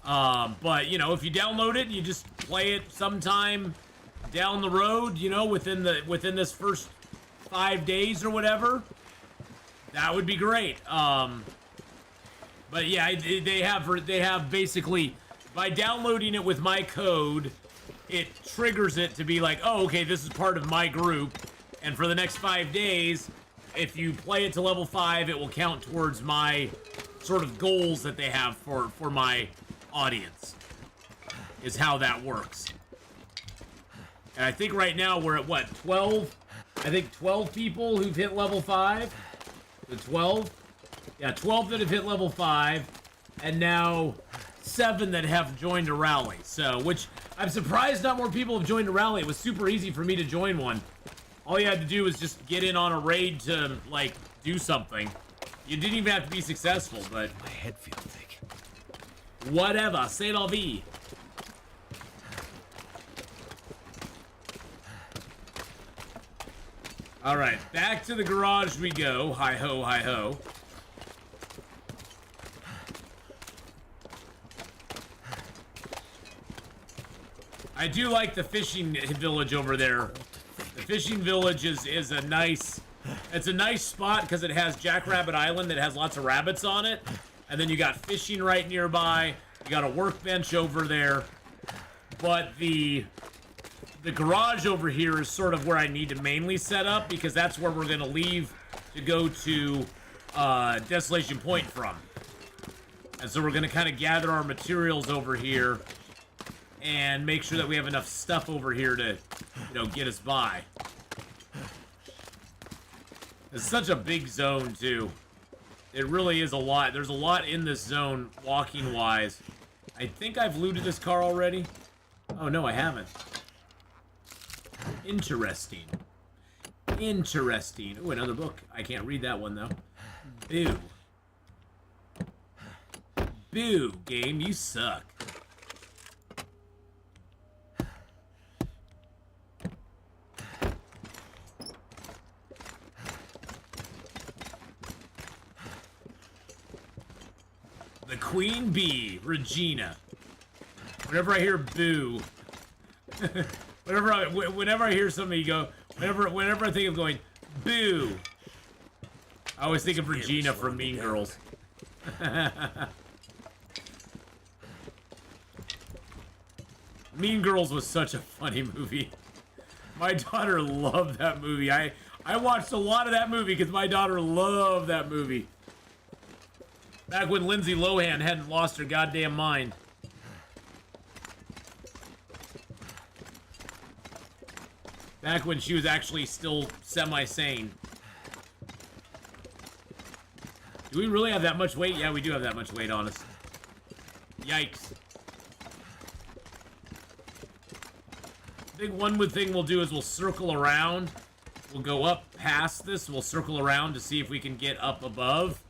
But you know, if you download it, you just play it sometime down the road, you know, within this first 5 days or whatever, that would be great. But yeah, they have basically, by downloading it with my code, it triggers it to be like, oh, okay, this is part of my group, and for the next 5 days, if you play it to level 5, it will count towards my sort of goals that they have for my audience, is how that works. And I think right now we're at, what, 12? I think 12 people who've hit level 5. The 12? Yeah, 12 that have hit level 5, and now 7 that have joined a rally. So, which, I'm surprised not more people have joined a rally. It was super easy for me to join one. All you had to do was just get in on a raid to, like, do something. You didn't even have to be successful, but... My head feels thick. Whatever, c'est la vie. Alright, back to the garage we go. Hi-ho, hi-ho. I do like the fishing village over there. The fishing village is a nice... It's a nice spot because it has Jackrabbit Island that has lots of rabbits on it. And then you got fishing right nearby. You got a workbench over there. But the garage over here is sort of where I need to mainly set up, because that's where we're going to leave to go to Desolation Point from. And so we're going to kind of gather our materials over here and make sure that we have enough stuff over here to, you know, get us by. It's such a big zone, too. It really is a lot. There's a lot in this zone, walking-wise. I think I've looted this car already. Oh, no, I haven't. Interesting. Interesting. Ooh, another book. I can't read that one, though. Boo. Boo, game. You suck. The Queen Bee, Regina. Whenever I hear boo... Whenever I hear somebody go, whenever I think of going, boo, I always think of Regina from Mean Girls. Mean Girls was such a funny movie. My daughter loved that movie. I watched a lot of that movie because my daughter loved that movie. Back when Lindsay Lohan hadn't lost her goddamn mind. Back when she was actually still semi-sane. Do we really have that much weight? Yeah, we do have that much weight on us. Yikes. I think one good thing we'll do is we'll circle around. We'll go up past this. We'll circle around to see if we can get up above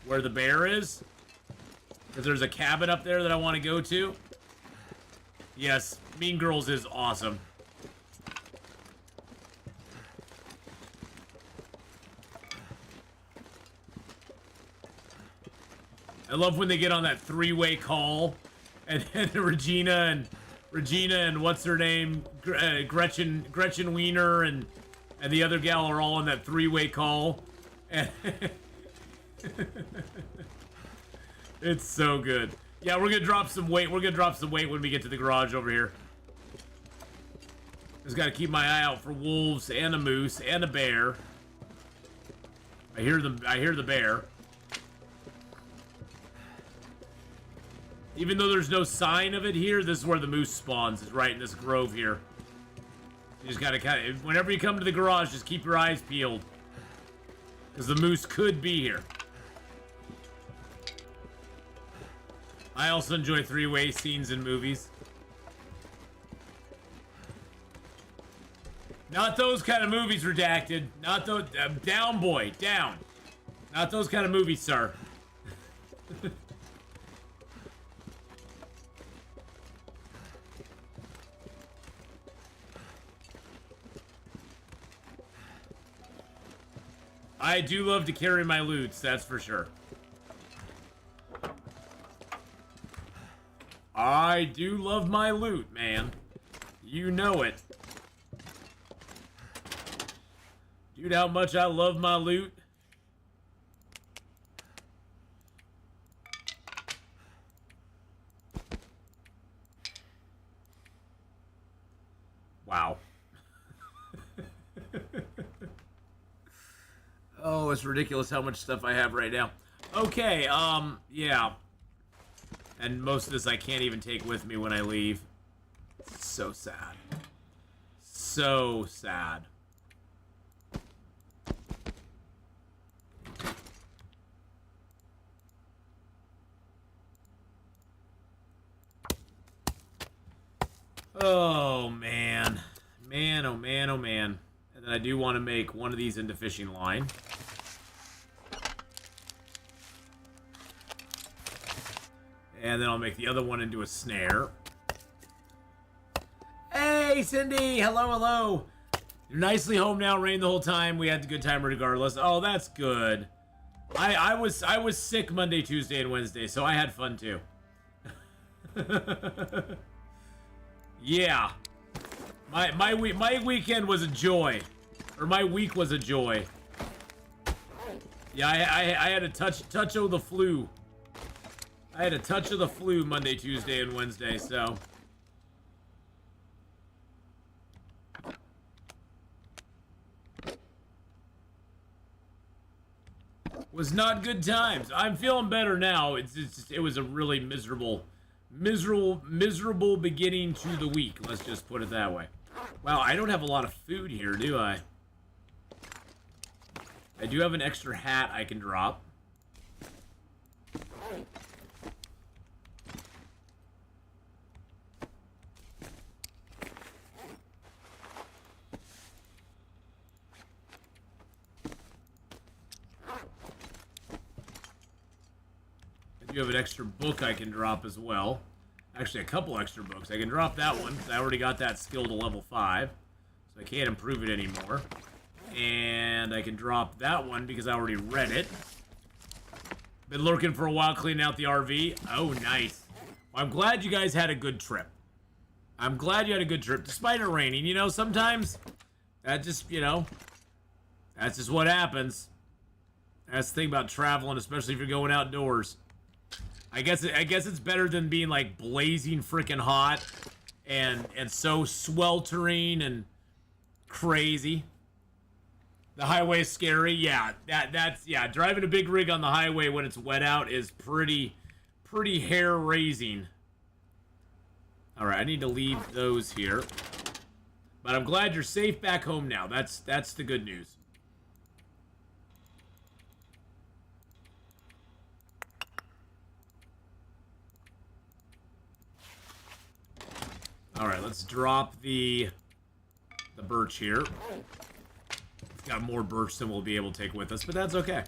where the bear is. Because there's a cabin up there that I want to go to. Yes, Mean Girls is awesome. I love when they get on that three-way call, and Regina and what's her name, Gretchen Wiener and the other gal are all on that three-way call, and it's so good. Yeah, we're gonna drop some weight. We're gonna drop some weight when we get to the garage over here. Just gotta keep my eye out for wolves and a moose and a bear. I hear the bear. Even though there's no sign of it here, this is where the moose spawns, is right in this grove here. You just gotta kind of, whenever you come to the garage, just keep your eyes peeled. Because the moose could be here. I also enjoy three-way scenes in movies. Not those kind of movies, Redacted. Not those, down, boy, down. Not those kind of movies, sir. I do love to carry my loots, that's for sure. I do love my loot, man. You know it. Dude, how much I love my loot. Wow. Oh, it's ridiculous how much stuff I have right now. Okay, yeah. And most of this I can't even take with me when I leave. So sad. So sad. Oh, man. Man, oh, man, oh, man. And then I do want to make one of these into fishing line. And then I'll make the other one into a snare. Hey, Cindy! Hello, hello! You're nicely home now, rain the whole time. We had a good time regardless. Oh, that's good. I was sick Monday, Tuesday, and Wednesday, so I had fun too. Yeah. My weekend was a joy. Or my week was a joy. Yeah, I had a touch of the flu. I had a touch of the flu Monday, Tuesday, and Wednesday, so. Was not good times. I'm feeling better now. It's just, it was a really miserable beginning to the week. Let's just put it that way. Wow, I don't have a lot of food here, do I? I do have an extra hat I can drop. I do have an extra book I can drop as well. Actually, a couple extra books. I can drop that one, because I already got that skill to level 5. So I can't improve it anymore. And I can drop that one, because I already read it. Been lurking for a while, cleaning out the RV. Oh, nice. Well, I'm glad you guys had a good trip. I'm glad you had a good trip, despite it raining. You know, sometimes, that just, you know, that's just what happens. That's the thing about traveling, especially if you're going outdoors. I guess it's better than being like blazing freaking hot and so sweltering and crazy. The highway is scary. Yeah, that's driving a big rig on the highway when it's wet out is pretty hair-raising. All right, I need to leave those here. But I'm glad you're safe back home now. That's the good news. All right, let's drop the birch here. It's got more birch than we'll be able to take with us, but that's okay.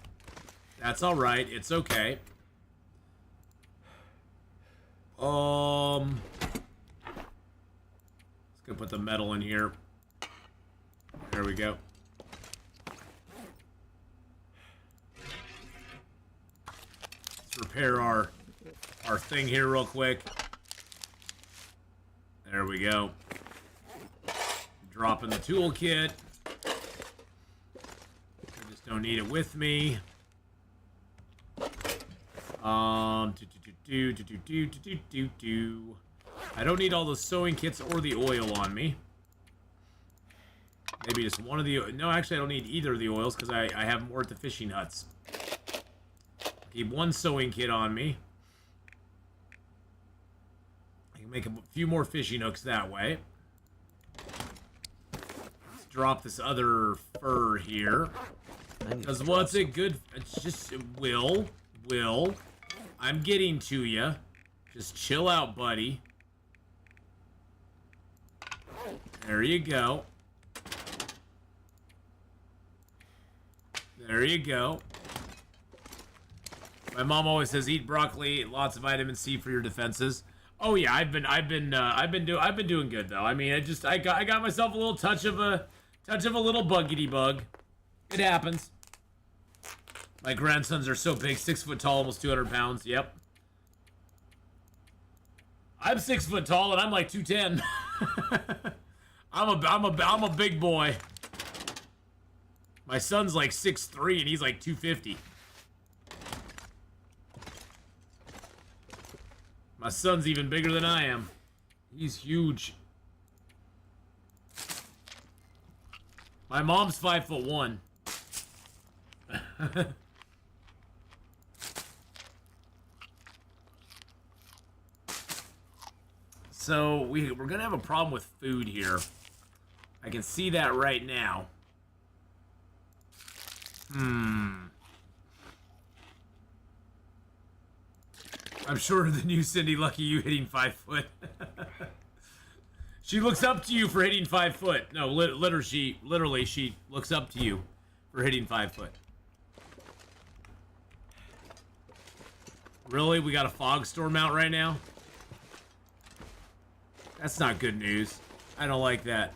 That's all right. It's okay. Let's go put the metal in here. There we go. Let's repair our thing here real quick. There we go. Dropping the toolkit. I just don't need it with me. I don't need all the sewing kits or the oil on me. Maybe just one of the... No, actually, I don't need either of the oils because I have more at the fishing huts. Keep one sewing kit on me. I can make a few more fishing hooks that way. Let's drop this other fur here. Because what's it good... It's just... Will. I'm getting to you. Just chill out, buddy. There you go. There you go. My mom always says eat broccoli, lots of vitamin C for your defenses. Oh yeah, I've been doing good though. I mean, I got myself a little touch of a little buggity bug. It happens. My grandsons are so big, 6 foot tall, almost 200 pounds. Yep. I'm 6 foot tall and I'm like 210. I'm a big boy. My son's like 6'3" and he's like 250. My son's even bigger than I am. He's huge. My mom's 5'1". So we're gonna have a problem with food here. I can see that right now. I'm sure the new Cindy lucky you hitting 5 foot. She looks up to you for hitting 5 foot. No, literally, she looks up to you for hitting 5 foot. Really? We got a fog storm out right now? That's not good news. I don't like that.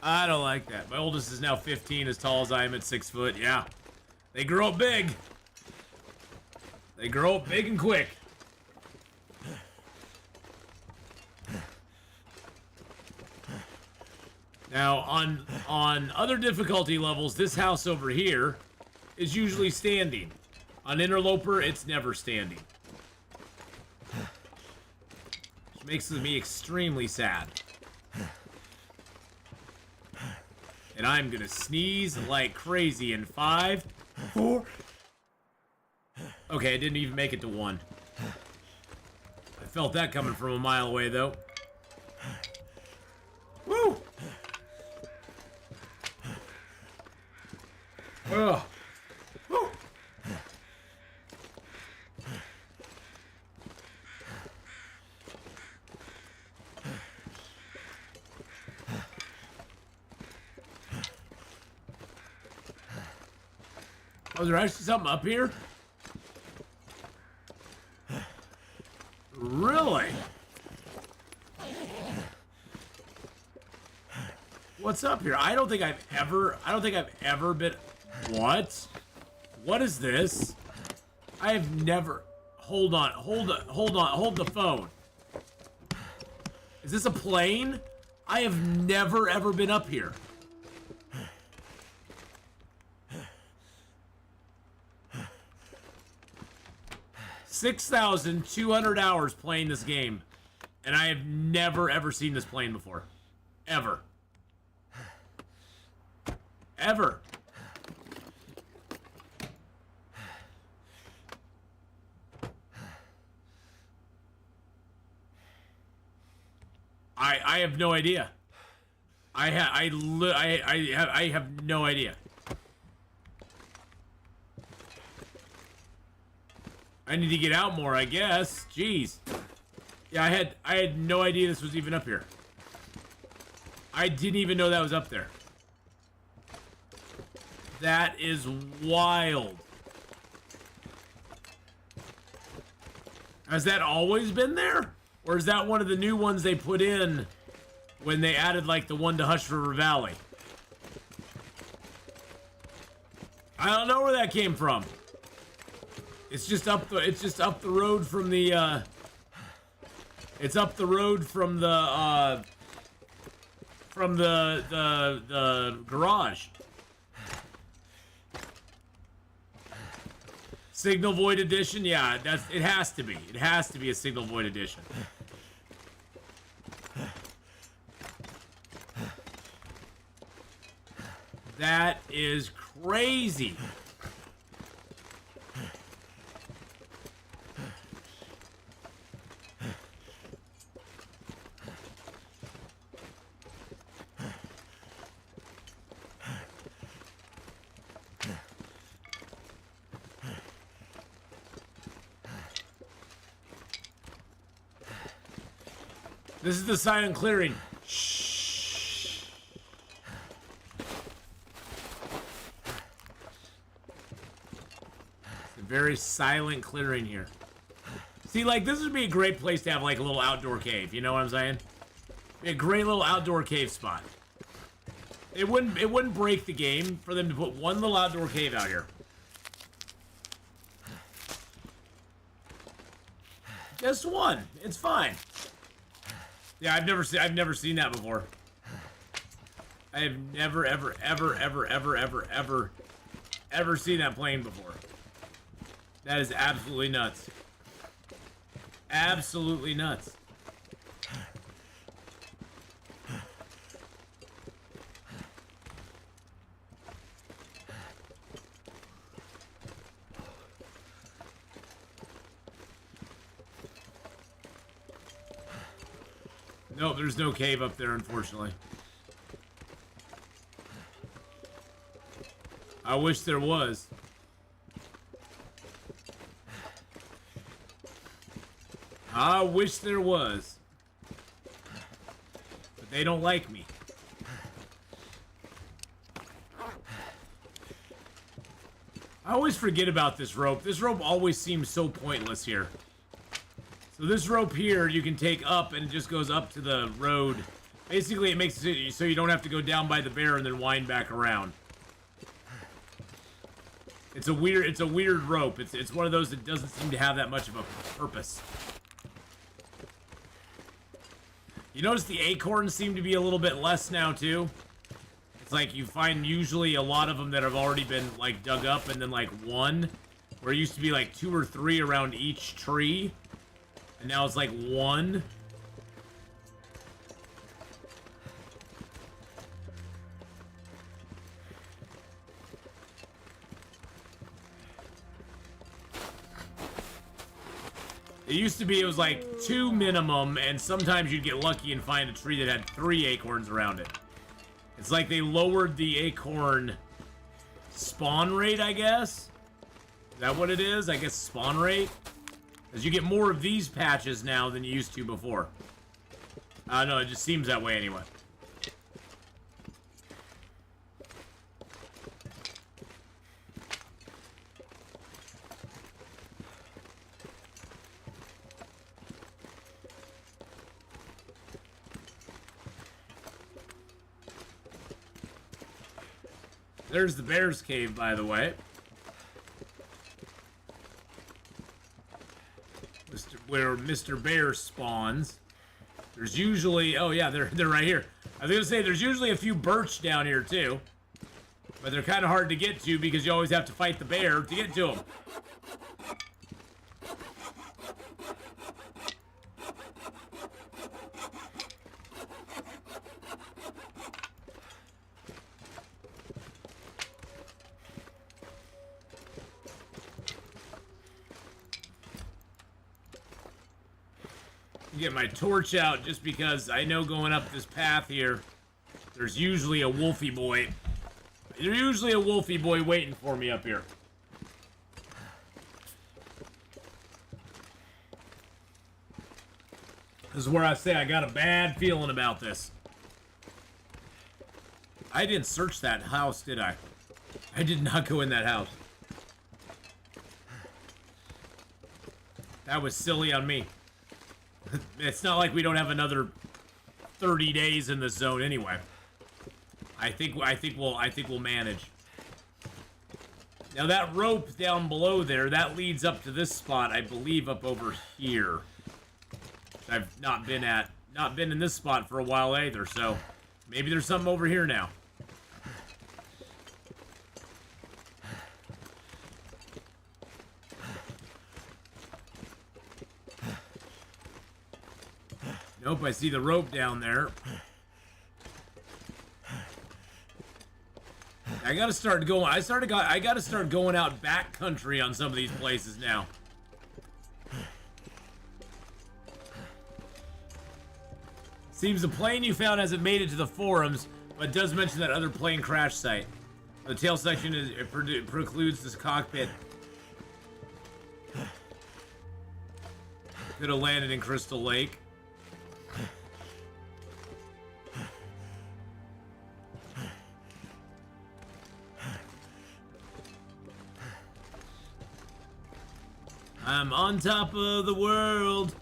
I don't like that. My oldest is now 15, as tall as I am at 6 foot. Yeah. They grow up big. They grow up big and quick. Now, on other difficulty levels, this house over here is usually standing. On Interloper, it's never standing. Which makes me extremely sad. And I'm gonna sneeze like crazy in 5, 4... Okay, I didn't even make it to 1. I felt that coming from a mile away, though. Woo! Ugh. Woo! Oh, is there actually something up here? Really? What's up here? I don't think I've ever been... What? What is this? I have never... Hold the phone. Is this a plane? I have never ever been up here. $6,200 hours playing this game, and I have never ever seen this plane before. Ever. Ever. I have no idea. I have no idea. I need to get out more, I guess. Jeez. Yeah, I had no idea this was even up here. I didn't even know that was up there. That is wild. Has that always been there? Or is that one of the new ones they put in when they added like the one to Hush River Valley? I don't know where that came from. It's just up the road from the it's up the road from the garage. Signal Void Edition? Yeah, it has to be. It has to be a Signal Void Edition. That is crazy. This is the silent clearing. Shh. It's a very silent clearing here. See, like, this would be a great place to have, like, a little outdoor cave. You know what I'm saying? Be a great little outdoor cave spot. It wouldn't break the game for them to put one little outdoor cave out here. Just one. It's fine. Yeah, I've never seen that before. I have never ever seen that plane before. That is absolutely nuts. Absolutely nuts. No, there's no cave up there, unfortunately. I wish there was. I wish there was. But they don't like me. I always forget about this rope. This rope always seems so pointless here. So this rope here, you can take up and it just goes up to the road. Basically, it makes it so you don't have to go down by the bear and then wind back around. It's a weird rope. It's one of those that doesn't seem to have that much of a purpose. You notice the acorns seem to be a little bit less now too. It's like you find usually a lot of them that have already been like dug up, and then like one, where it used to be like 2 or 3 around each tree. And now it's like 1. It used to be it was like 2 minimum, and sometimes you'd get lucky and find a tree that had 3 acorns around it. It's like they lowered the acorn spawn rate, I guess? Is that what it is? I guess spawn rate? Because you get more of these patches now than you used to before. No, it just seems that way anyway. There's the bear's cave, by the way. Where Mr. Bear spawns. There's usually... Oh, yeah, they're right here. I was going to say, there's usually a few birch down here, too. But they're kind of hard to get to because you always have to fight the bear to get to them. Get my torch out just because I know going up this path here, there's usually a wolfy boy. There's usually a wolfy boy waiting for me up here. This is where I say I got a bad feeling about this. I didn't search that house, did I? I did not go in that house. That was silly on me. It's not like we don't have another 30 days in this zone anyway. I think we'll manage. Now that rope down below there, that leads up to this spot, I believe, up over here. I've not been in this spot for a while either, so maybe there's something over here now. Nope, I see the rope down there. I gotta start going. I gotta start going out back country on some of these places now. Seems the plane you found hasn't made it to the forums, but does mention that other plane crash site. The tail section precludes this cockpit. Could have landed in Crystal Lake. I'm on top of the world.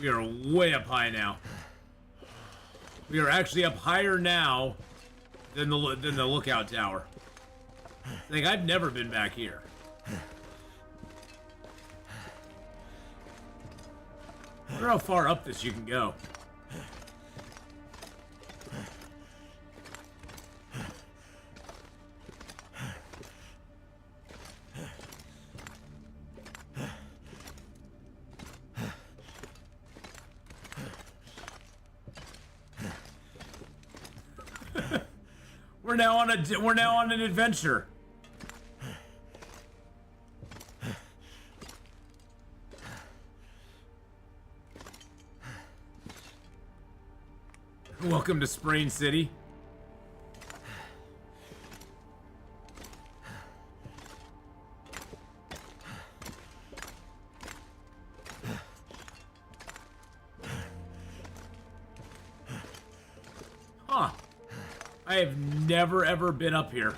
We are way up high now. We are actually up higher now than the lookout tower. Like, I've never been back here. I wonder how far up this you can go. We're now on an adventure. Welcome to Sprain City. Huh. I have never ever been up here.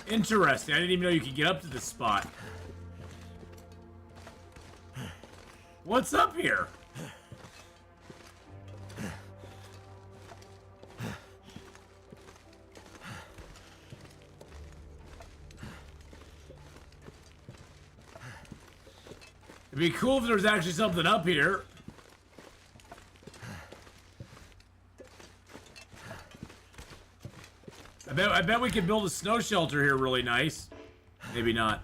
Interesting. I didn't even know you could get up to this spot. What's up here? It'd be cool if there was actually something up here. I bet we could build a snow shelter here really nice. Maybe not.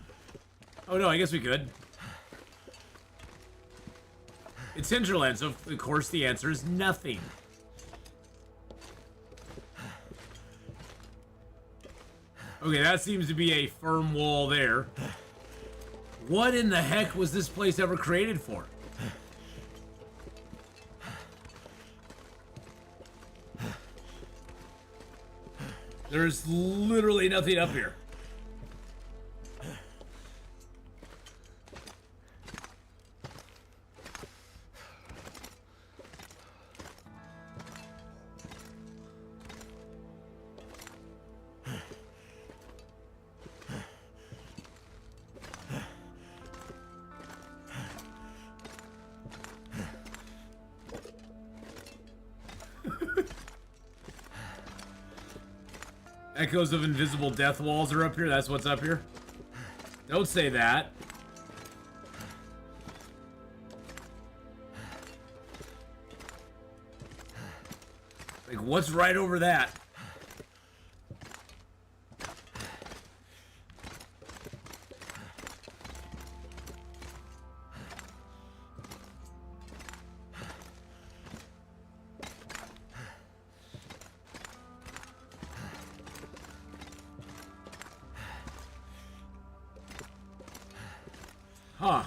Oh no, I guess we could. It's hinterland, so of course the answer is nothing. Okay, that seems to be a firm wall there. What in the heck was this place ever created for? There's literally nothing up here. Echoes of invisible death walls are up here. That's what's up here. Don't say that. Like, what's right over that? Huh.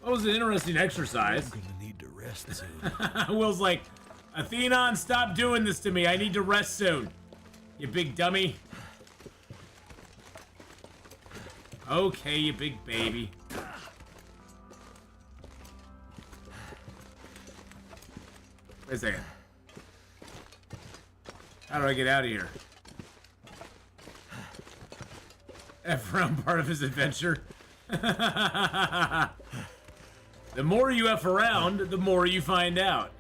That was an interesting exercise. I'm gonna need to rest soon. Will's like, Atheenon, stop doing this to me. I need to rest soon. You big dummy. Okay, you big baby. Wait a second. How do I get out of here? F around part of his adventure. The more you F around, the more you find out.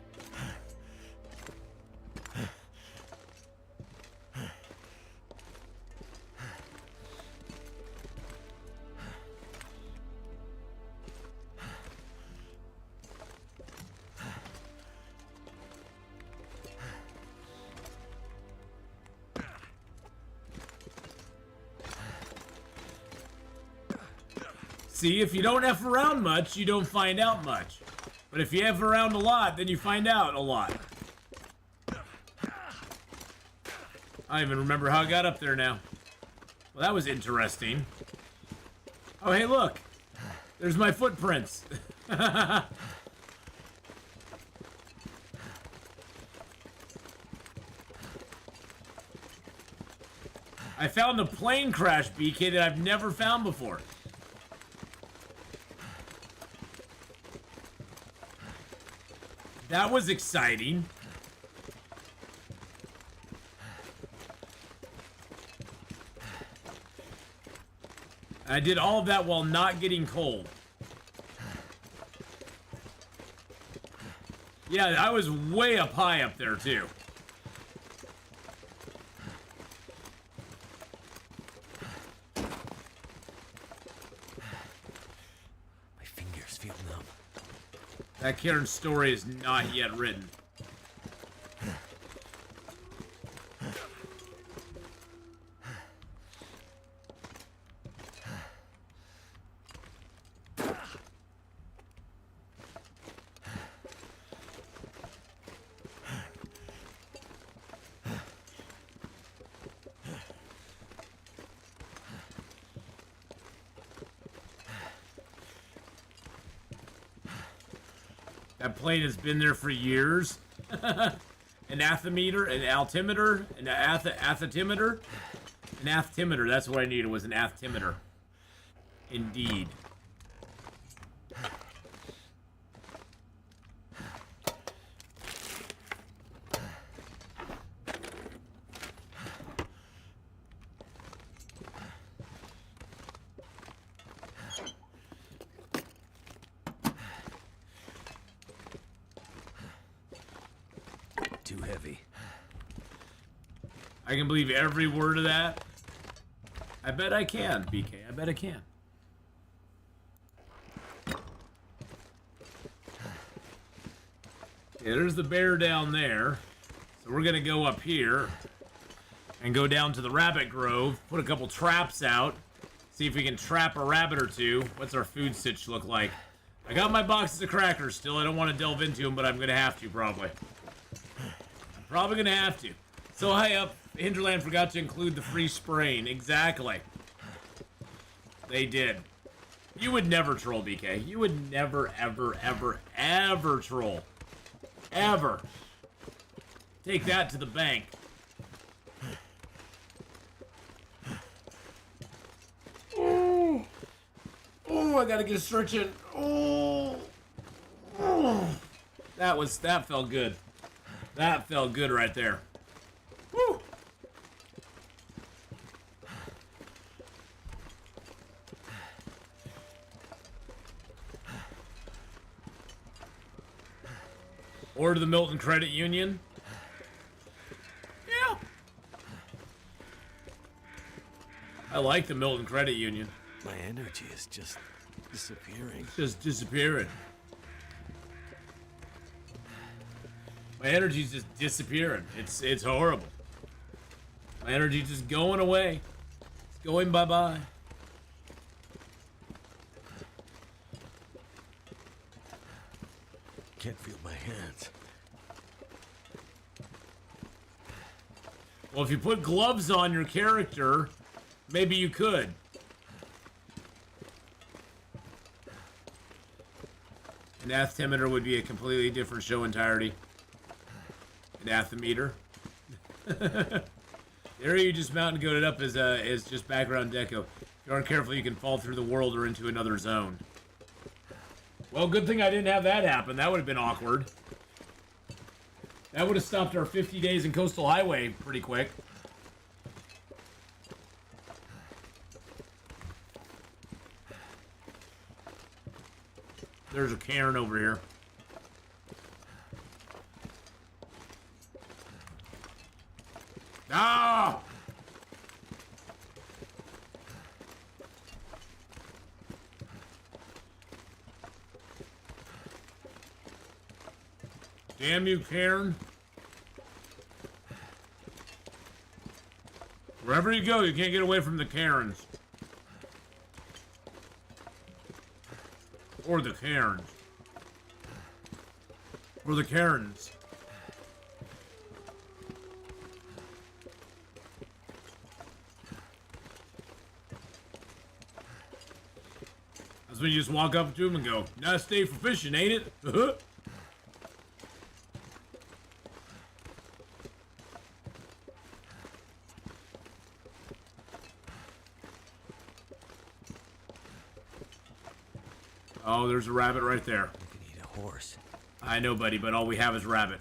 See, if you don't F around much, you don't find out much. But if you F around a lot, then you find out a lot. I don't even remember how I got up there now. Well, that was interesting. Oh, hey, look. There's my footprints. I found a plane crash BK that I've never found before. That was exciting. I did all of that while not getting cold. Yeah, I was way up high up there, too. My fingers feel numb. That Karen's story is not yet written. That plane has been there for years. An athometer, an altimeter, an athetimeter. An athetimeter, that's what I needed, was an athetimeter. Indeed. Too heavy. I can believe every word of that. I bet I can, BK. I bet I can. Yeah, there's the bear down there. So we're gonna go up here and go down to the rabbit grove, put a couple traps out, see if we can trap a rabbit or two. What's our food sitch look like? I got my boxes of crackers still. I don't want to delve into them, but I'm gonna have to probably. Probably gonna have to. So high up, Hinterland forgot to include the free spraying. Exactly. They did. You would never troll, BK. You would never, ever, ever, ever troll. Ever. Take that to the bank. Oh, I gotta get a stretch in. Oh, that felt good. That felt good right there. Woo! Or to the Milton Credit Union. Yeah. I like the Milton Credit Union. My energy is just disappearing. Just disappearing. My energy's just disappearing. It's horrible. My energy's just going away. It's going bye-bye. Can't feel my hands. Well, if you put gloves on your character, maybe you could. An athetimeter would be a completely different show entirety. An athometer. The area you just mount and goat it up is just background deco. If you aren't careful, you can fall through the world or into another zone. Well, good thing I didn't have that happen. That would have been awkward. That would have stopped our 50 days in Coastal Highway pretty quick. There's a cairn over here. Ah! Damn you, Cairn. Wherever you go, you can't get away from the Cairns. Or the Cairns. Or the Cairns. That's when you just walk up to him and go, "Nice day for fishing, ain't it?" Oh, there's a rabbit right there. I could eat a horse. I know, buddy, but all we have is rabbit.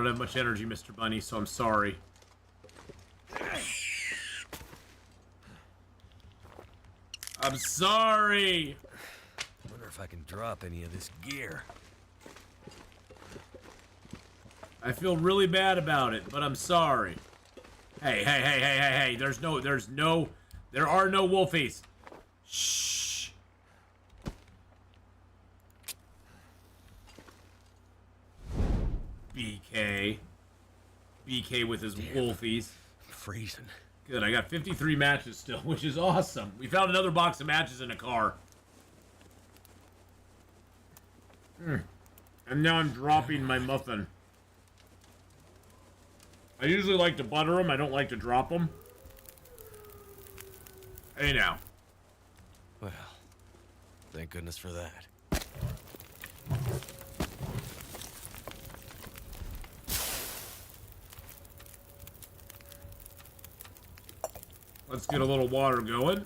don't have much energy, Mr. Bunny, so I'm sorry. I'm sorry! Wonder if I can drop any of this gear. I feel really bad about it, but I'm sorry. Hey, there are no wolfies. Shh. BK with his wolfies. I'm freezing. Good, I got 53 matches still, which is awesome. We found another box of matches in a car. And now I'm dropping my muffin. I usually like to butter them. I don't like to drop them. Hey now. Well, thank goodness for that. Let's get a little water going.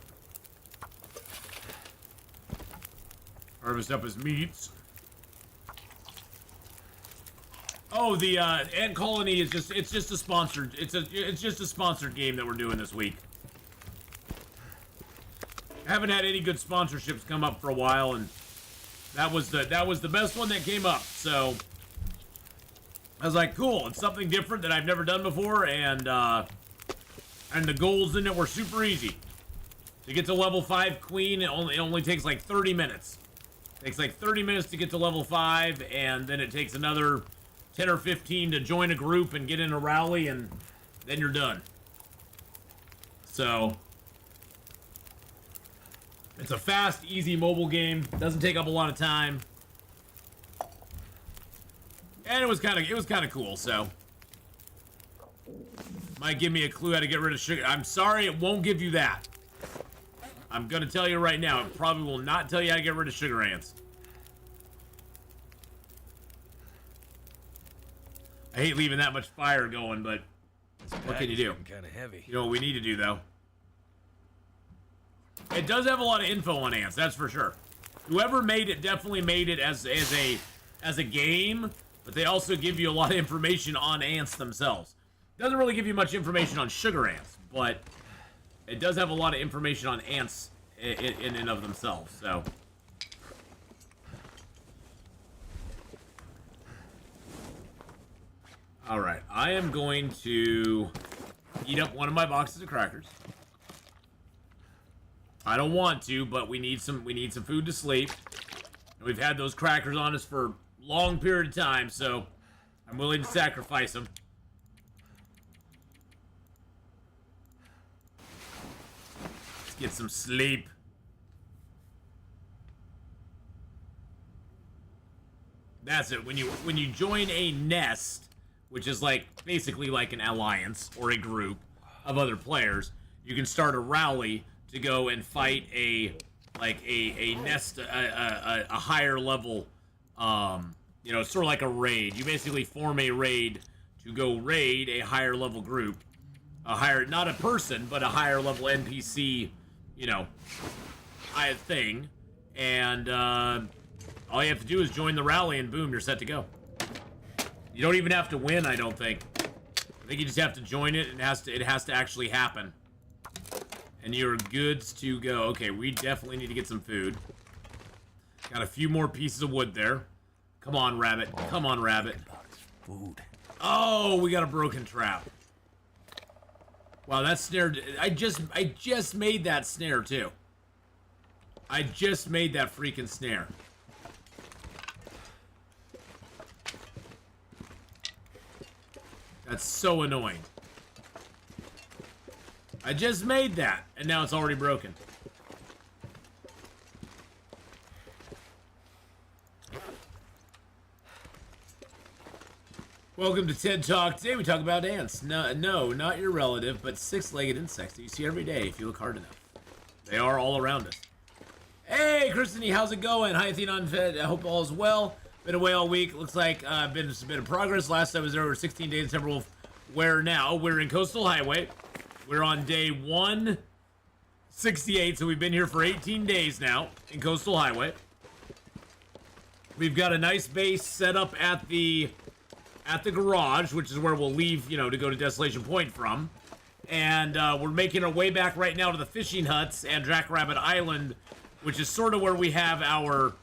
Harvest up his meats. Oh, the Ant Colony is just a sponsored it's just a sponsored game that we're doing this week. I haven't had any good sponsorships come up for a while, and that was the best one that came up. So I was like, cool, it's something different that I've never done before, and the goals in it were super easy. To get to level 5 Queen, it only takes like 30 minutes. It takes like 30 minutes to get to level 5, and then it takes another 10 or 15 to join a group and get in a rally, and then you're done. So it's a fast, easy mobile game. Doesn't take up a lot of time. And it was kind of cool, so might give me a clue how to get rid of sugar. I'm sorry, it won't give you that. I'm gonna tell you right now, it probably will not tell you how to get rid of sugar ants. I hate leaving that much fire going, but what can you do? Kind of heavy. You know what we need to do, though? It does have a lot of info on ants, that's for sure. Whoever made it definitely made it as a game, but they also give you a lot of information on ants themselves. Doesn't really give you much information on sugar ants, but it does have a lot of information on ants in and of themselves, so. Alright, I am going to eat up one of my boxes of crackers. I don't want to, but we need some food to sleep. And we've had those crackers on us for a long period of time, so I'm willing to sacrifice them. Let's get some sleep. That's it. When you join a nest, which is like basically like an alliance or a group of other players, you can start a rally to go and fight a nest, a higher level, you know, sort of like a raid. You basically form a raid to go raid a higher level group, not a person, but a higher level NPC, you know, thing, and all you have to do is join the rally, and boom, you're set to go. You don't even have to win, I don't think. I think you just have to join it, and it has to actually happen. And you're good to go. Okay, we definitely need to get some food. Got a few more pieces of wood there. Come on, rabbit. Come on, rabbit. Food. Oh, we got a broken trap. Wow, that snare... I just made that snare, too. I just made that freaking snare. That's so annoying. I just made that, and now it's already broken. Welcome to TED Talk. Today we talk about ants. No, not your relative, but six-legged insects that you see every day if you look hard enough. They are all around us. Hey, Christine, how's it going? Hi, Atheenon. I hope all is well. Been away all week. Looks like been a bit of progress. Last I was there, 16 days in Timberwolf. Where now? We're in Coastal Hightway. We're on day 168, so we've been here for 18 days now in Coastal Hightway. We've got a nice base set up at the at the garage, which is where we'll leave, you know, to go to Desolation Point from. And we're making our way back right now to the fishing huts and Jackrabbit Island, which is sort of where we have our,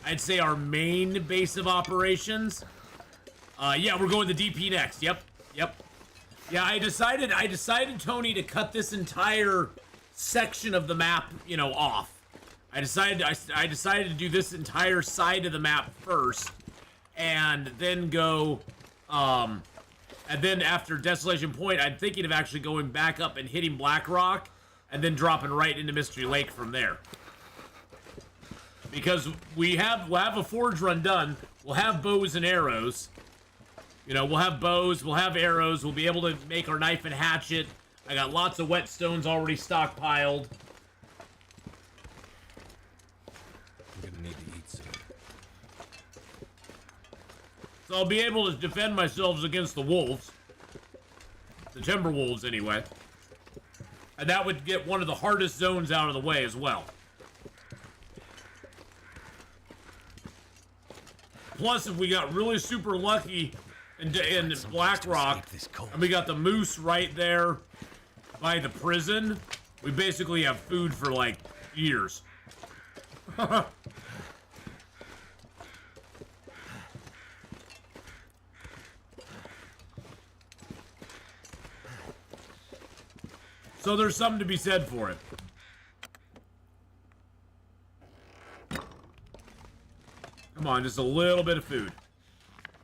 I'd say, our main base of operations. Yeah, we're going to DP next. Yep. Yeah, I decided, Tony, to cut this entire section of the map, you know, off. I decided to do this entire side of the map first, and then go, and then after Desolation Point, I'm thinking of actually going back up and hitting Black Rock, and then dropping right into Mystery Lake from there. Because we'll have a forge run done, we'll have bows and arrows. You know, we'll have bows, we'll have arrows, we'll be able to make our knife and hatchet. I got lots of whetstones already stockpiled. I'm gonna need to eat some. So I'll be able to defend myself against the wolves. The timber wolves, anyway. And that would get one of the hardest zones out of the way as well. Plus, if we got really super lucky in Black Rock, and we got the moose right there by the prison, we basically have food for, like, years. So there's something to be said for it. Come on, just a little bit of food.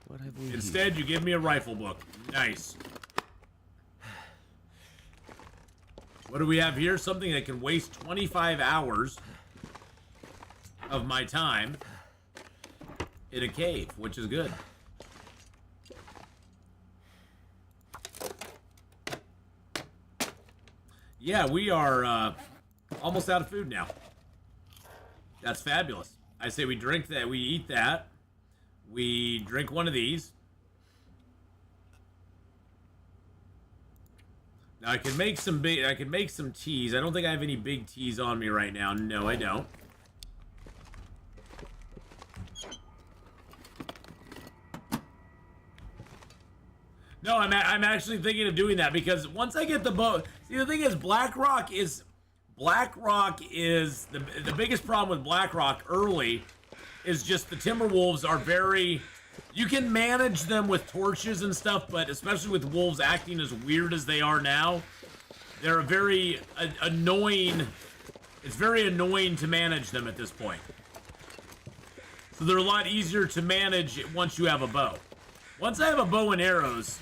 What have we Instead, here? you give me a rifle book. Nice. What do we have here? Something that can waste 25 hours of my time in a cave, which is good. Yeah, we are almost out of food now. That's fabulous. I say we drink that, we eat that. We drink one of these. Now I can make some teas. I don't think I have any big teas on me right now. No, I don't. No, I'm actually thinking of doing that because once I get the bow. See, the thing is, Black Rock is the biggest problem with Black Rock early is just the Timberwolves are very. You can manage them with torches and stuff, but especially with wolves acting as weird as they are now, they're very annoying. It's very annoying to manage them at this point. So they're a lot easier to manage once you have a bow. Once I have a bow and arrows,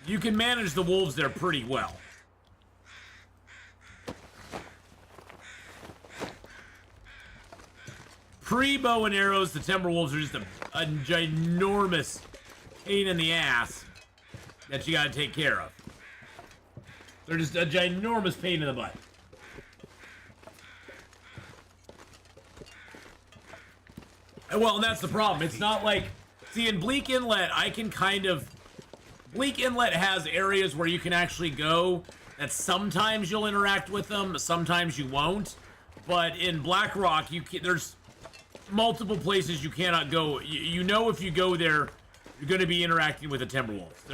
you can manage the wolves there pretty well. Pre-bow and arrows, the Timberwolves are just a ginormous pain in the ass that you gotta take care of. They're just a ginormous pain in the butt. Well, and that's the problem. It's not like... See, in Bleak Inlet, I can kind of... Bleak Inlet has areas where you can actually go that sometimes you'll interact with them, sometimes you won't. But in Black Rock, there's multiple places you cannot go. You know if you go there, you're going to be interacting with the Timberwolves.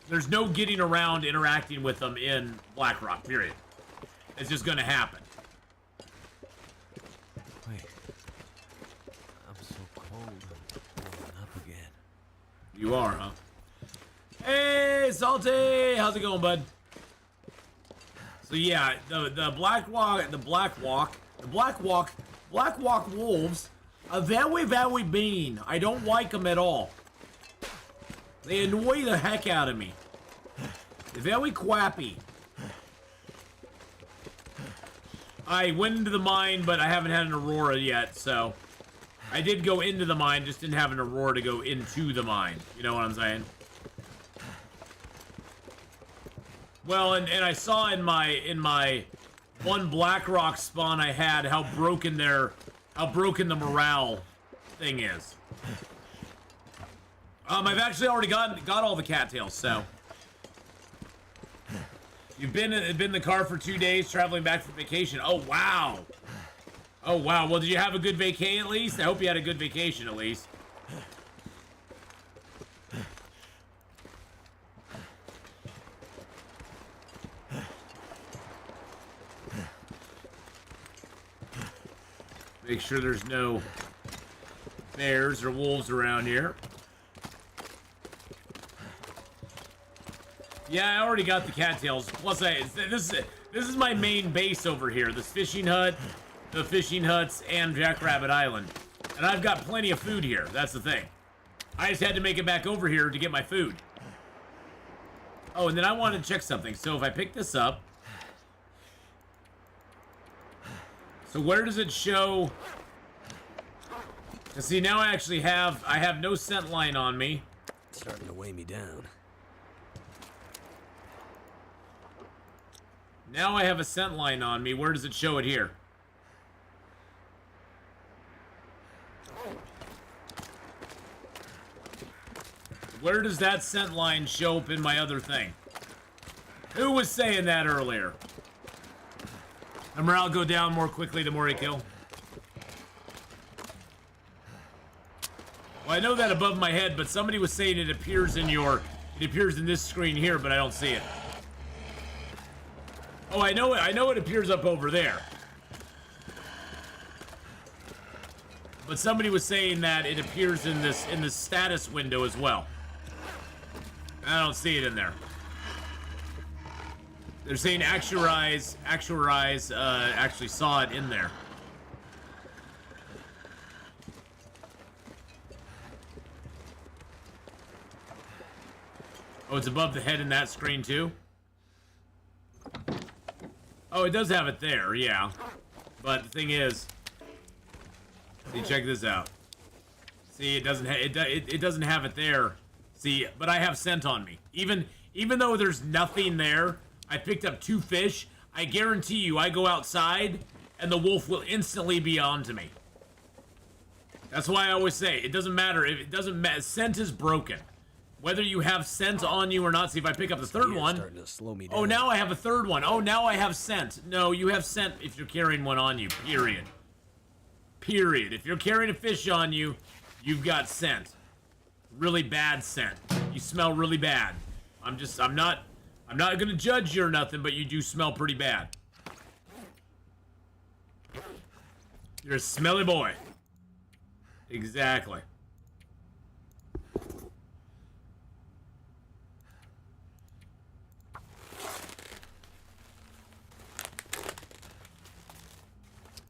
There's no getting around interacting with them in Black Rock, period. It's just going to happen. Wait. I'm so cold. I'm warming up again. You are, huh? Hey, Salty! How's it going, bud? So yeah, the Black Walk wolves are very mean. I don't like them at all. They annoy the heck out of me. They're very quappy. I went into the mine, but I haven't had an Aurora yet, so... I did go into the mine, just didn't have an Aurora to go into the mine. You know what I'm saying? Well, and I saw in my one Black Rock spawn I had how broken the morale thing is. I've actually already got all the cattails, so. You've been in the car for 2 days traveling back from vacation. Oh wow. Oh wow. Well, did you have a good vacay at least? I hope you had a good vacation at least. Make sure there's no bears or wolves around here. Yeah, I already got the cattails. Plus, this is my main base over here. This fishing hut, the fishing huts, and Jackrabbit Island. And I've got plenty of food here. That's the thing. I just had to make it back over here to get my food. Oh, and then I wanted to check something. So if I pick this up... So where does it show... See, now I actually have... I have no scent line on me. It's starting to weigh me down. Now I have a scent line on me. Where does it show it here? Where does that scent line show up in my other thing? Who was saying that earlier? The morale go down more quickly the more you kill. Well, I know that above my head, but somebody was saying it appears in this screen here, but I don't see it. Oh, I know it appears up over there. But somebody was saying that it appears in this status window as well. I don't see it in there. They're saying Actualize actually saw it in there. Oh, it's above the head in that screen too? Oh, it does have it there, yeah. But the thing is, see, check this out. See, it doesn't have it there. See, but I have scent on me. Even though there's nothing there, I picked up 2 fish. I guarantee you, I go outside, and the wolf will instantly be on to me. That's why I always say, it doesn't matter. If it doesn't matter, scent is broken. Whether you have scent on you or not. See, if I pick up the third one. Starting to slow me down. Oh, now I have a third one. Oh, now I have scent. No, you have scent if you're carrying one on you, period. Period. If you're carrying a fish on you, you've got scent. Really bad scent. You smell really bad. I'm not gonna judge you or nothing, but you do smell pretty bad. You're a smelly boy. Exactly.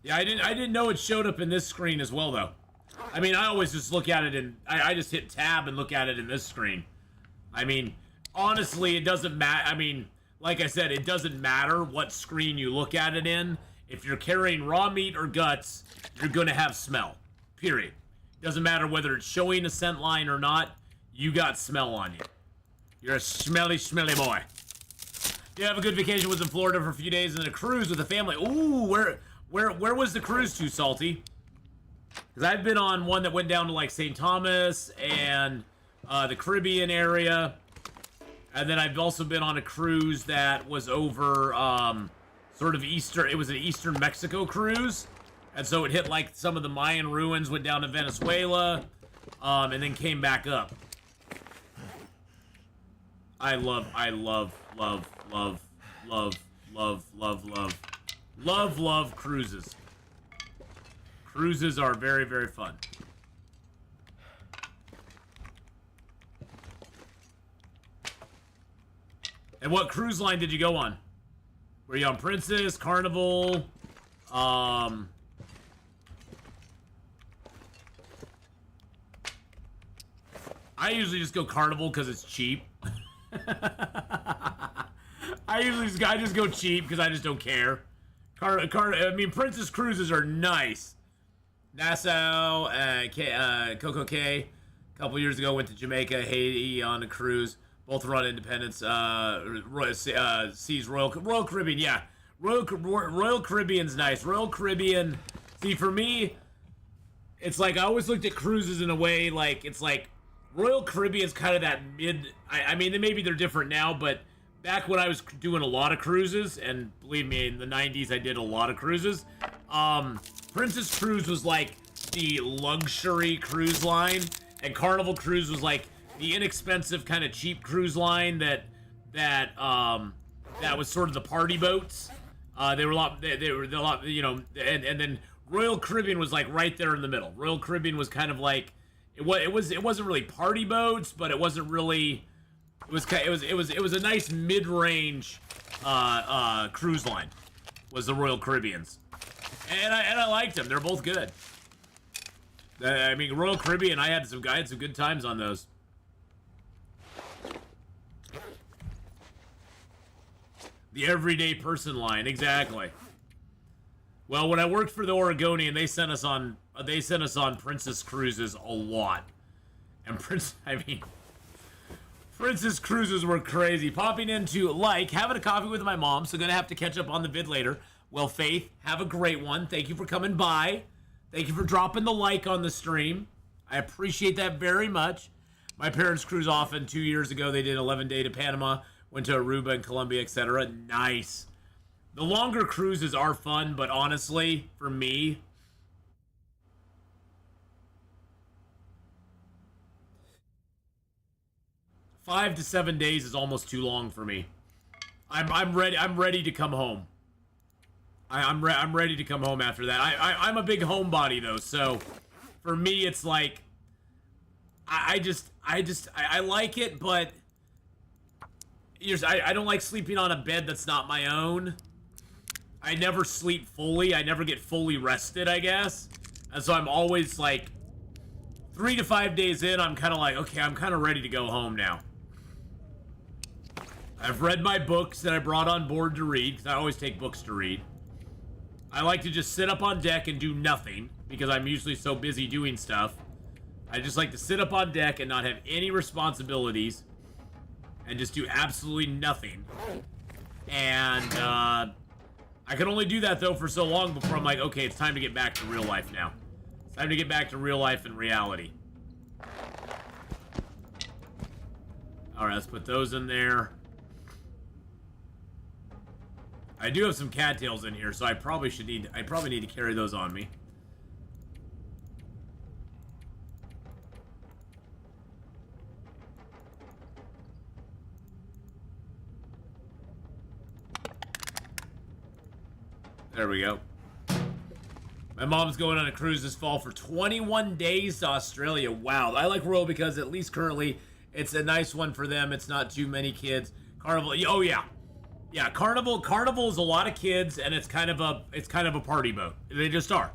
Yeah, I didn't know it showed up in this screen as well, though. I mean, I always just look at it in... I just hit tab and look at it in this screen. I mean, honestly, it doesn't matter. I mean, like I said, it doesn't matter what screen you look at it in. If you're carrying raw meat or guts, you're going to have smell. Period. Doesn't matter whether it's showing a scent line or not. You got smell on you. You're a smelly, smelly boy. You have a good vacation. Was in Florida for a few days and a cruise with the family. Ooh, where was the cruise to, Salty? Because I've been on one that went down to like St. Thomas and the Caribbean area. And then I've also been on a cruise that was over sort of it was an Eastern Mexico cruise. And so it hit like some of the Mayan ruins, went down to Venezuela, and then came back up. I love cruises. Cruises are very, very fun. And what cruise line did you go on? Were you on Princess, Carnival, I usually just go Carnival because it's cheap. I just go cheap because I just don't care. I mean, Princess cruises are nice. Nassau, Coco Cay. A couple years ago, went to Jamaica, Haiti on a cruise. Both run Independence. Seas Royal Caribbean. Yeah, Royal Caribbean's nice. Royal Caribbean. See, for me, it's like I always looked at cruises in a way like it's like Royal Caribbean's kind of that mid. I mean, maybe they're different now, but back when I was doing a lot of cruises, and believe me, in the 90s I did a lot of cruises, Princess Cruise was like the luxury cruise line, and Carnival Cruise was like the inexpensive kind of cheap cruise line that was sort of the party boats. They were a lot, you know, and then Royal Caribbean was like right there in the middle. Royal Caribbean was kind of like it wasn't really party boats, but it wasn't really it was a nice mid-range cruise line. Was the Royal Caribbeans, and I liked them. They're both good. I mean, Royal Caribbean, I had some good times on those. The everyday person line, exactly. Well, when I worked for the Oregonian, they sent us on Princess cruises a lot, and Princess cruises were crazy. Popping into having a coffee with my mom, so gonna have to catch up on the vid later. Well, Faith, have a great one. Thank you for coming by. Thank you for dropping the like on the stream. I appreciate that very much. My parents cruise often. 2 years ago, they did 11-day to Panama, went to Aruba and Colombia, etc. Nice. The longer cruises are fun, but honestly, for me, five to 7 days is almost too long for me. I'm ready to come home. I'm ready to come home after that. I'm a big homebody though, so for me it's like I like it, but I don't like sleeping on a bed that's not my own. I never sleep fully. I never get fully rested, I guess. And so I'm always like 3 to 5 days in, I'm kind of like, okay, I'm kind of ready to go home now. I've read my books that I brought on board to read, because I always take books to read. I like to just sit up on deck and do nothing, because I'm usually so busy doing stuff. I just like to sit up on deck and not have any responsibilities, and just do absolutely nothing. And, I can only do that, though, for so long before I'm like, okay, it's time to get back to real life now. It's time to get back to real life and reality. Alright, let's put those in there. I do have some cattails in here, so I probably need to carry those on me. There we go. My mom's going on a cruise this fall for 21 days to Australia. Wow. I like Royal because at least currently it's a nice one for them. It's not too many kids. Carnival. Oh yeah. Yeah, Carnival is a lot of kids, and it's kind of a party boat. They just are.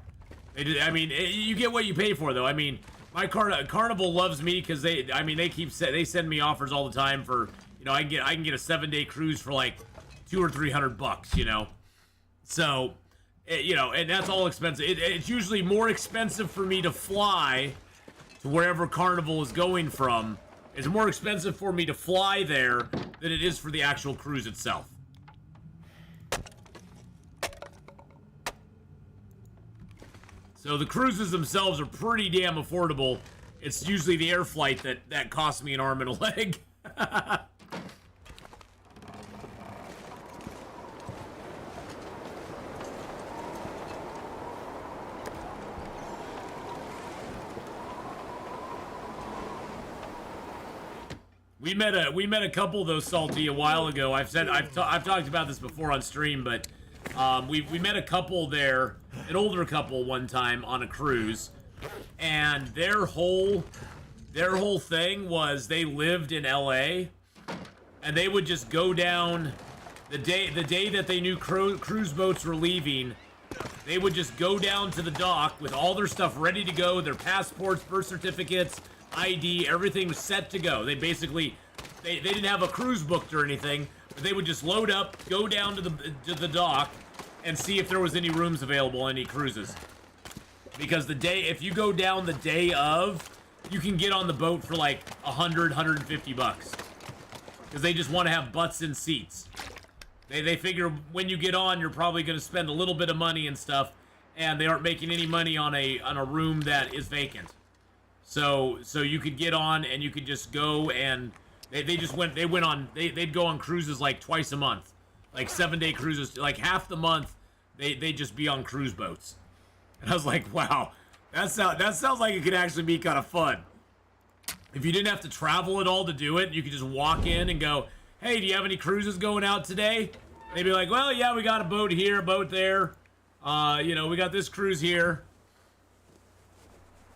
I mean, you get what you pay for, though. I mean, my Carnival loves me because they send me offers all the time for, you know, I can get a 7-day cruise for like $200 or $300, you know. So, you know, and that's all expensive. It's usually more expensive for me to fly to wherever Carnival is going from. It's more expensive for me to fly there than it is for the actual cruise itself. So the cruises themselves are pretty damn affordable. It's usually the air flight that costs me an arm and a leg. We met a couple though, Salty, a while ago. I've talked about this before on stream, but we met a couple there, an older couple one time on a cruise, and their whole thing was they lived in LA, and they would just go down the day that they knew cruise boats were leaving. They would just go down to the dock with all their stuff ready to go, their passports, birth certificates, ID, everything was set to go. They basically, they didn't have a cruise booked or anything, but they would just load up, go down to the dock, and see if there was any rooms available, any cruises. Because if you go down the day of, you can get on the boat for like $100, $150. Because they just want to have butts in seats. They figure when you get on, you're probably going to spend a little bit of money and stuff, and they aren't making any money on a room that is vacant. So you could get on and you could just go, and they'd go on cruises like twice a month. Like 7-day cruises, like half the month, they'd just be on cruise boats. And I was like, wow, that sounds like it could actually be kind of fun. If you didn't have to travel at all to do it, you could just walk in and go, hey, do you have any cruises going out today? They'd be like, well, yeah, we got a boat here, a boat there. You know, we got this cruise here.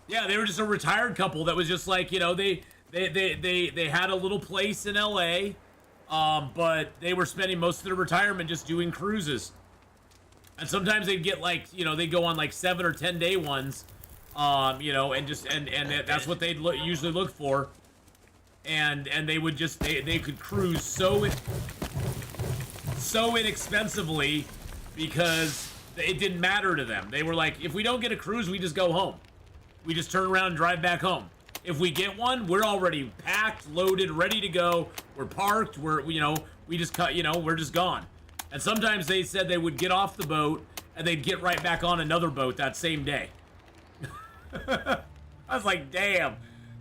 Yeah, they were just a retired couple that was just like, you know, they had a little place in LA, but they were spending most of their retirement just doing cruises. And sometimes they'd get like, you know, they'd go on like 7 or 10 day ones, you know, and just and that's what they'd usually look for. And they would just they could cruise so inexpensively because it didn't matter to them. They were like, if we don't get a cruise, we just go home. We just turn around and drive back home. If we get one, we're already packed, loaded, ready to go. We're parked. You know, we just cut. You know, we're just gone. And sometimes they said they would get off the boat and they'd get right back on another boat that same day. I was like, damn,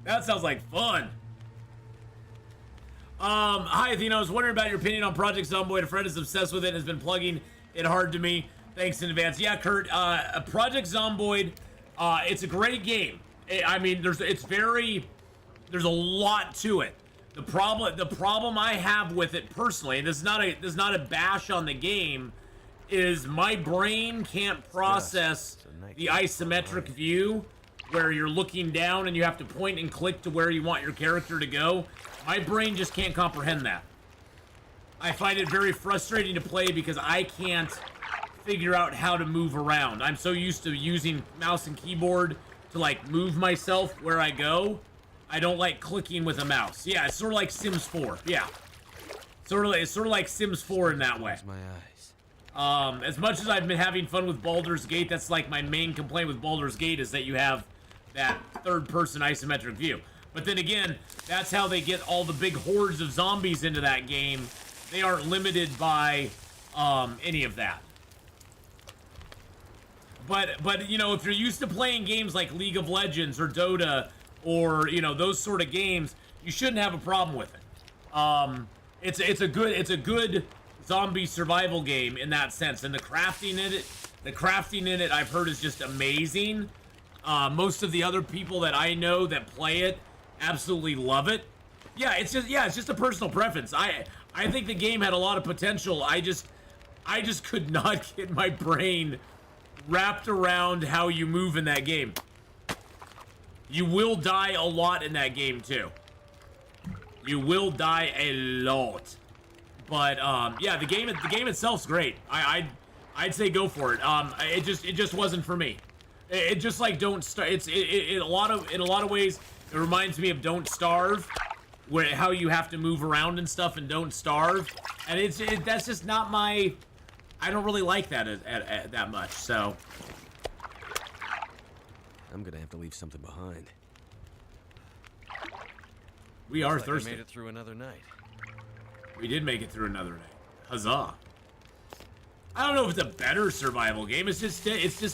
that sounds like fun. Hi, Atheenon. I was wondering about your opinion on Project Zomboid. A friend is obsessed with it and has been plugging it hard to me. Thanks in advance. Yeah, Kurt, Project Zomboid, it's a great game. I mean, there's a lot to it. The problem I have with it personally, and this is not a bash on the game, is my brain can't process the isometric view where you're looking down and you have to point and click to where you want your character to go. My brain just can't comprehend that. I find it very frustrating to play because I can't figure out how to move around. I'm so used to using mouse and keyboard to like move myself where I go. I don't like clicking with a mouse. Yeah, it's sort of like Sims 4. Yeah. It's sort of like Sims 4 in that way. My eyes. As much as I've been having fun with Baldur's Gate, that's like my main complaint with Baldur's Gate is that you have that third-person isometric view. But then again, that's how they get all the big hordes of zombies into that game. They aren't limited by any of that. But you know, if you're used to playing games like League of Legends or Dota or, you know, those sort of games, you shouldn't have a problem with it. It's a good zombie survival game in that sense, and the crafting in it I've heard is just amazing. Most of the other people that I know that play it absolutely love it. Yeah, it's just a personal preference. I think the game had a lot of potential. I just could not get my brain wrapped around how you move in that game. You will die a lot in that game too. You will die a lot. But yeah, the game itself's great. I'd say go for it. It just wasn't for me. It just like Don't Starve. In a lot of ways it reminds me of Don't Starve, where how you have to move around and stuff and Don't Starve. And that's just not my. I don't really like that that much. So. I'm gonna have to leave something behind. We are Looks like thirsty. I made it through another night. We did make it through another night. Huzzah! I don't know if it's a better survival game. It's just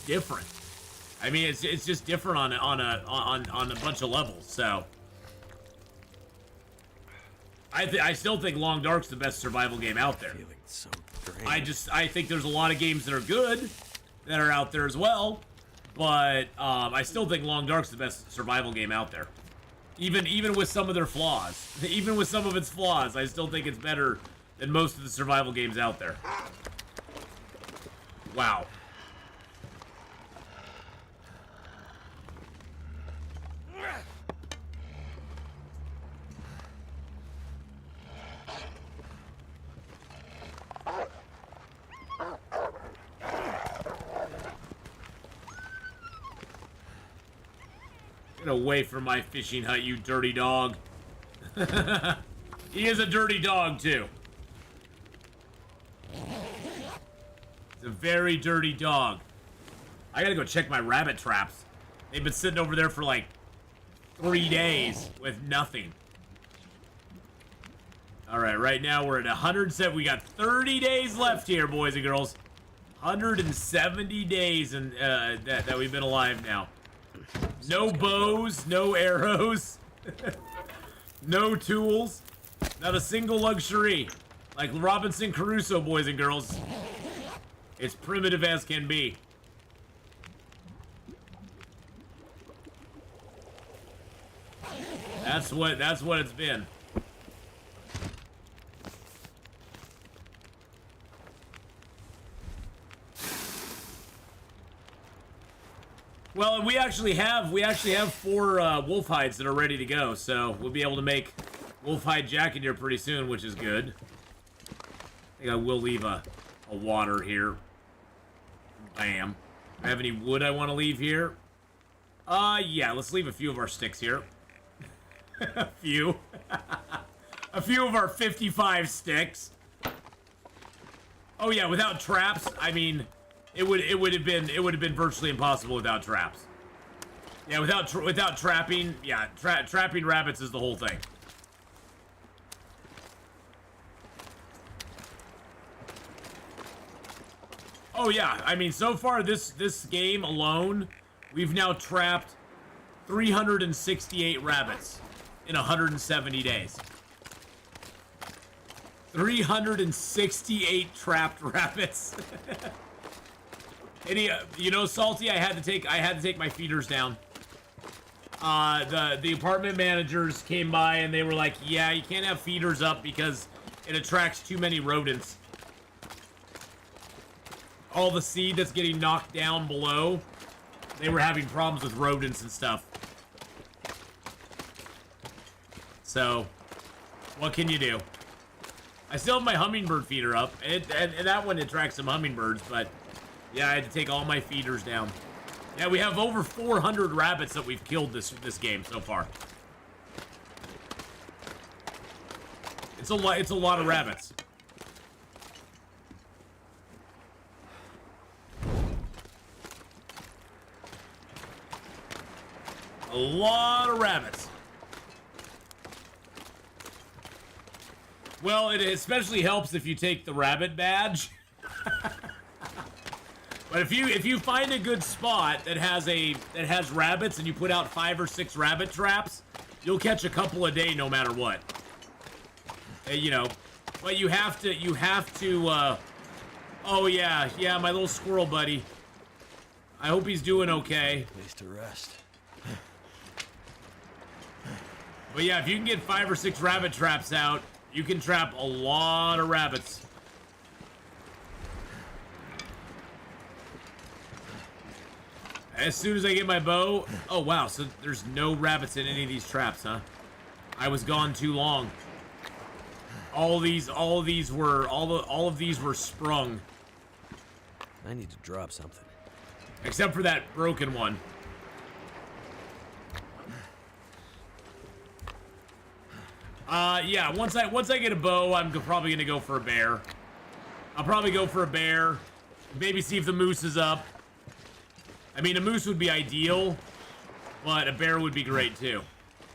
different. I mean, it's just different on a bunch of levels. So I still think Long Dark's the best survival game out there. Feeling so drained. I think there's a lot of games that are good that are out there as well. But I still think Long Dark's the best survival game out there. Even with some of their flaws. Even with some of its flaws, I still think it's better than most of the survival games out there. Wow. Get away from my fishing hut, you dirty dog. He is a dirty dog, too. It's a very dirty dog. I gotta go check my rabbit traps. They've been sitting over there for like 3 days with nothing. Alright, right now we're at 107. We got 30 days left here, boys and girls. 170 days that we've been alive now. No bows, no arrows, no tools, not a single luxury. Like Robinson Crusoe, boys and girls. It's primitive as can be. That's what it's been. Well, we actually have 4 wolf hides that are ready to go, so we'll be able to make wolf hide jacket here pretty soon, which is good. I think I will leave a water here. Bam. Do I have any wood I want to leave here? Yeah, let's leave a few of our sticks here. A few. A few of our 55 sticks. Oh yeah, without traps, I mean, it would have been virtually impossible without traps. Yeah, without trapping, yeah, trapping rabbits is the whole thing. Oh yeah, I mean, so far this game alone, we've now trapped 368 rabbits in 170 days. 368 trapped rabbits. Any, you know, Salty, I had to take my feeders down. The apartment managers came by and they were like, yeah, you can't have feeders up because it attracts too many rodents. All the seed that's getting knocked down below, they were having problems with rodents and stuff. So, what can you do? I still have my hummingbird feeder up, and that one attracts some hummingbirds, but yeah, I had to take all my feeders down. Yeah, we have over 400 rabbits that we've killed this game so far. It's a lot of rabbits. A lot of rabbits. Well, it especially helps if you take the rabbit badge. But if you find a good spot that has rabbits and you put out 5 or 6 rabbit traps, you'll catch a couple a day no matter what. You know, but you have to. Oh yeah, my little squirrel buddy. I hope he's doing okay. Place to rest. But yeah, if you can get 5 or 6 rabbit traps out, you can trap a lot of rabbits. As soon as I get my bow... Oh, wow, so there's no rabbits in any of these traps, huh? I was gone too long. All of these were sprung. I need to drop something. Except for that broken one. Yeah, once I get a bow, I'm probably gonna go for a bear. I'll probably go for a bear. Maybe see if the moose is up. I mean, a moose would be ideal, but a bear would be great too.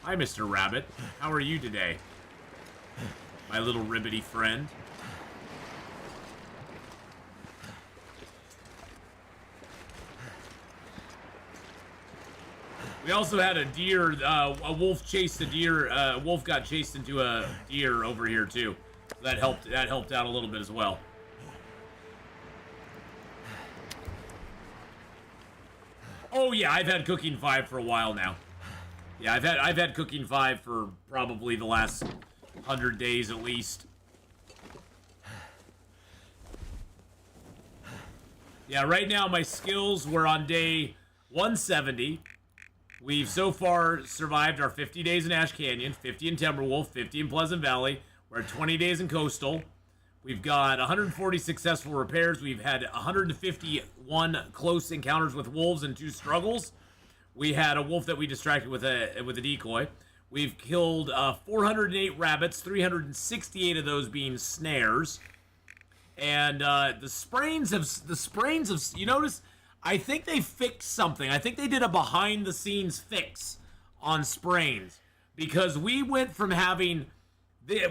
Hi, Mr. Rabbit. How are you today? My little ribbity friend. We also had a deer, a wolf chased a deer, a wolf got chased into a deer over here too. That helped out a little bit as well. Oh yeah, I've had cooking 5 for a while now. Yeah, I've had cooking 5 for probably the last 100 days at least. Yeah, right now my skills were on day 170. We've so far survived our 50 days in Ash Canyon, 50 in Timberwolf, 50 in Pleasant Valley. We're at 20 days in Coastal. We've got 140 successful repairs. We've had 151 close encounters with wolves and 2 struggles. We had a wolf that we distracted with a decoy. We've killed 408 rabbits, 368 of those being snares. And the sprains have, you notice, I think they fixed something. I think they did a behind-the-scenes fix on sprains. Because we went from having...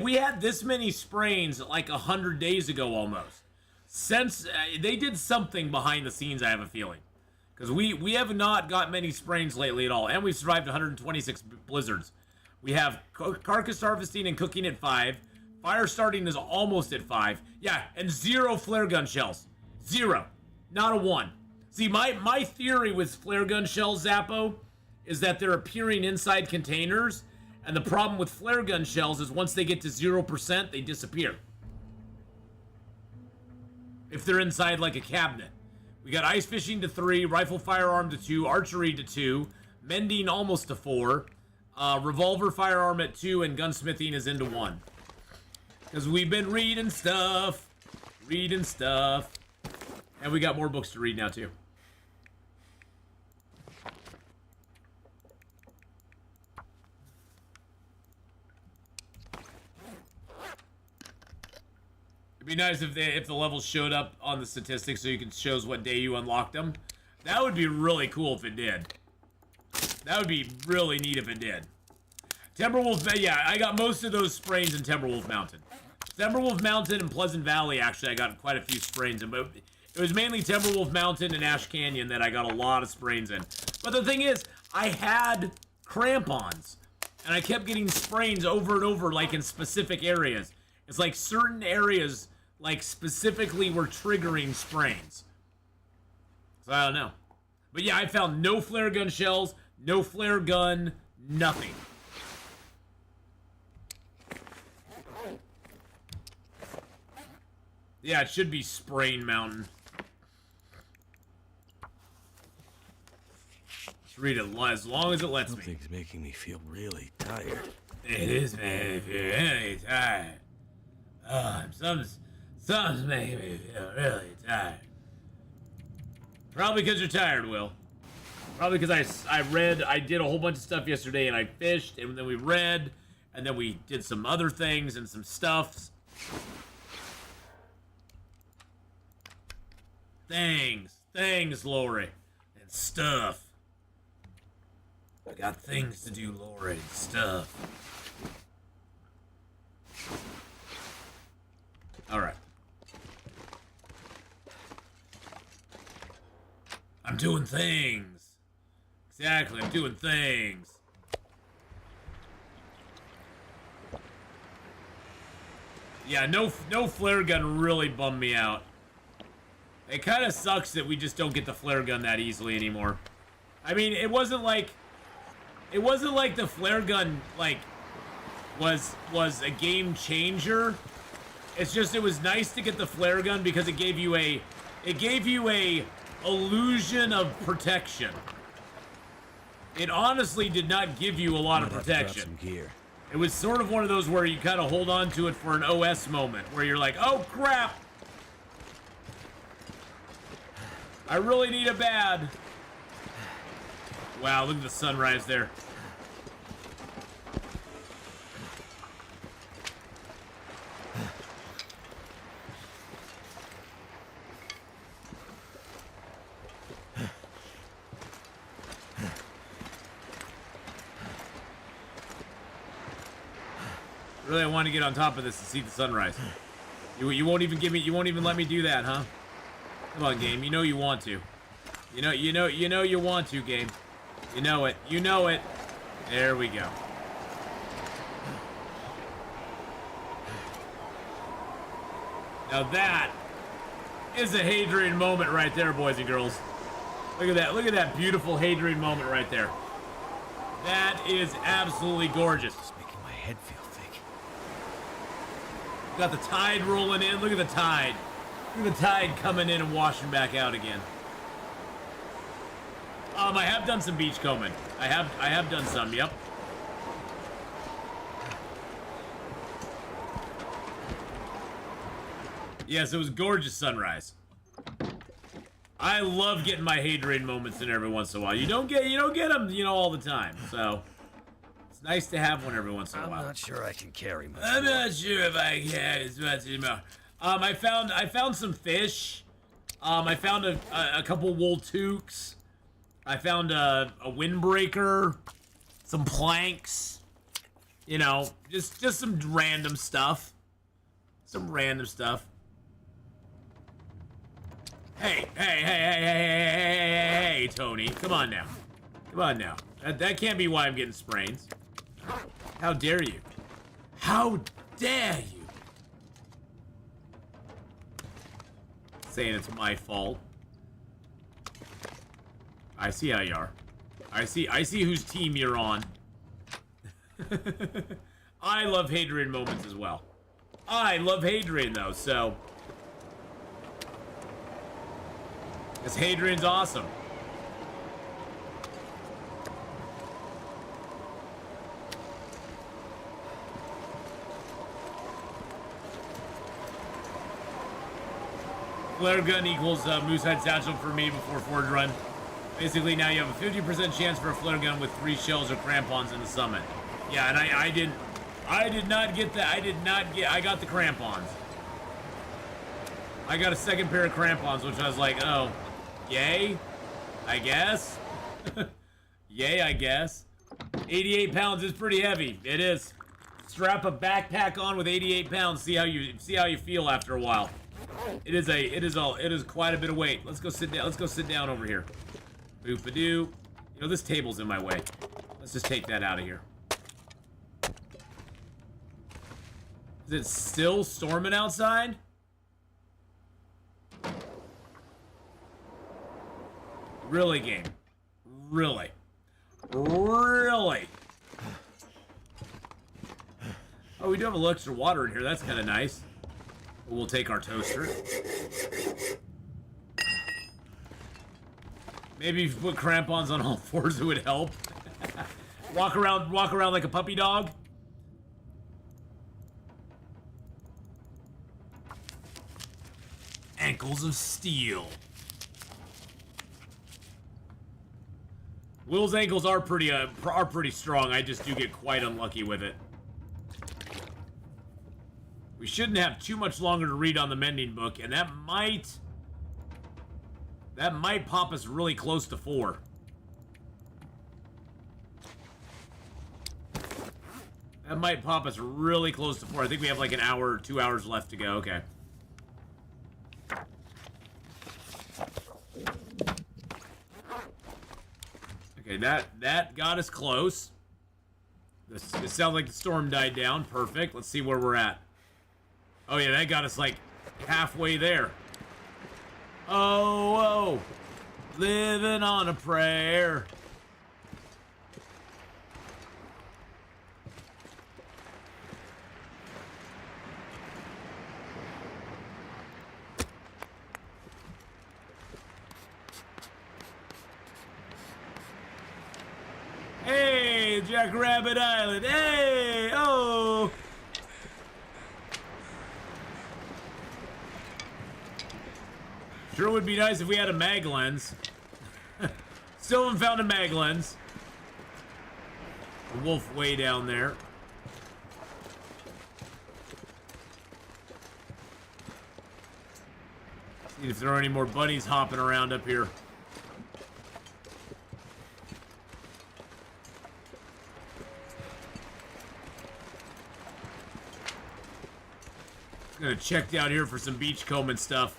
We had this many sprains like 100 days ago almost. Since they did something behind the scenes, I have a feeling. Because we have not got many sprains lately at all. And we've survived 126 blizzards. We have carcass harvesting and cooking at 5. Fire starting is almost at 5. Yeah, and 0 flare gun shells. 0. Not a 1. See, my theory with flare gun shells, Zappo, is that they're appearing inside containers. And the problem with flare gun shells is once they get to 0%, they disappear. If they're inside like a cabinet. We got ice fishing to 3, rifle firearm to 2, archery to 2, mending almost to 4, revolver firearm at 2, and gunsmithing is into 1. Because we've been reading stuff. And we got more books to read now, too. It'd be nice if the levels showed up on the statistics so you can show us what day you unlocked them. That would be really cool if it did. That would be really neat if it did. Timberwolf, yeah, I got most of those sprains in Timberwolf Mountain. Timberwolf Mountain and Pleasant Valley, actually, I got quite a few sprains in, but it was mainly Timberwolf Mountain and Ash Canyon that I got a lot of sprains in. But the thing is, I had crampons, and I kept getting sprains over and over, like in specific areas. It's like certain areas, like specifically were triggering sprains. So I don't know. But yeah, I found no flare gun shells, no flare gun, nothing. Yeah, it should be Sprain Mountain. Just read it as long as it lets me. Something's making me feel really tired. It is making me feel really tired. Something's making me feel really tired. Probably because you're tired, Will. Probably because I did a whole bunch of stuff yesterday, and I fished, and then we read, and then we did some other things and some stuffs. Things, Lori, and stuff. I got things to do, Lori, and stuff. Alright. I'm doing things. Exactly, I'm doing things. Yeah, no flare gun really bummed me out. It kind of sucks that we just don't get the flare gun that easily anymore. I mean, it wasn't like the flare gun like was a game changer. It's just it was nice to get the flare gun because it gave you a illusion of protection. It honestly did not give you a lot of protection. It was sort of one of those where you kind of hold on to it for an OS moment where you're like, oh crap! I really need a bad. Wow, look at the sunrise there. Really, I want to get on top of this to see the sunrise. You won't even give me. You won't even let me do that, huh? Come on, game. You know you want to. You know you want to, game. You know it. You know it. There we go. Now that is a Hadrian moment right there, boys and girls. Look at that. Look at that beautiful Hadrian moment right there. That is absolutely gorgeous. It's making my head feel thick. Got the tide rolling in. Look at the tide. Look at the tide coming in and washing back out again. I have done some beach combing. I have done some, yep. Yes, it was gorgeous sunrise. I love getting my Hadrian moments in every once in a while. You don't get them, all the time. So it's nice to have one every once in a while. I'm not sure I can carry much. I'm not sure if I can as much anymore. I found some fish. I found a couple wool toques. I found a windbreaker, some planks. Just some random stuff. Some random stuff. Hey, Tony, come on now. Come on now. That can't be why I'm getting sprains. How dare you? How dare you? Saying it's my fault. I see how you are. I see whose team you're on. I love Hadrian moments as well. I love Hadrian though, so Because Hadrian's awesome. Flare gun equals Moosehead Satchel for me before Forge Run. Basically, now you have a 50% chance for a flare gun with 3 shells or crampons in the summit. Yeah, and I did not get that. I got the crampons. I got a second pair of crampons, which I was like, oh, yay, I guess. Yay, I guess. 88 pounds is pretty heavy. It is. Strap a backpack on with 88 pounds. See how you feel after a while. It is quite a bit of weight. Let's go sit down. Let's go sit down over here. Boop-a-doo. You know, this table's in my way. Let's just take that out of here. Is it still storming outside? Really, game? Really? Really? Oh, we do have a little extra water in here. That's kind of nice. We'll take our toaster. Maybe if you put crampons on all fours, it would help. walk around like a puppy dog. Ankles of steel. Will's ankles are pretty strong. I just do get quite unlucky with it. We shouldn't have too much longer to read on the mending book, and that might pop us really close to 4. That might pop us really close to 4. I think we have like an hour or 2 hours left to go. Okay. Okay, that got us close. It sounds like the storm died down. Perfect. Let's see where we're at. Oh yeah, that got us like halfway there. Oh, living on a prayer. Hey, Jackrabbit Island. Hey, oh. Sure would be nice if we had a mag lens. Still haven't found a mag lens. A wolf way down there. See if there are any more bunnies hopping around up here. Gonna check down here for some beachcomb and stuff.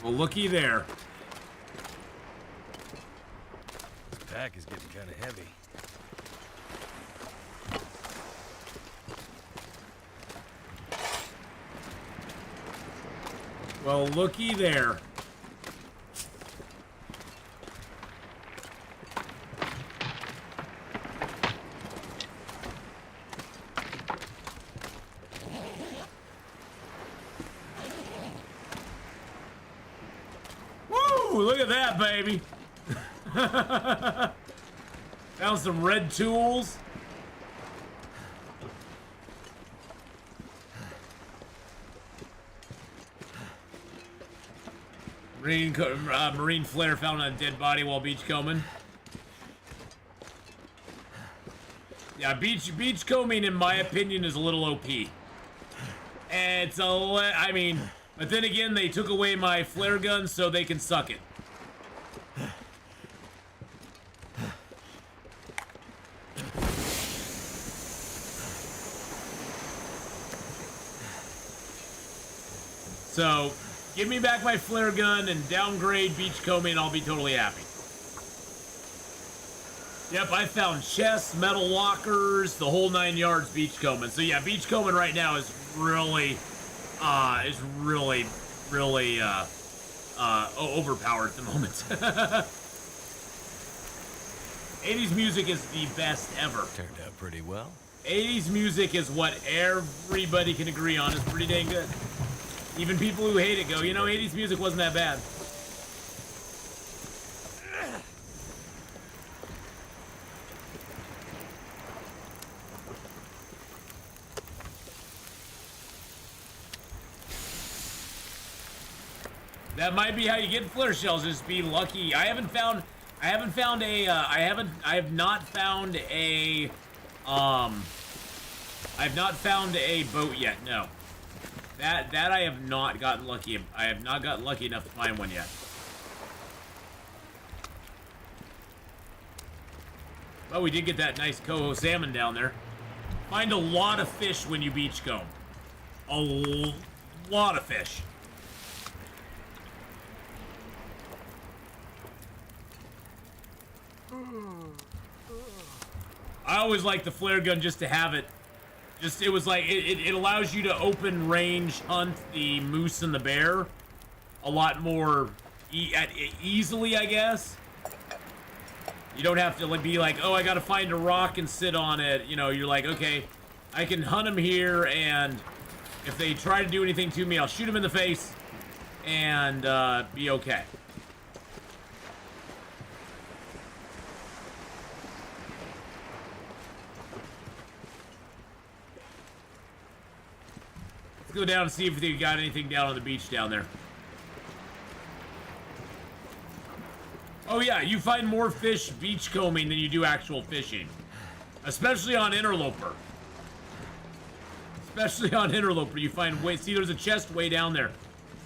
Well, looky there. This pack is getting kind of heavy. Well, looky there. Woo! Look at that, baby. Found some red tools. Marine flare found on a dead body while beachcombing. Yeah, beachcombing, in my opinion, is a little OP. I mean, but then again, they took away my flare gun, so they can suck it. So, give me back my flare gun and downgrade beachcombing, and I'll be totally happy. Yep, I found chests, metal lockers, the whole 9 yards beachcombing. So yeah, beachcombing right now is really overpowered at the moment. 80s music is the best ever. Turned out pretty well. 80s music is what everybody can agree on is pretty dang good. Even people who hate it go, you know, 80s music wasn't that bad. That might be how you get flare shells, just be lucky. I have not found a boat yet, no. That I have not gotten lucky. I have not gotten lucky enough to find one yet. But we did get that nice coho salmon down there. Find a lot of fish when you beachcomb. A lot of fish. I always like the flare gun just to have it. It was like, it allows you to open range hunt the moose and the bear a lot more easily, I guess. You don't have to be like, oh, I gotta find a rock and sit on it. You know, you're like, okay, I can hunt them here, and if they try to do anything to me, I'll shoot them in the face and be okay. Let's go down and see if they got anything down on the beach down there. Oh yeah, you find more fish beachcombing than you do actual fishing. Especially on Interloper. Especially on Interloper, you find see, there's a chest way down there.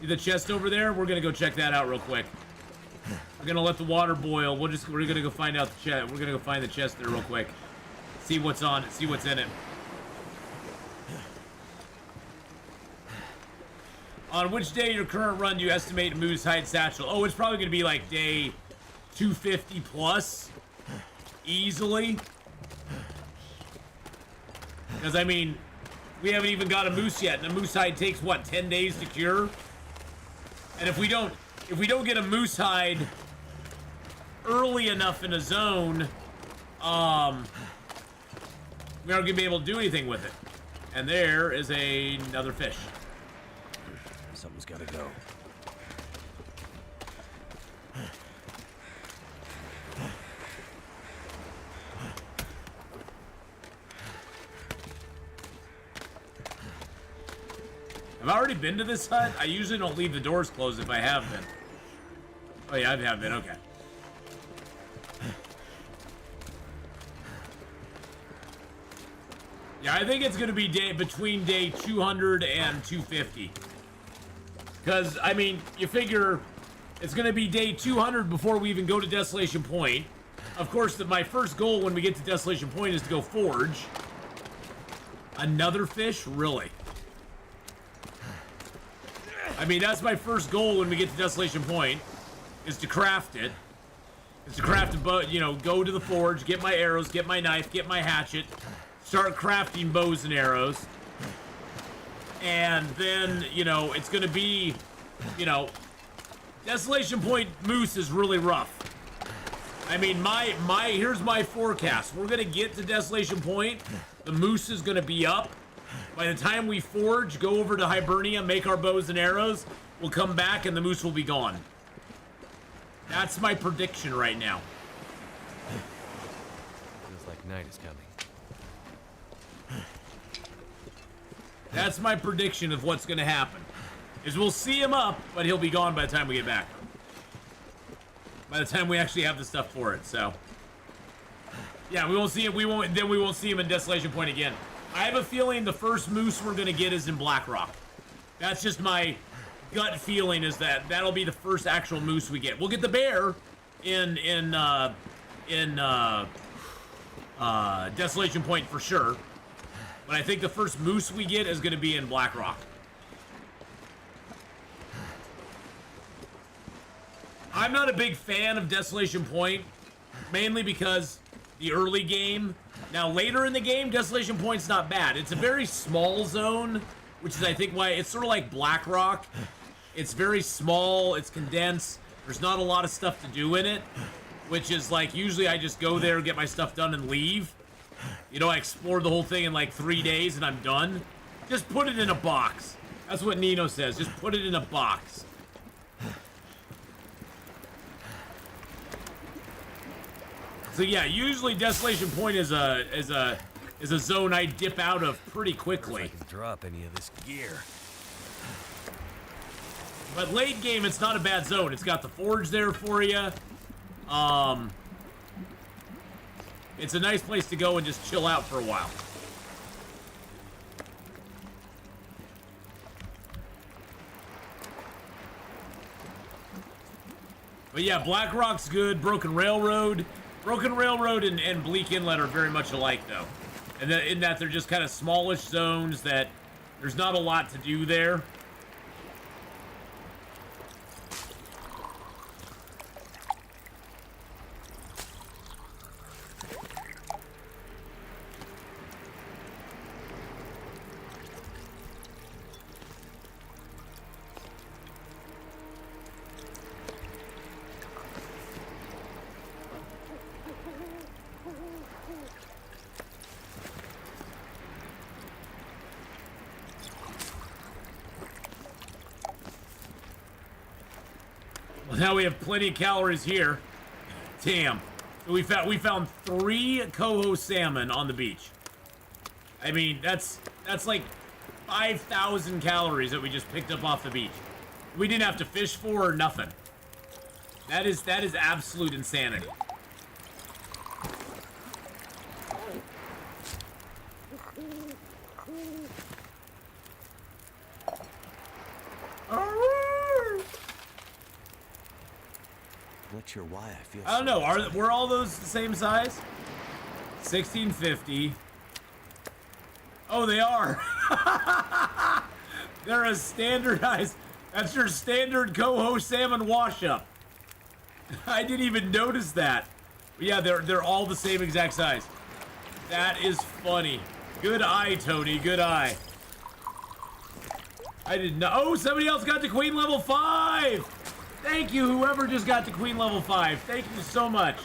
See the chest over there? We're gonna go check that out real quick. We're gonna let the water boil. We're gonna go find out the chest. We're gonna go find the chest there real quick. See what's on it, see what's in it. On which day in your current run do you estimate moose hide satchel? Oh, it's probably gonna be like day 250 plus. Easily. Because, I mean, we haven't even got a moose yet, and a moose hide takes, what, 10 days to cure? And if we don't get a moose hide early enough in a zone, we aren't gonna be able to do anything with it. And there is another fish. Something's gotta go. Have I already been to this hut? I usually don't leave the doors closed if I have been. Oh yeah, I have been, okay. Yeah, I think it's gonna be between day 200 and 250. Because, I mean, you figure it's gonna be day 200 before we even go to Desolation Point. Of course, my first goal when we get to Desolation Point is to go forge. Another fish? Really? I mean, that's my first goal when we get to Desolation Point, is to craft it. Is to craft a bow, you know, go to the forge, get my arrows, get my knife, get my hatchet, start crafting bows and arrows. And then, you know, it's gonna be, you know, Desolation Point moose is really rough. I mean, here's my forecast. We're gonna get to Desolation Point, the moose is gonna be up. By the time we forge, go over to Hibernia, make our bows and arrows, we'll come back and the moose will be gone. That's my prediction right now. Feels like night is coming. That's my prediction of what's gonna happen. Is we'll see him up, but he'll be gone by the time we get back. By the time we actually have the stuff for it, so. Yeah, we won't see him, we won't see him in Desolation Point again. I have a feeling the first moose we're gonna get is in Black Rock. That's just my gut feeling, is that that'll be the first actual moose we get. We'll get the bear in Desolation Point for sure. But I think the first moose we get is gonna be in Black Rock. I'm not a big fan of Desolation Point, mainly because the early game. Now, later in the game, Desolation Point's not bad. It's a very small zone, which is, I think, why it's sort of like Black Rock. It's very small, it's condensed, there's not a lot of stuff to do in it, which is like, usually I just go there, get my stuff done, and leave. You know, I explored the whole thing in like 3 days and I'm done. Just put it in a box. That's what Nino says. Just put it in a box. So yeah, usually Desolation Point is a zone I dip out of pretty quickly. I can drop any of this gear. But late game, it's not a bad zone. It's got the forge there for you. It's a nice place to go and just chill out for a while. But yeah, Black Rock's good. Broken Railroad and Bleak Inlet are very much alike, though. And in that they're just kind of smallish zones that there's not a lot to do there. Well, now we have plenty of calories here. Damn. We found 3 coho salmon on the beach. I mean, that's like 5,000 calories that we just picked up off the beach. We didn't have to fish for or nothing. That is absolute insanity. Not sure why I feel. I don't know. Were all those the same size? 1650. Oh, they are. They're a standardized. That's your standard coho salmon wash up. I didn't even notice that. But yeah, they're all the same exact size. That is funny. Good eye, Tony. Good eye. I did not. Oh, somebody else got to Queen level 5. Thank you, whoever just got to Queen level 5. Thank you so much.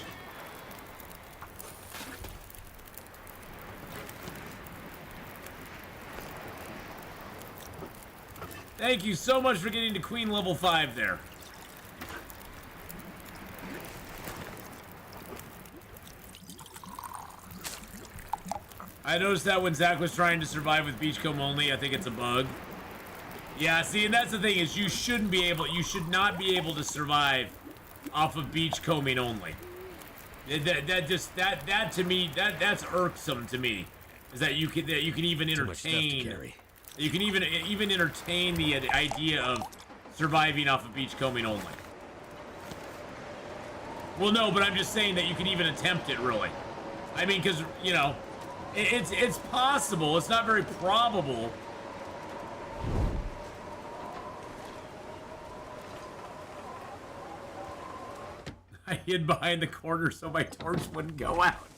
Thank you so much for getting to Queen level 5 there. I noticed that when Zach was trying to survive with Beachcomb only. I think it's a bug. Yeah, see, and that's the thing is you should not be able to survive off of beachcombing only. That to me, that's irksome to me. Is that you can even entertain. You can even entertain the idea of surviving off of beachcombing only. Well, no, but I'm just saying that you can even attempt it, really. I mean, because, you know, it's possible. It's not very probable. I hid behind the corner so my torch wouldn't go out.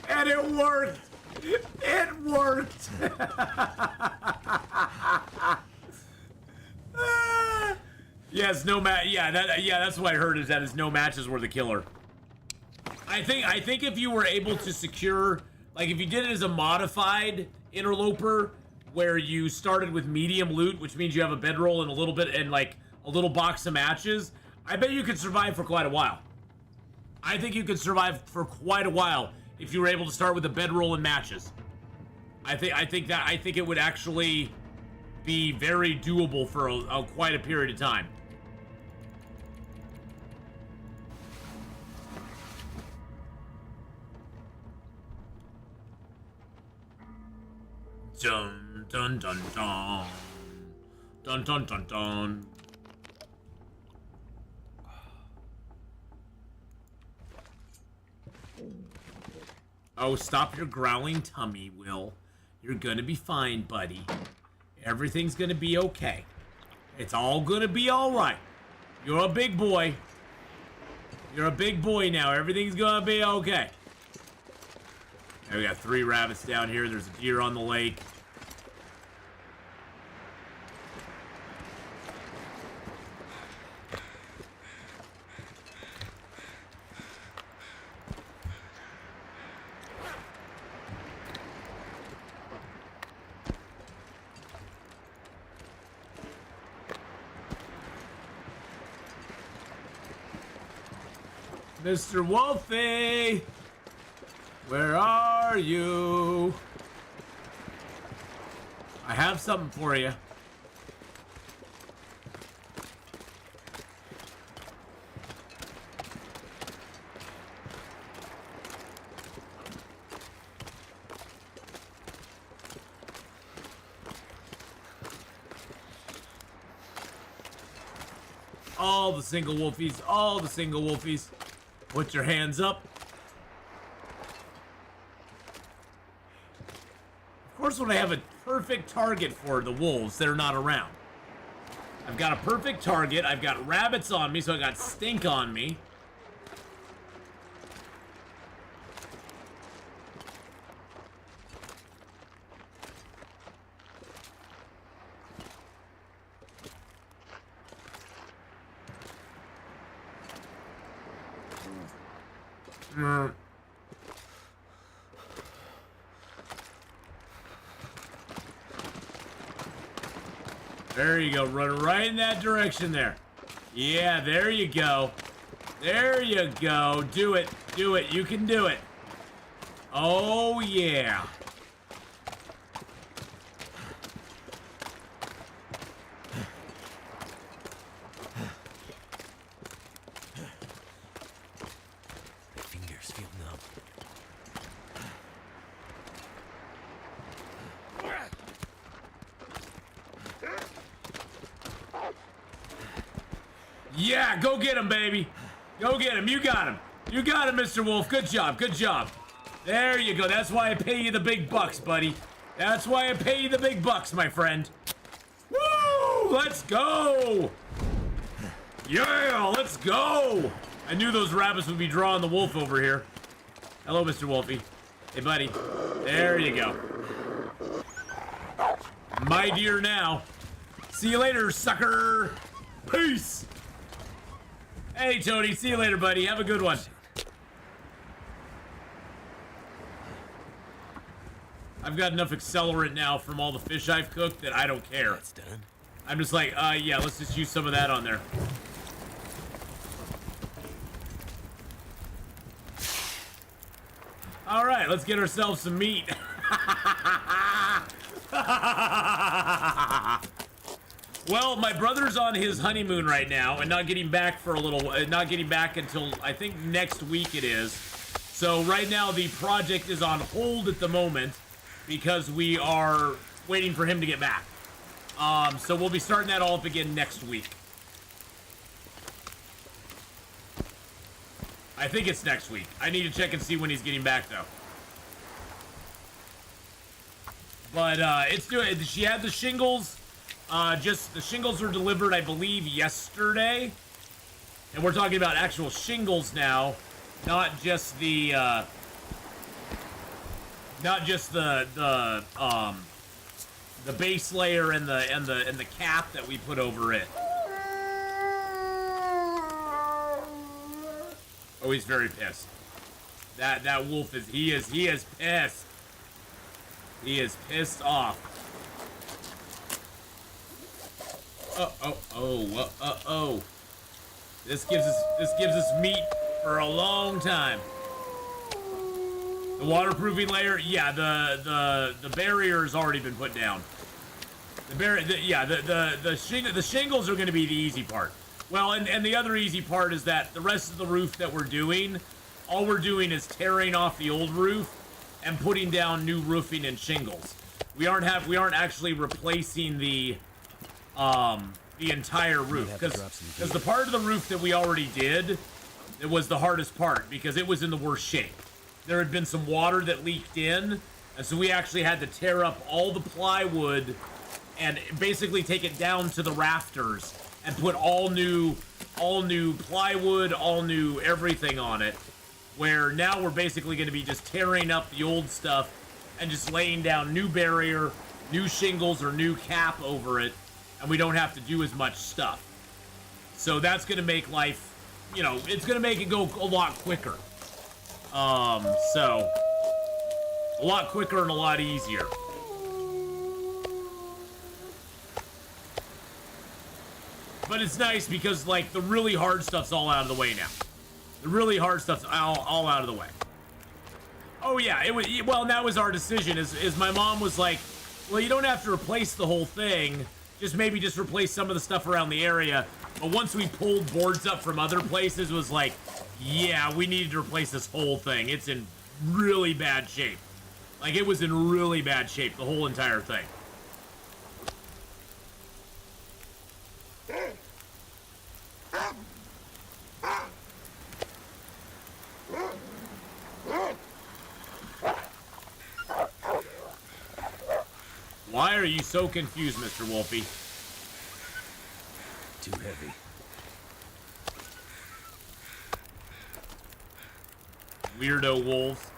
And it worked! It worked! Yes, no match. Yeah, that's what I heard is that is no matches were the killer. I think if you were able to secure, like if you did it as a modified interloper, where you started with medium loot, which means you have a bedroll and a little bit and like a little box of matches, I bet you could survive for quite a while. I think you could survive for quite a while if you were able to start with a bedroll and matches. I think it would actually be very doable for quite a period of time. Dun dun dun dun. Dun dun dun dun. Oh, stop your growling tummy, Will. You're gonna be fine, buddy. Everything's gonna be okay. It's all gonna be alright. You're a big boy. You're a big boy now. Everything's gonna be okay. Now we got 3 rabbits down here. There's a deer on the lake. Mr. Wolfie! Where are you? I have something for you. All the single wolfies, all the single wolfies. Put your hands up. Of course, when I have a perfect target for the wolves, they're not around. I've got a perfect target. I've got rabbits on me, so I got stink on me. There you go. Run right in that direction there. Yeah, there you go. There you go. Do it. Do it. You can do it. Oh, yeah. My fingers feel numb. Yeah, go get him, baby. Go get him. You got him. You got him, Mr. Wolf. Good job. Good job. There you go. That's why I pay you the big bucks, buddy. That's why I pay you the big bucks, my friend. Woo! Let's go. Yeah, let's go. I knew those rabbits would be drawing the wolf over here. Hello, Mr. Wolfie. Hey, buddy. There you go. My dear now. See you later, sucker. Peace. Hey, Tony. See you later, buddy. Have a good one. I've got enough accelerant now from all the fish I've cooked that I don't care. That's done. I'm just like, yeah, let's just use some of that on there. All right, let's get ourselves some meat. Well, my brother's on his honeymoon right now and not getting back for a little, not getting back until I think next week it is. So right now the project is on hold at the moment because we are waiting for him to get back. So we'll be starting that all up again next week. I think it's next week. I need to check and see when he's getting back though. But it's doing. She had the shingles. Just the shingles were delivered, I believe, yesterday, and we're talking about actual shingles now, not just the base layer and the cap that we put over it. Oh, he's very pissed. That wolf is pissed. He is pissed off. Oh. This gives us meat for a long time. The waterproofing layer, yeah, the barrier's already been put down. The shingles are going to be the easy part. Well, and the other easy part is that the rest of the roof that we're doing, all we're doing is tearing off the old roof and putting down new roofing and shingles. We aren't actually replacing the entire roof, because the part of the roof that we already did, it was the hardest part because it was in the worst shape. There had been some water that leaked in, and so we actually had to tear up all the plywood and basically take it down to the rafters and put all new plywood, all new everything on it, where now we're basically going to be just tearing up the old stuff and just laying down new barrier, new shingles, or new cap over it, and we don't have to do as much stuff. So that's going to make life, it's going to make it go a lot quicker. So a lot quicker and a lot easier. But it's nice because, like, the really hard stuff's all out of the way now. The really hard stuff's all out of the way. Oh yeah, it was. Well, that was our decision. Is my mom was like, well, you don't have to replace the whole thing. Just maybe just replace some of the stuff around the area. But once we pulled boards up from other places, it was like, yeah, we needed to replace this whole thing. It's in really bad shape. Like, it was in really bad shape, the whole entire thing. Why are you so confused, Mr. Wolfie? Too heavy. Weirdo wolves.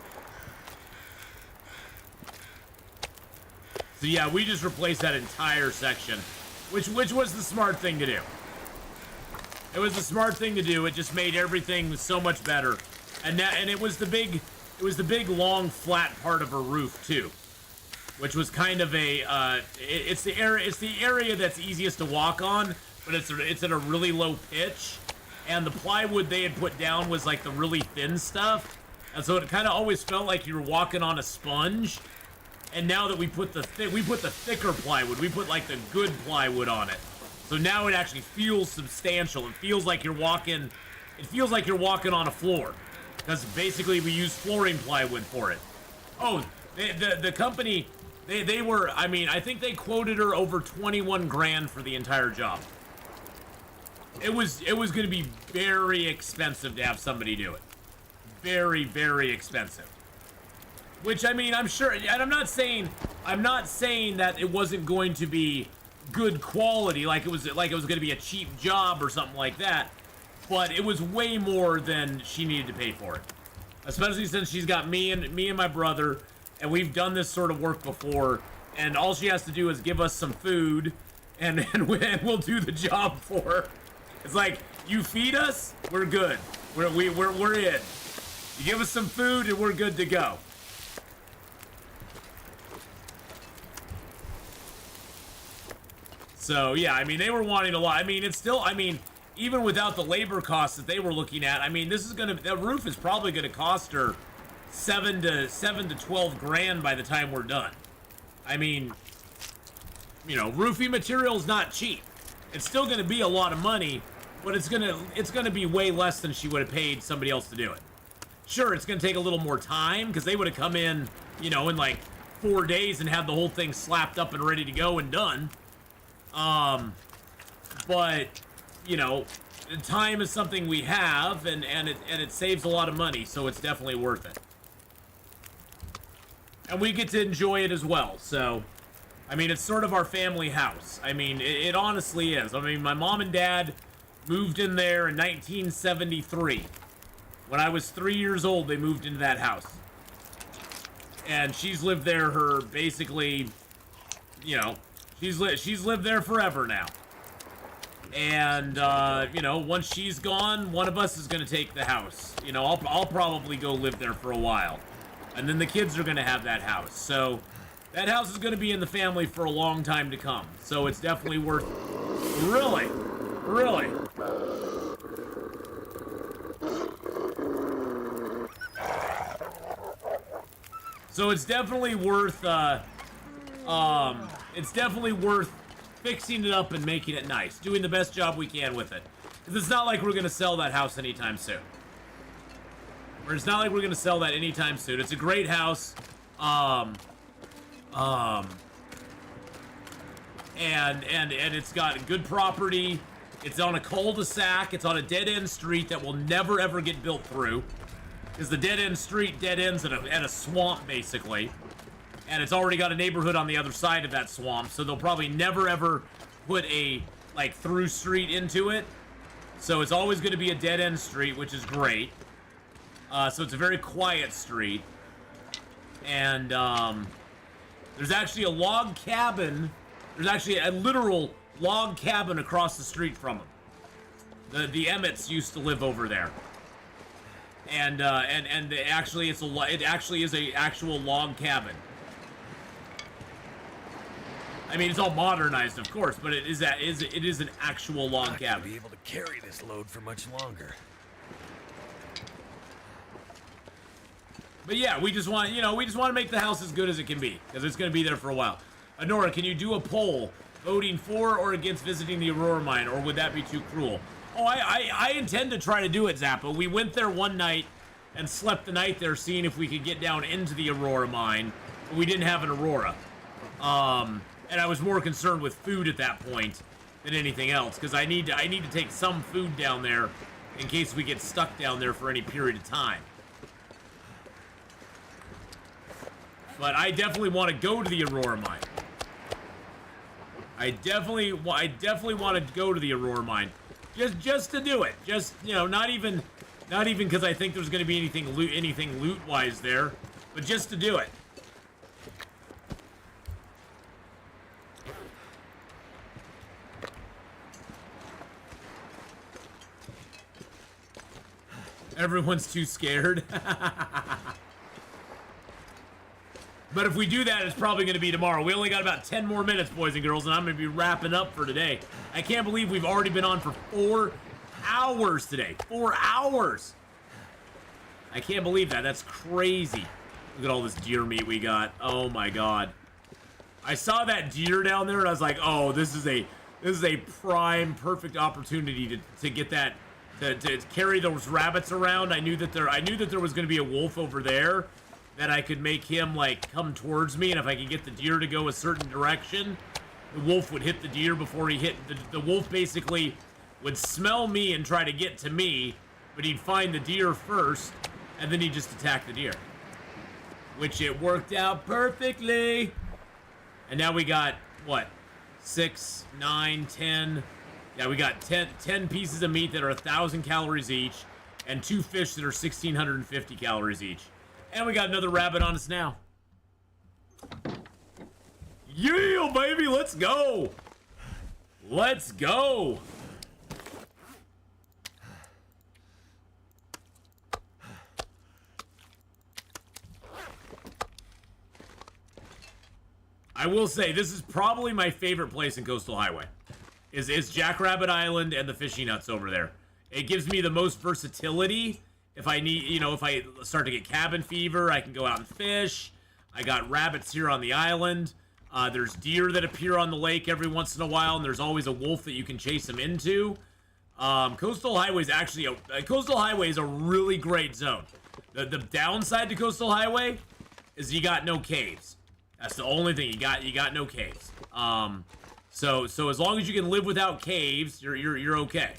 So yeah, we just replaced that entire section, which was the smart thing to do. It was the smart thing to do. It just made everything so much better, and it was the big long flat part of her roof too, which was kind of a it's the area that's easiest to walk on, but it's at a really low pitch, and the plywood they had put down was like the really thin stuff, and so it kind of always felt like you were walking on a sponge. And now that we put the thicker plywood, we put like the good plywood on it. So now it actually feels substantial. It feels like you're walking. It feels like you're walking on a floor, because basically we use flooring plywood for it. Oh, the company, they were. I mean, I think they quoted her over 21 grand for the entire job. It was going to be very expensive to have somebody do it. Very, very expensive. Which, I mean, I'm sure, and I'm not saying that it wasn't going to be good quality, like it was going to be a cheap job or something like that, but it was way more than she needed to pay for it. Especially since she's got me and my brother, and we've done this sort of work before, and all she has to do is give us some food, and we'll do the job for her. It's like, you feed us, we're good. We're in. You give us some food, and we're good to go. So, yeah, I mean, they were wanting a lot. I mean, it's still, I mean, even without the labor costs that they were looking at, I mean, the roof is probably going to cost her 7 to 12 grand by the time we're done. I mean, you know, roofing material is not cheap. It's still going to be a lot of money, but it's going to be way less than she would have paid somebody else to do it. Sure, it's going to take a little more time, because they would have come in, you know, in like 4 days and had the whole thing slapped up and ready to go and done. But, you know, time is something we have, and it saves a lot of money, so it's definitely worth it. And we get to enjoy it as well, so, I mean, it's sort of our family house. I mean, it honestly is. I mean, my mom and dad moved in there in 1973. When I was 3 years old, they moved into that house. And she's lived there her, basically, you know, she's lived there forever now. And, you know, once she's gone, one of us is going to take the house. You know, I'll probably go live there for a while. And then the kids are going to have that house. So, that house is going to be in the family for a long time to come. So, it's definitely worth... Really? Really? So, it's definitely worth, it's definitely worth fixing it up and making it nice. Doing the best job we can with it. Because it's not like we're going to sell that house anytime soon. Or it's not like we're going to sell that anytime soon. It's a great house. And it's got good property. It's on a cul-de-sac. It's on a dead-end street that will never, ever get built through. Because the dead-end street dead ends at a swamp, basically. And it's already got a neighborhood on the other side of that swamp, so they'll probably never ever put a, like, through street into it. So it's always going to be a dead-end street, which is great. So it's a very quiet street. And, there's actually a log cabin. There's actually a literal log cabin across the street from them. The Emmets used to live over there. And actually, it actually is a actual log cabin. I mean, it's all modernized, of course, but it is an actual log cabin. Be able to carry this load for much longer. But yeah, we just want, you know, we just want to make the house as good as it can be, because it's going to be there for a while. Honora, can you do a poll voting for or against visiting the Aurora Mine, or would that be too cruel? Oh, I intend to try to do it, Zappa. We went there one night and slept the night there, seeing if we could get down into the Aurora Mine, but we didn't have an Aurora. And I was more concerned with food at that point than anything else, because I need to take some food down there in case we get stuck down there for any period of time. But I definitely want to go to the Aurora Mine. I definitely want to go to the Aurora Mine, just to do it. Just, you know, not even because I think there's going to be anything loot wise there, but just to do it. Everyone's too scared. But if we do that, it's probably going to be tomorrow. We only got about 10 more minutes, boys and girls, and I'm going to be wrapping up for today. I can't believe we've already been on for 4 hours today. 4 hours! I can't believe that. That's crazy. Look at all this deer meat we got. Oh my god. I saw that deer down there, and I was like, oh, this is a prime, perfect opportunity to get that, to carry those rabbits around. I knew that there was going to be a wolf over there, that I could make him, like, come towards me, and if I could get the deer to go a certain direction, the wolf would hit the deer before he hit... The wolf basically would smell me and try to get to me, but he'd find the deer first, and then he'd just attack the deer. Which it worked out perfectly! And now we got, what? 6, 9, 10... Yeah, we got 10 pieces of meat that are 1,000 calories each, and 2 fish that are 1,650 calories each. And we got another rabbit on us now. Yeah, baby, let's go. Let's go. I will say, this is probably my favorite place in Coastal Highway. Is Jackrabbit Island and the fishing nuts over there. It gives me the most versatility. If I need, you know, if I start to get cabin fever, I can go out and fish. I got rabbits here on the island. There's deer that appear on the lake every once in a while, and there's always a wolf that you can chase them into. Coastal Highway is actually Coastal Highway is a really great zone. The downside to Coastal Highway is you got no caves. That's the only thing, you got no caves. So as long as you can live without caves, you're okay.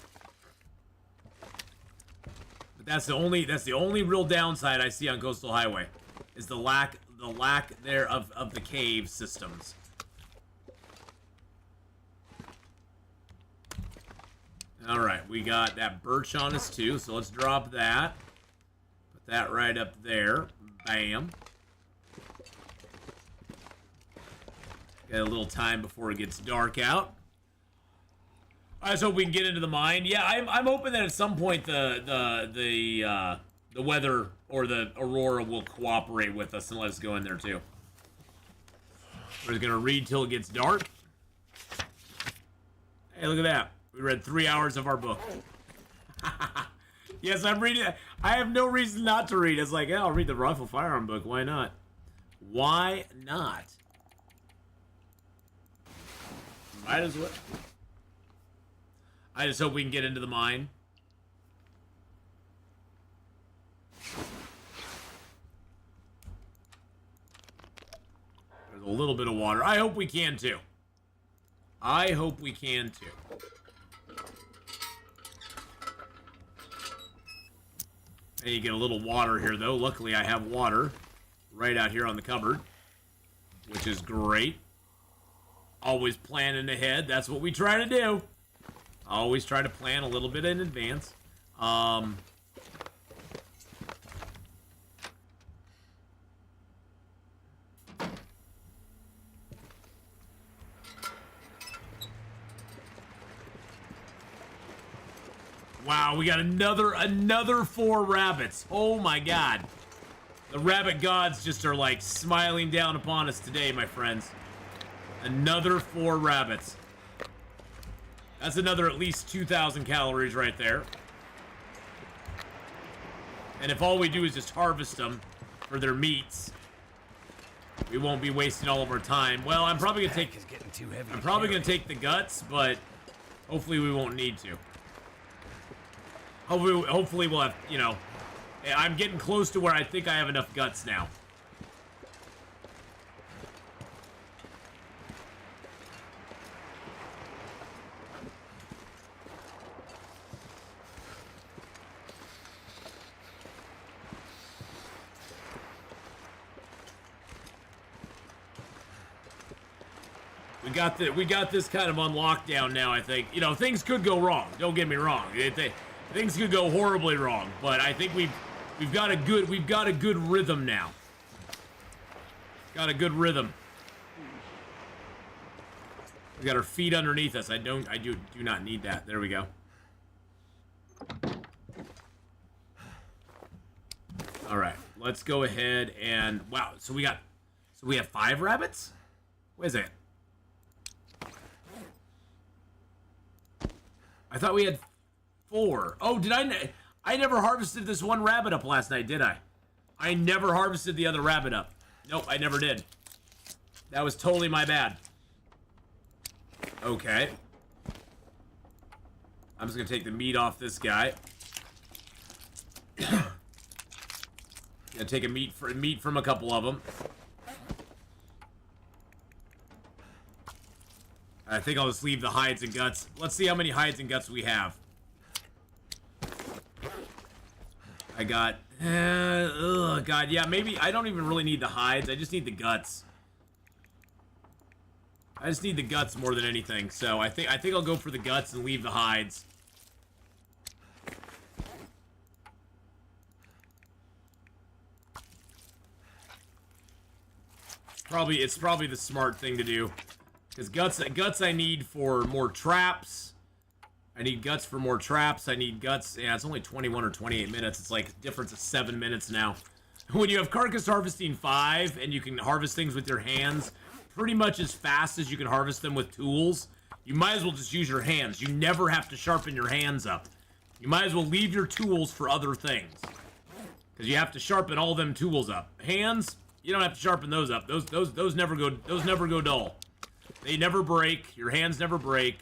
But that's the only real downside I see on Coastal Highway, is the lack there of the cave systems. All right, we got that birch on us too, so let's drop that. Put that right up there. Bam. Got a little time before it gets dark out. I just hope we can get into the mine. Yeah, I'm hoping that at some point the weather or the Aurora will cooperate with us and let us go in there too. We're just gonna read till it gets dark. Hey, look at that. We read 3 hours of our book. Yes, I'm reading it. I have no reason not to read. It's like, yeah, I'll read the Rifle Firearm book. Why not? Why not? Might as well. I just hope we can get into the mine. There's a little bit of water. I hope we can too. I hope we can too. And you get a little water here though. Luckily I have water right out here on the cupboard, which is great. Always planning ahead. That's what we try to do. I always try to plan a little bit in advance. Wow, we got another 4 rabbits. Oh my god. The rabbit gods just are like smiling down upon us today, my friends. Another 4 rabbits. That's another at least 2,000 calories right there. And if all we do is just harvest them, for their meats. We won't be wasting all of our time. Well, I'm probably gonna take. Is getting too heavy. I'm probably gonna take the guts, but hopefully we won't need to. Hopefully we'll have. You know, I'm getting close to where I think I have enough guts now. We got this kind of on lockdown now, I think. You know, things could go wrong. Don't get me wrong. Things could go horribly wrong, but I think we've got a good rhythm now. Got a good rhythm. We got our feet underneath us. I do not need that. There we go. All right, let's go ahead and wow. So we have 5 rabbits. What is it? I thought we had 4. Oh, did I never harvested this one rabbit up last night, did I? I never harvested the other rabbit up. Nope, I never did. That was totally my bad. Okay. I'm just gonna take the meat off this guy. Gonna take a meat from a couple of them. I think I'll just leave the hides and guts. Let's see how many hides and guts we have. I got... oh, God. Yeah, maybe... I don't even really need the hides. I just need the guts. I just need the guts more than anything. So I think I'll go for the guts and leave the hides. It's probably the smart thing to do. Because guts I need for more traps. I need guts for more traps. I need guts. Yeah, it's only 21 or 28 minutes. It's like a difference of 7 minutes now. When you have carcass harvesting 5 and you can harvest things with your hands pretty much as fast as you can harvest them with tools, you might as well just use your hands. You never have to sharpen your hands up. You might as well leave your tools for other things. Because you have to sharpen all them tools up. Hands, you don't have to sharpen those up. Those never go dull. They never break. Your hands never break.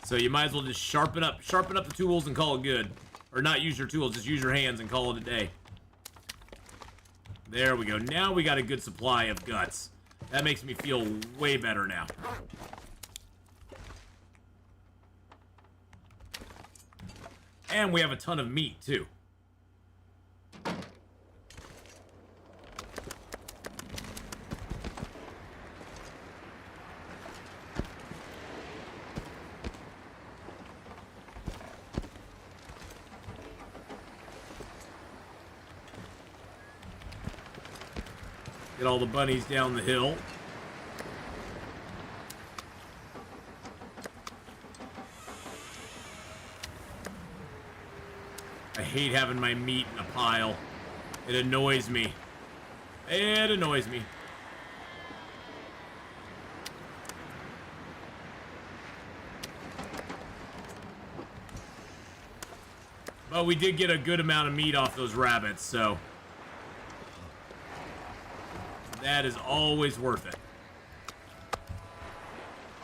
So you might as well just sharpen up the tools and call it good. Or not use your tools, just use your hands and call it a day. There we go. Now we got a good supply of guts. That makes me feel way better now. And we have a ton of meat, too. Get all the bunnies down the hill. I hate having my meat in a pile. It annoys me. It annoys me. But we did get a good amount of meat off those rabbits, so... that is always worth it.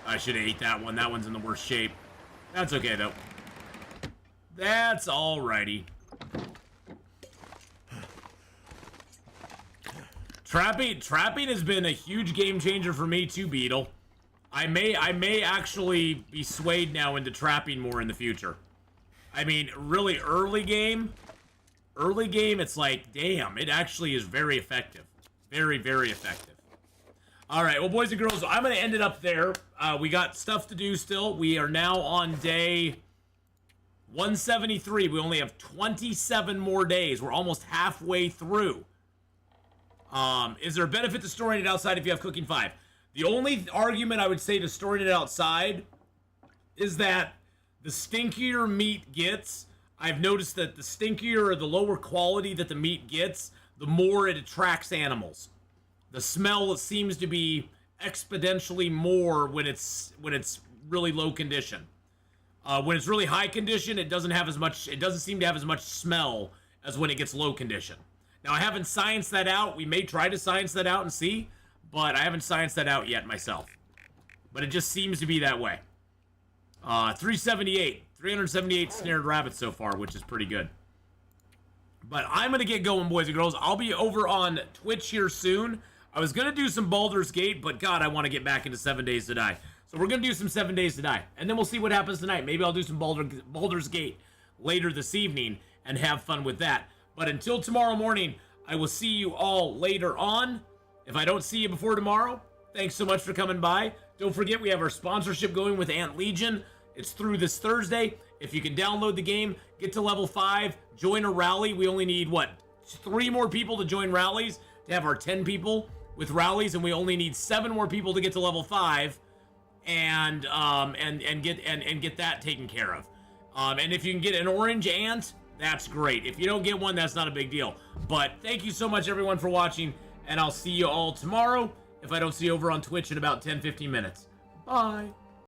I should have ate that one. That one's in the worst shape. That's okay, though. That's alrighty. Trapping has been a huge game changer for me too, Beetle. I may actually be swayed now into trapping more in the future. I mean, really early game, it's like, damn, it actually is very effective. Very, very effective. Alright, well, boys and girls, I'm going to end it up there. We got stuff to do still. We are now on day 173. We only have 27 more days. We're almost halfway through. Is there a benefit to storing it outside if you have cooking 5? The only argument I would say to storing it outside is that the stinkier meat gets, I've noticed that the stinkier or the lower quality that the meat gets, the more it attracts animals. The smell seems to be exponentially more when it's really low condition. When it's really high condition, it doesn't seem to have as much smell as when it gets low condition. Now, I haven't scienced that out. We may try to science that out and see, but I haven't scienced that out yet myself. But it just seems to be that way. 378 snared rabbits so far, which is pretty good. But I'm going to get going, boys and girls. I'll be over on Twitch here soon. I was going to do some Baldur's Gate, but God, I want to get back into 7 Days to Die. So we're going to do some 7 Days to Die. And then we'll see what happens tonight. Maybe I'll do some Baldur's Gate later this evening and have fun with that. But until tomorrow morning, I will see you all later on. If I don't see you before tomorrow, thanks so much for coming by. Don't forget, we have our sponsorship going with Ant Legion. It's through this Thursday. If you can download the game, get to level 5, join a rally. We only need, 3 more people to join rallies to have our 10 people with rallies, and we only need 7 more people to get to level 5 and get that taken care of. And if you can get an orange ant, that's great. If you don't get one, that's not a big deal. But thank you so much, everyone, for watching, and I'll see you all tomorrow if I don't see you over on Twitch in about 10-15 minutes. Bye.